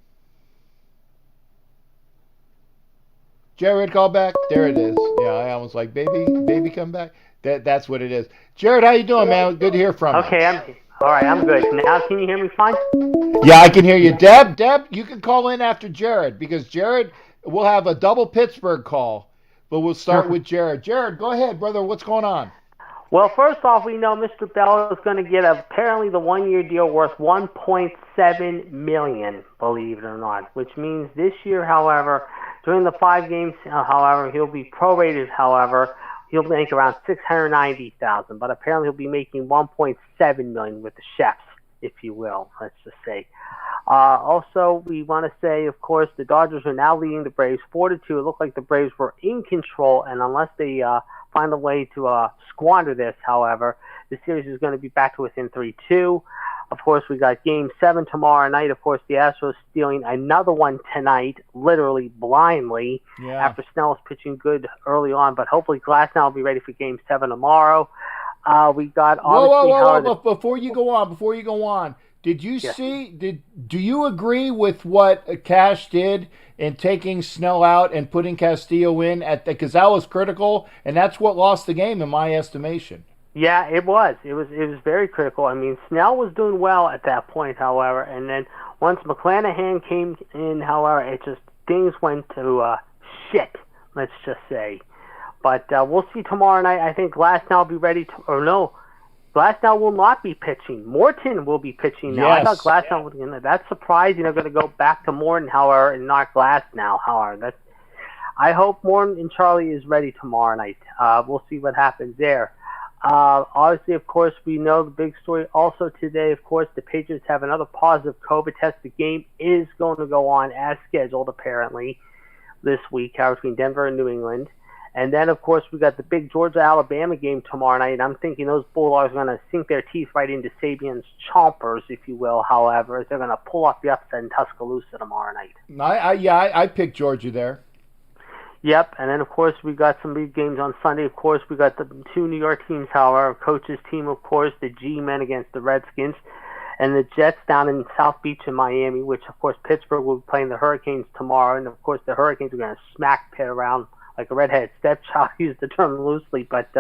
Jared, call back. There it is. Yeah, I almost like, baby, come back. That's what it is. Jared, how you doing, man? Good to hear from you. Okay, all right. I'm good. Now, can you hear me fine? Yeah, I can hear you. Deb, you can call in after Jared because Jared. We'll have a double Pittsburgh call, but we'll start with Jared. Jared, go ahead, brother. What's going on? Well, first off, we know Mr. Bell is going to get apparently the one-year deal worth $1.7 million, believe it or not, which means this year, however, during the 5 games, however, he'll be prorated, however, he'll make around $690,000, but apparently he'll be making $1.7 million with the chefs, if you will, let's just say. Also, we want to say, of course, the Dodgers are now leading the Braves 4-2. It looked like the Braves were in control, and unless they find a way to squander this, however, the series is going to be back to within 3-2. Of course, we got Game 7 tomorrow night. Of course, the Astros stealing another one tonight, literally blindly, after Snell is pitching good early on. But hopefully Glasnow will be ready for Game 7 tomorrow. We got obviously... Whoa. Before you go on, did you see? Do you agree with what Cash did in taking Snell out and putting Castillo in because that was critical, and that's what lost the game in my estimation. Yeah, it was. It was very critical. I mean, Snell was doing well at that point, however, and then once McClanahan came in, however, things went to shit. Let's just say. But we'll see tomorrow night. I think Glasnow will be ready Glasnow will not be pitching. Morton will be pitching now. Yes. I thought Glasnow would. That's surprising. They're going to go back to Morton, however, and not Glasnow, however. I hope Morton and Charlie is ready tomorrow night. We'll see what happens there. Obviously, of course, we know the big story also today. Of course, the Patriots have another positive COVID test. The game is going to go on as scheduled, apparently, this week, between Denver and New England. And then, of course, we got the big Georgia-Alabama game tomorrow night. I'm thinking those Bulldogs are going to sink their teeth right into Sabian's chompers, if you will, however, as they're going to pull off the upset in Tuscaloosa tomorrow night. I picked Georgia there. Yep, and then, of course, we got some big games on Sunday. Of course, we got the 2 New York teams, however, coach's team, of course, the G-Men against the Redskins, and the Jets down in South Beach in Miami, which, of course, Pittsburgh will be playing the Hurricanes tomorrow, and, of course, the Hurricanes are going to smack Pitt around like a redheaded stepchild, use the term loosely. But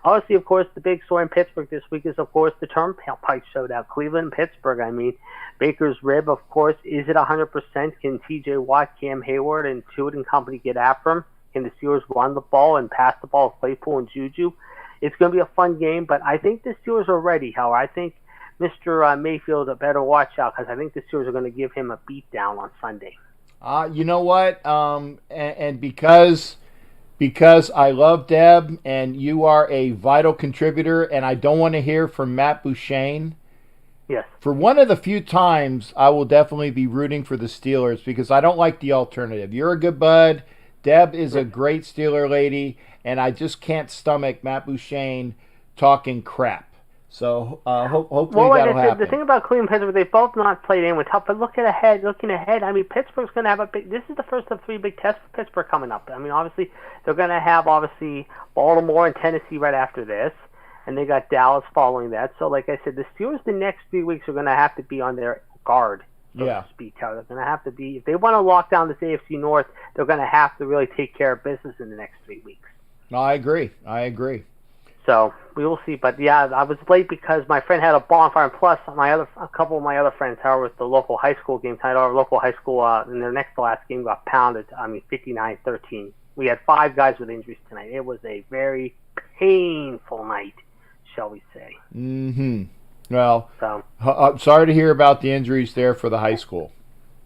obviously, of course, the big story in Pittsburgh this week is, of course, the Turnpike Showdown. Cleveland, Pittsburgh, I mean. Baker's rib, of course. Is it 100%? Can T.J. Watt, Cam Hayward, and Tuitt and company get after him? Can the Steelers run the ball and pass the ball with Claypool and Juju? It's going to be a fun game, but I think the Steelers are ready, however. I think Mr. Mayfield better watch out because I think the Steelers are going to give him a beatdown on Sunday. You know what? And because I love Deb and you are a vital contributor, and I don't want to hear from Matt Bouchane. Yes. For one of the few times, I will definitely be rooting for the Steelers because I don't like the alternative. You're a good bud. Deb is a great Steeler lady, and I just can't stomach Matt Bouchane talking crap. So hopefully that'll happen. The thing about Cleveland and Pittsburgh, they both not played in with help. But looking ahead, I mean, Pittsburgh's going to have this is the first of 3 big tests for Pittsburgh coming up. I mean, obviously, they're going to have, Baltimore and Tennessee right after this. And they got Dallas following that. So, like I said, the Steelers the next 3 weeks are going to have to be on their guard, so to speak. They're going to have to be, if they want to lock down this AFC North, they're going to have to really take care of business in the next 3 weeks. No, I agree. So we will see. But yeah, I was late because my friend had a bonfire. And plus, a couple of my other friends, who were with the local high school game tonight, our local high school in their next to last game got pounded. 59-13. We had 5 guys with injuries tonight. It was a very painful night, shall we say? Mm-hmm. Well, so I'm sorry to hear about the injuries there for the high school.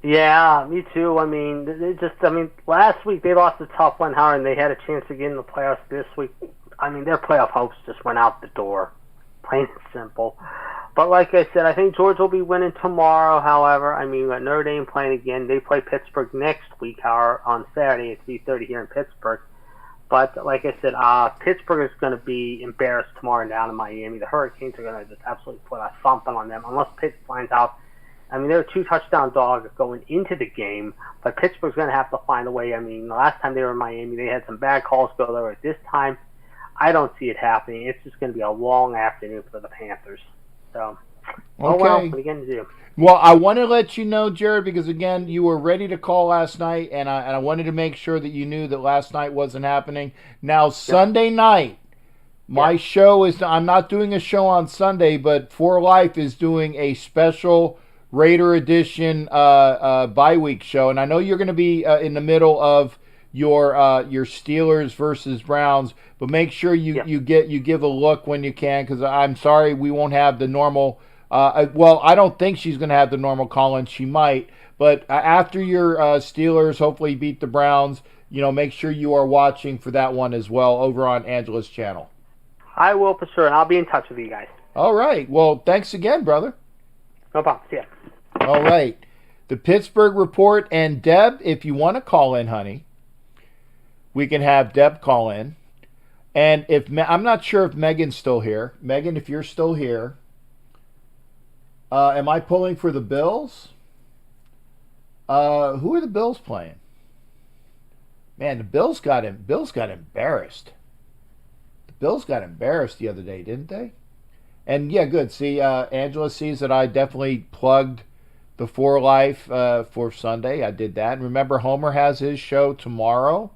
Yeah, me too. Last week they lost a tough one, Howard, and they had a chance to get in the playoffs this week. Their playoff hopes just went out the door, plain and simple. But like I said, I think Georgia will be winning tomorrow, however. We got Notre Dame playing again. They play Pittsburgh next week, Howard, on Saturday at 3:30 here in Pittsburgh. But like I said, Pittsburgh is going to be embarrassed tomorrow down in Miami. The Hurricanes are going to just absolutely put a thumping on them, unless Pitt finds out. They're a 2-touchdown dog going into the game, but Pittsburgh's going to have to find a way. The last time they were in Miami, they had some bad calls go there. This time, I don't see it happening. It's just going to be a long afternoon for the Panthers. So, well, what are you going to do? Well, I want to let you know, Jared, because, again, you were ready to call last night, and I wanted to make sure that you knew that last night wasn't happening. Now, Sunday night, my show is – I'm not doing a show on Sunday, but For Life is doing a special Raider Edition bye-week show. And I know you're going to be in the middle of your Steelers versus Browns, but make sure you give a look when you can, because I'm sorry we won't have the normal – I don't think she's going to have the normal call-in. She might. But after your Steelers hopefully beat the Browns, make sure you are watching for that one as well over on Angela's channel. I will for sure, and I'll be in touch with you guys. All right. Well, thanks again, brother. No problem. See ya. All right. The Pittsburgh Report, and Deb, if you want to call in, honey, we can have Deb call in. And I'm not sure if Megan's still here. Megan, if you're still here. Am I pulling for the Bills? Who are the Bills playing? Man, the Bills got embarrassed. The Bills got embarrassed the other day, didn't they? And yeah, good. See, Angela sees that I definitely plugged the For Life for Sunday. I did that. And remember, Homer has his show tomorrow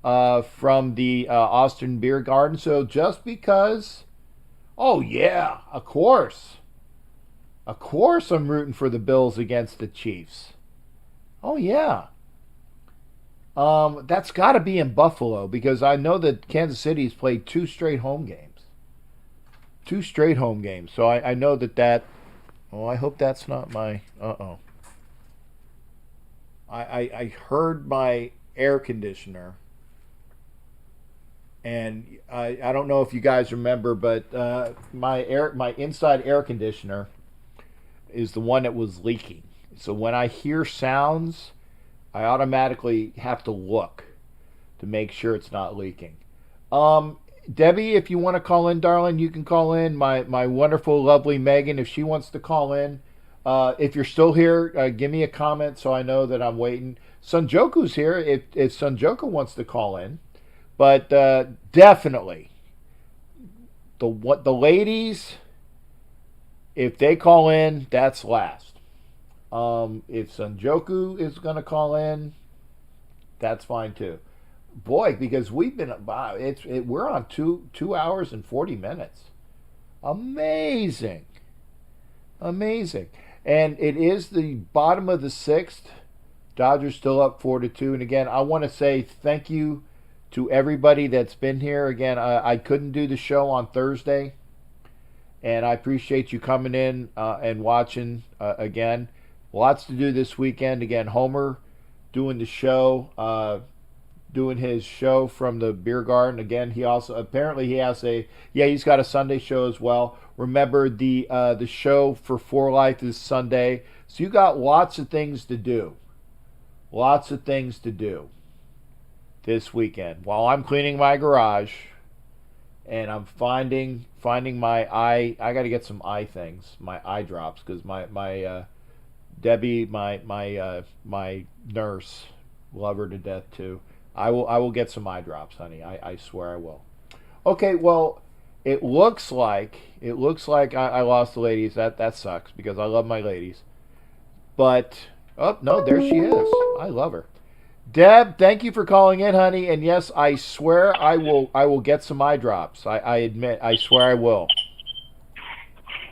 from the Austin Beer Garden. So just because, oh yeah, of course. Of course I'm rooting for the Bills against the Chiefs. Oh, yeah. That's got to be in Buffalo, because I know that Kansas City's played 2 straight home games. 2 straight home games. So I know that... Oh, I hope that's not my... Uh-oh. I heard my air conditioner. And I don't know if you guys remember, but my inside air conditioner is the one that was leaking. So when I hear sounds, I automatically have to look to make sure it's not leaking. Debbie, if you want to call in, darling, you can call in. My wonderful, lovely Megan, if she wants to call in. If you're still here, give me a comment so I know that I'm waiting. Sunjoku's here if Sunjoku wants to call in. But definitely, the ladies... If they call in, that's last. If Sunjoku is going to call in, that's fine too. Boy, because we've been we're on 2 hours and 40 minutes. Amazing. And it is the bottom of the 6th. Dodgers still up 4-2. And again, I want to say thank you to everybody that's been here. Again, I couldn't do the show on Thursday. And I appreciate you coming in and watching again. Lots to do this weekend. Again, Homer doing the show, doing his show from the beer garden. Again, he also apparently he has he's got a Sunday show as well. Remember the show for Life is Sunday. So you got lots of things to do. Lots of things to do this weekend while I'm cleaning my garage. And I'm finding my eye. I got to get some eye things, my eye drops, because my Debbie, my nurse, love her to death too. I will get some eye drops, honey. I swear I will. Okay, well, it looks like I lost the ladies. That sucks, because I love my ladies. But oh no, there she is. I love her. Deb, thank you for calling in, honey. And yes, I swear I will get some eye drops. I admit, I swear I will.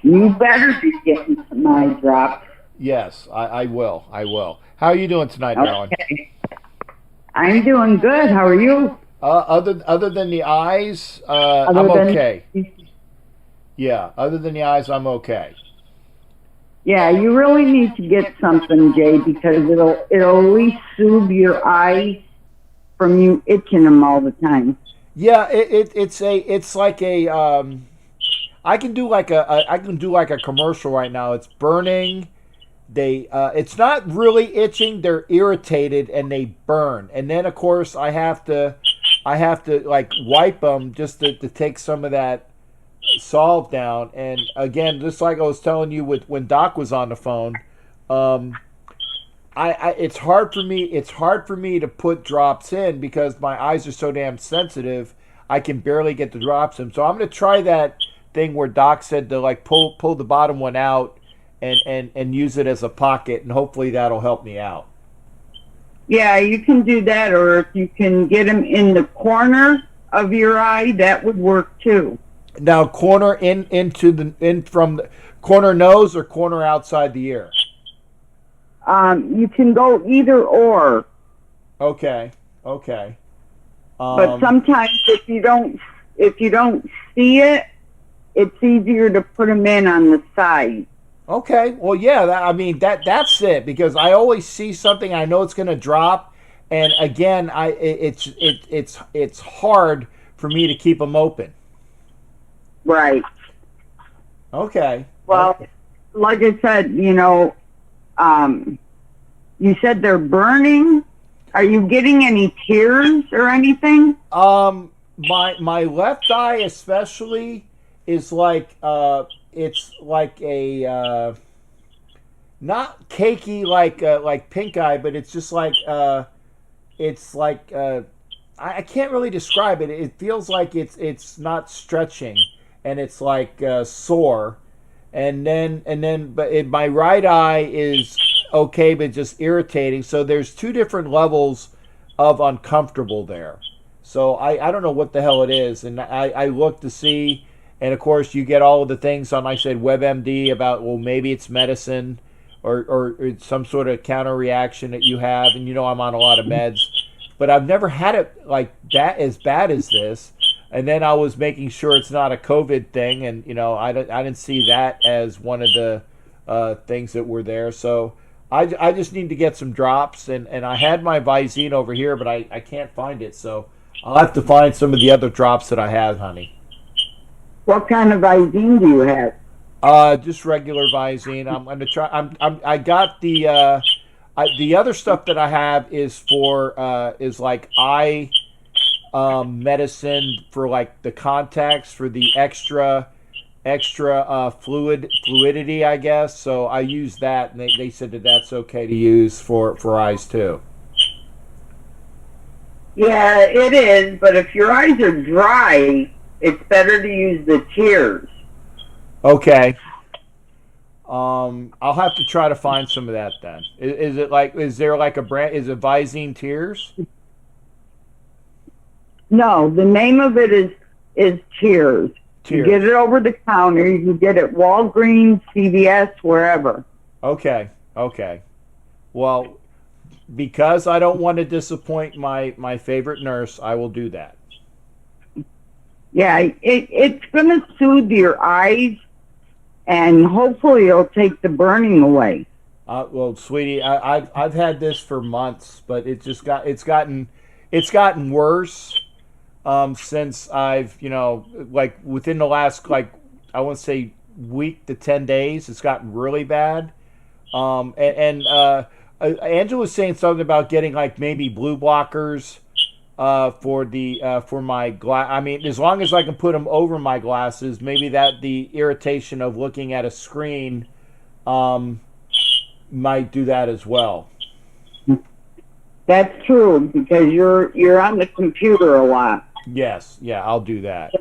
You better be getting some eye drops. Yes, I will. I will. How are you doing tonight, darling? Okay. I'm doing good. How are you? Other than the eyes, I'm okay. Yeah, other than the eyes, I'm okay. Yeah, you really need to get something, Jay, because it'll at least soothe your eyes from you itching them all the time. Yeah, it's like a I can do like a commercial right now. It's burning. It's not really itching. They're irritated and they burn. And then of course I have to like wipe them just to take some of that solve down. And again, just like I was telling you with when Doc was on the phone, it's hard for me to put drops in because my eyes are so damn sensitive. I can barely get the drops in. So I'm going to try that thing where Doc said to like pull the bottom one out and use it as a pocket, and hopefully that'll help me out. Yeah, you can do that, or if you can get them in the corner of your eye, that would work too. Now, corner in from the corner nose or corner outside the ear. You can go either or. Okay. But sometimes if you don't see it, it's easier to put them in on the side. Okay. Well, yeah. That's it, because I always see something. I know it's going to drop, and again, it's hard for me to keep them open. Right. Okay. Well, like I said, you said they're burning. Are you getting any tears or anything? My left eye especially is like it's like a not cakey like pink eye, but it's just like it's like I can't really describe it. It feels like it's not stretching, and it's like sore, and then but my right eye is okay, but just irritating. So there's two different levels of uncomfortable there. So I don't know what the hell it is, and I look to see, and of course you get all of the things on, like I said, WebMD about, well, maybe it's medicine or it's some sort of counter reaction that you have, and I'm on a lot of meds, but I've never had it like that as bad as this. And then I was making sure it's not a COVID thing, and I didn't see that as one of the things that were there. So I just need to get some drops, and I had my Visine over here, but I can't find it, so I'll have to find some of the other drops that I have, honey. What kind of Visine do you have? Just regular Visine. I'm gonna try. I got the other stuff that I have is for is like eye medicine for like the contacts for the extra fluidity, I guess. So I use that, and they said that that's okay to use for eyes too. Yeah, it is, but if your eyes are dry, it's better to use the tears. Okay. I'll have to try to find some of that then. Is there like a brand? Is it Visine Tears? No, the name of it is Tears. You get it over the counter. You can get it Walgreens, CVS, wherever. Okay. Well, because I don't want to disappoint my favorite nurse, I will do that. Yeah, it's going to soothe your eyes, and hopefully it'll take the burning away. Well, sweetie, I've had this for months, but it's gotten worse since I've like within the last I want to say week to 10 days, it's gotten really bad. Angela was saying something about getting like maybe blue blockers for my glass. I mean, as long as I can put them over my glasses, maybe that the irritation of looking at a screen might do that as well. That's true, because you're on the computer a lot. Yes, yeah, I'll do that.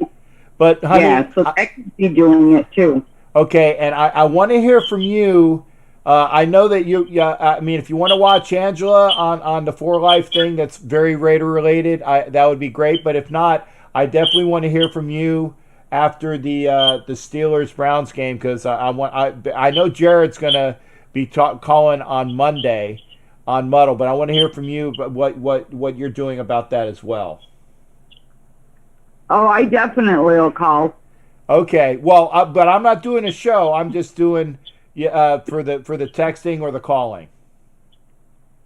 But honey, yeah, so that could be doing it too. Okay, and I want to hear from you. I know that you. Yeah, I mean, if you want to watch Angela on the For Life thing, that's very Raider related. That would be great. But if not, I definitely want to hear from you after the Steelers Browns game, because I know Jared's gonna be calling on Monday on Muddle, but I want to hear from you about what you're doing about that as well. Oh, I definitely will call. Okay, well, but I'm not doing a show. I'm just doing for the texting or the calling.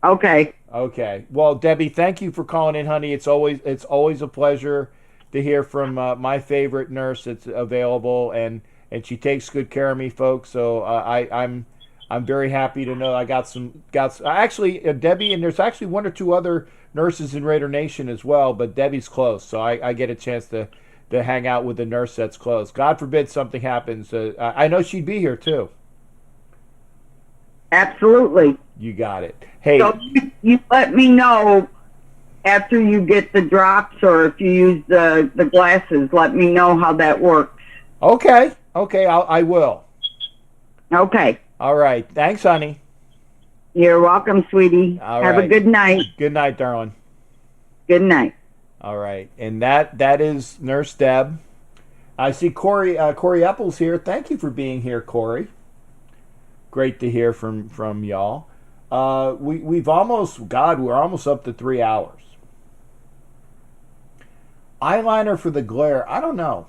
Okay. Okay. Well, Debbie, thank you for calling in, honey. It's always a pleasure to hear from my favorite nurse that's available, and she takes good care of me, folks. So I'm very happy to know I got actually Debbie, and there's actually one or two other nurses in Raider Nation as well, but Debbie's close, so I get a chance to hang out with a nurse that's close. God forbid something happens. I know she'd be here too. Absolutely. You got it. Hey, so you let me know after you get the drops, or if you use the glasses. Let me know how that works. Okay. I will. Okay. All right. Thanks, honey. You're welcome, sweetie. Have a good night. Good night, darling. Good night. All right, and that is Nurse Deb. I see Corey Epples here. Thank you for being here, Corey. Great to hear from y'all. We're almost up to 3 hours. Eyeliner for the glare, I don't know.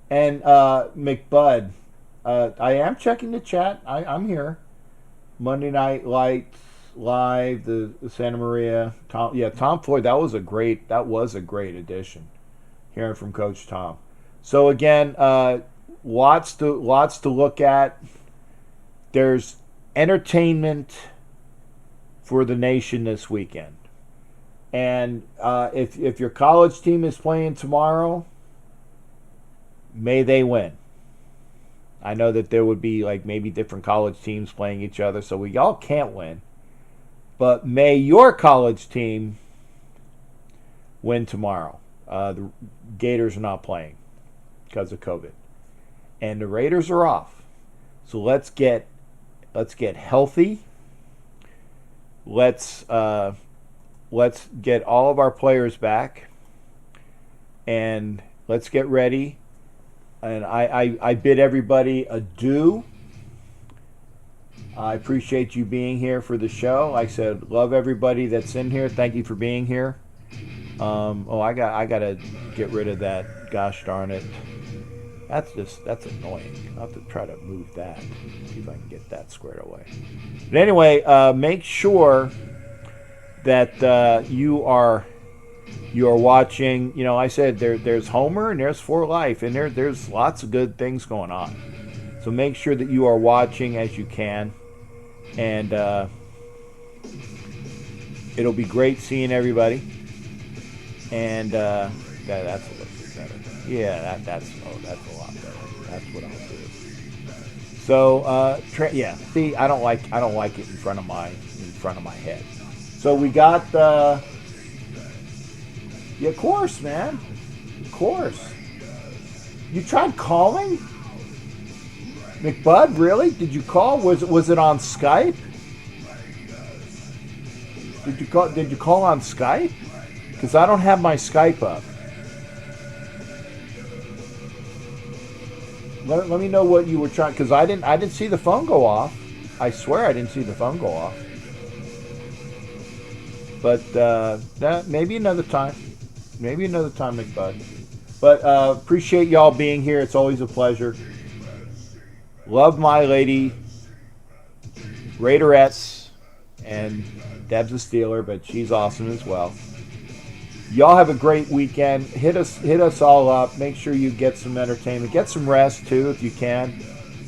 And McBud, I am checking the chat. I'm here. Monday Night Lights Live, the Santa Maria. Tom Floyd. That was a great addition. Hearing from Coach Tom. So again, lots to look at. There's entertainment for the nation this weekend, and if your college team is playing tomorrow, may they win. I know that there would be maybe different college teams playing each other, so we all can't win. But may your college team win tomorrow. The Gators are not playing because of COVID, and the Raiders are off. So let's get healthy. Let's get all of our players back, and let's get ready. And I bid everybody adieu. I appreciate you being here for the show. Like I said, love everybody that's in here. Thank you for being here. I gotta get rid of that. Gosh darn it. That's annoying. I'll have to try to move that. See if I can get that squared away. But anyway, make sure that you are watching. I said there's Homer and there's For Life, and there's lots of good things going on. So make sure that you are watching as you can, and it'll be great seeing everybody. And that's a little bit better. Yeah, that's a lot better. That's what I'll do. So see, I don't like it in front of my head. So we got of course, man. Of course. You tried calling? McBud, really? Did you call? Was it on Skype? Did you call on Skype? Because I don't have my Skype up. Let me know what you were trying, because I didn't see the phone go off. I swear I didn't see the phone go off. But maybe another time. Maybe another time, McBud. But appreciate y'all being here. It's always a pleasure. Love my lady, Raiderettes, and Deb's a Steeler, but she's awesome as well. Y'all have a great weekend. Hit us all up. Make sure you get some entertainment. Get some rest too if you can,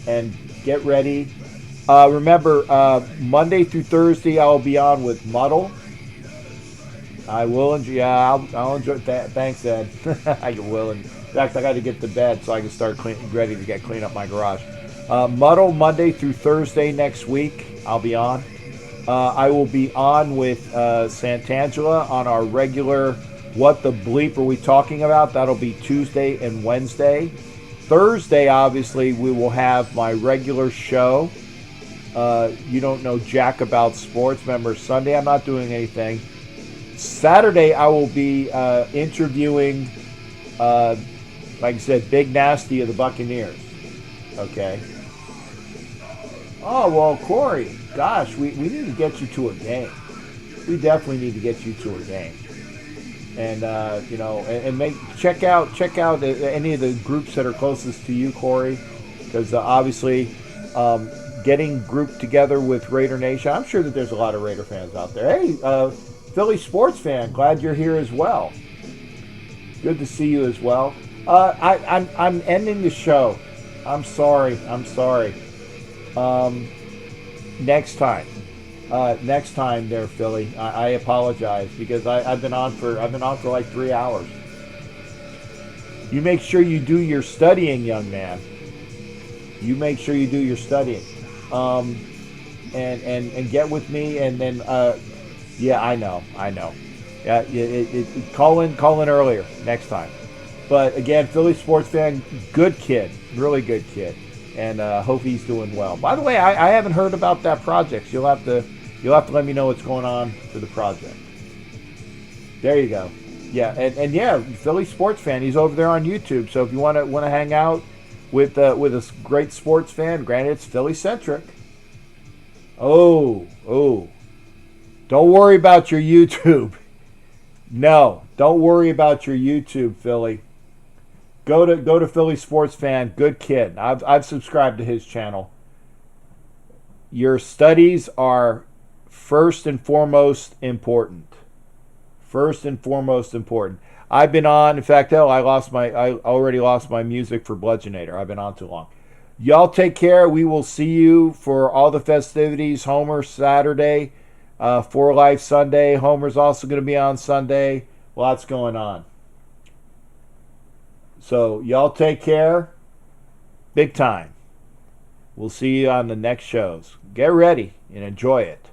and get ready. Remember, Monday through Thursday I'll be on with Muddle. I will enjoy. Yeah, I'll enjoy that. Thanks, Ed. I will. In fact, I got to get to bed so I can start ready to clean up my garage. Muddle Monday through Thursday next week. I'll be on. I will be on with Santangela on our regular What the Bleep Are We Talking About? That'll be Tuesday and Wednesday. Thursday, obviously, we will have my regular show. You don't know jack about sports. Remember, Sunday I'm not doing anything. Saturday I will be interviewing, like I said, Big Nasty of the Buccaneers. Okay. Oh, well, Corey, gosh, we need to get you to a game. We definitely need to get you to a game. And, check out any of the groups that are closest to you, Corey, because obviously getting grouped together with Raider Nation, I'm sure that there's a lot of Raider fans out there. Hey, Philly sports fan, glad you're here as well. Good to see you as well. I'm ending the show. I'm sorry. Next time there, Philly. I apologize because I've been on for like 3 hours. You make sure you do your studying, young man. You make sure you do your studying. And get with me, and then yeah, I know. Yeah, call in earlier next time. But again, Philly sports fan, good kid, really good kid, and hope he's doing well. By the way, I haven't heard about that project. So you'll have to let me know what's going on for the project. There you go. Yeah, and yeah, Philly sports fan. He's over there on YouTube. So if you want to hang out with a great sports fan, granted it's Philly centric. Oh, don't worry about your YouTube. No, don't worry about your YouTube, Philly. Go to Philly sports fan. Good kid. I've subscribed to his channel. Your studies are first and foremost important. First and foremost important. I've been on. In fact, I already lost my music for Bludgeonator. I've been on too long. Y'all take care. We will see you for all the festivities. Homer Saturday, For Life Sunday. Homer's also going to be on Sunday. Lots going on. So y'all take care. Big time. We'll see you on the next shows. Get ready and enjoy it.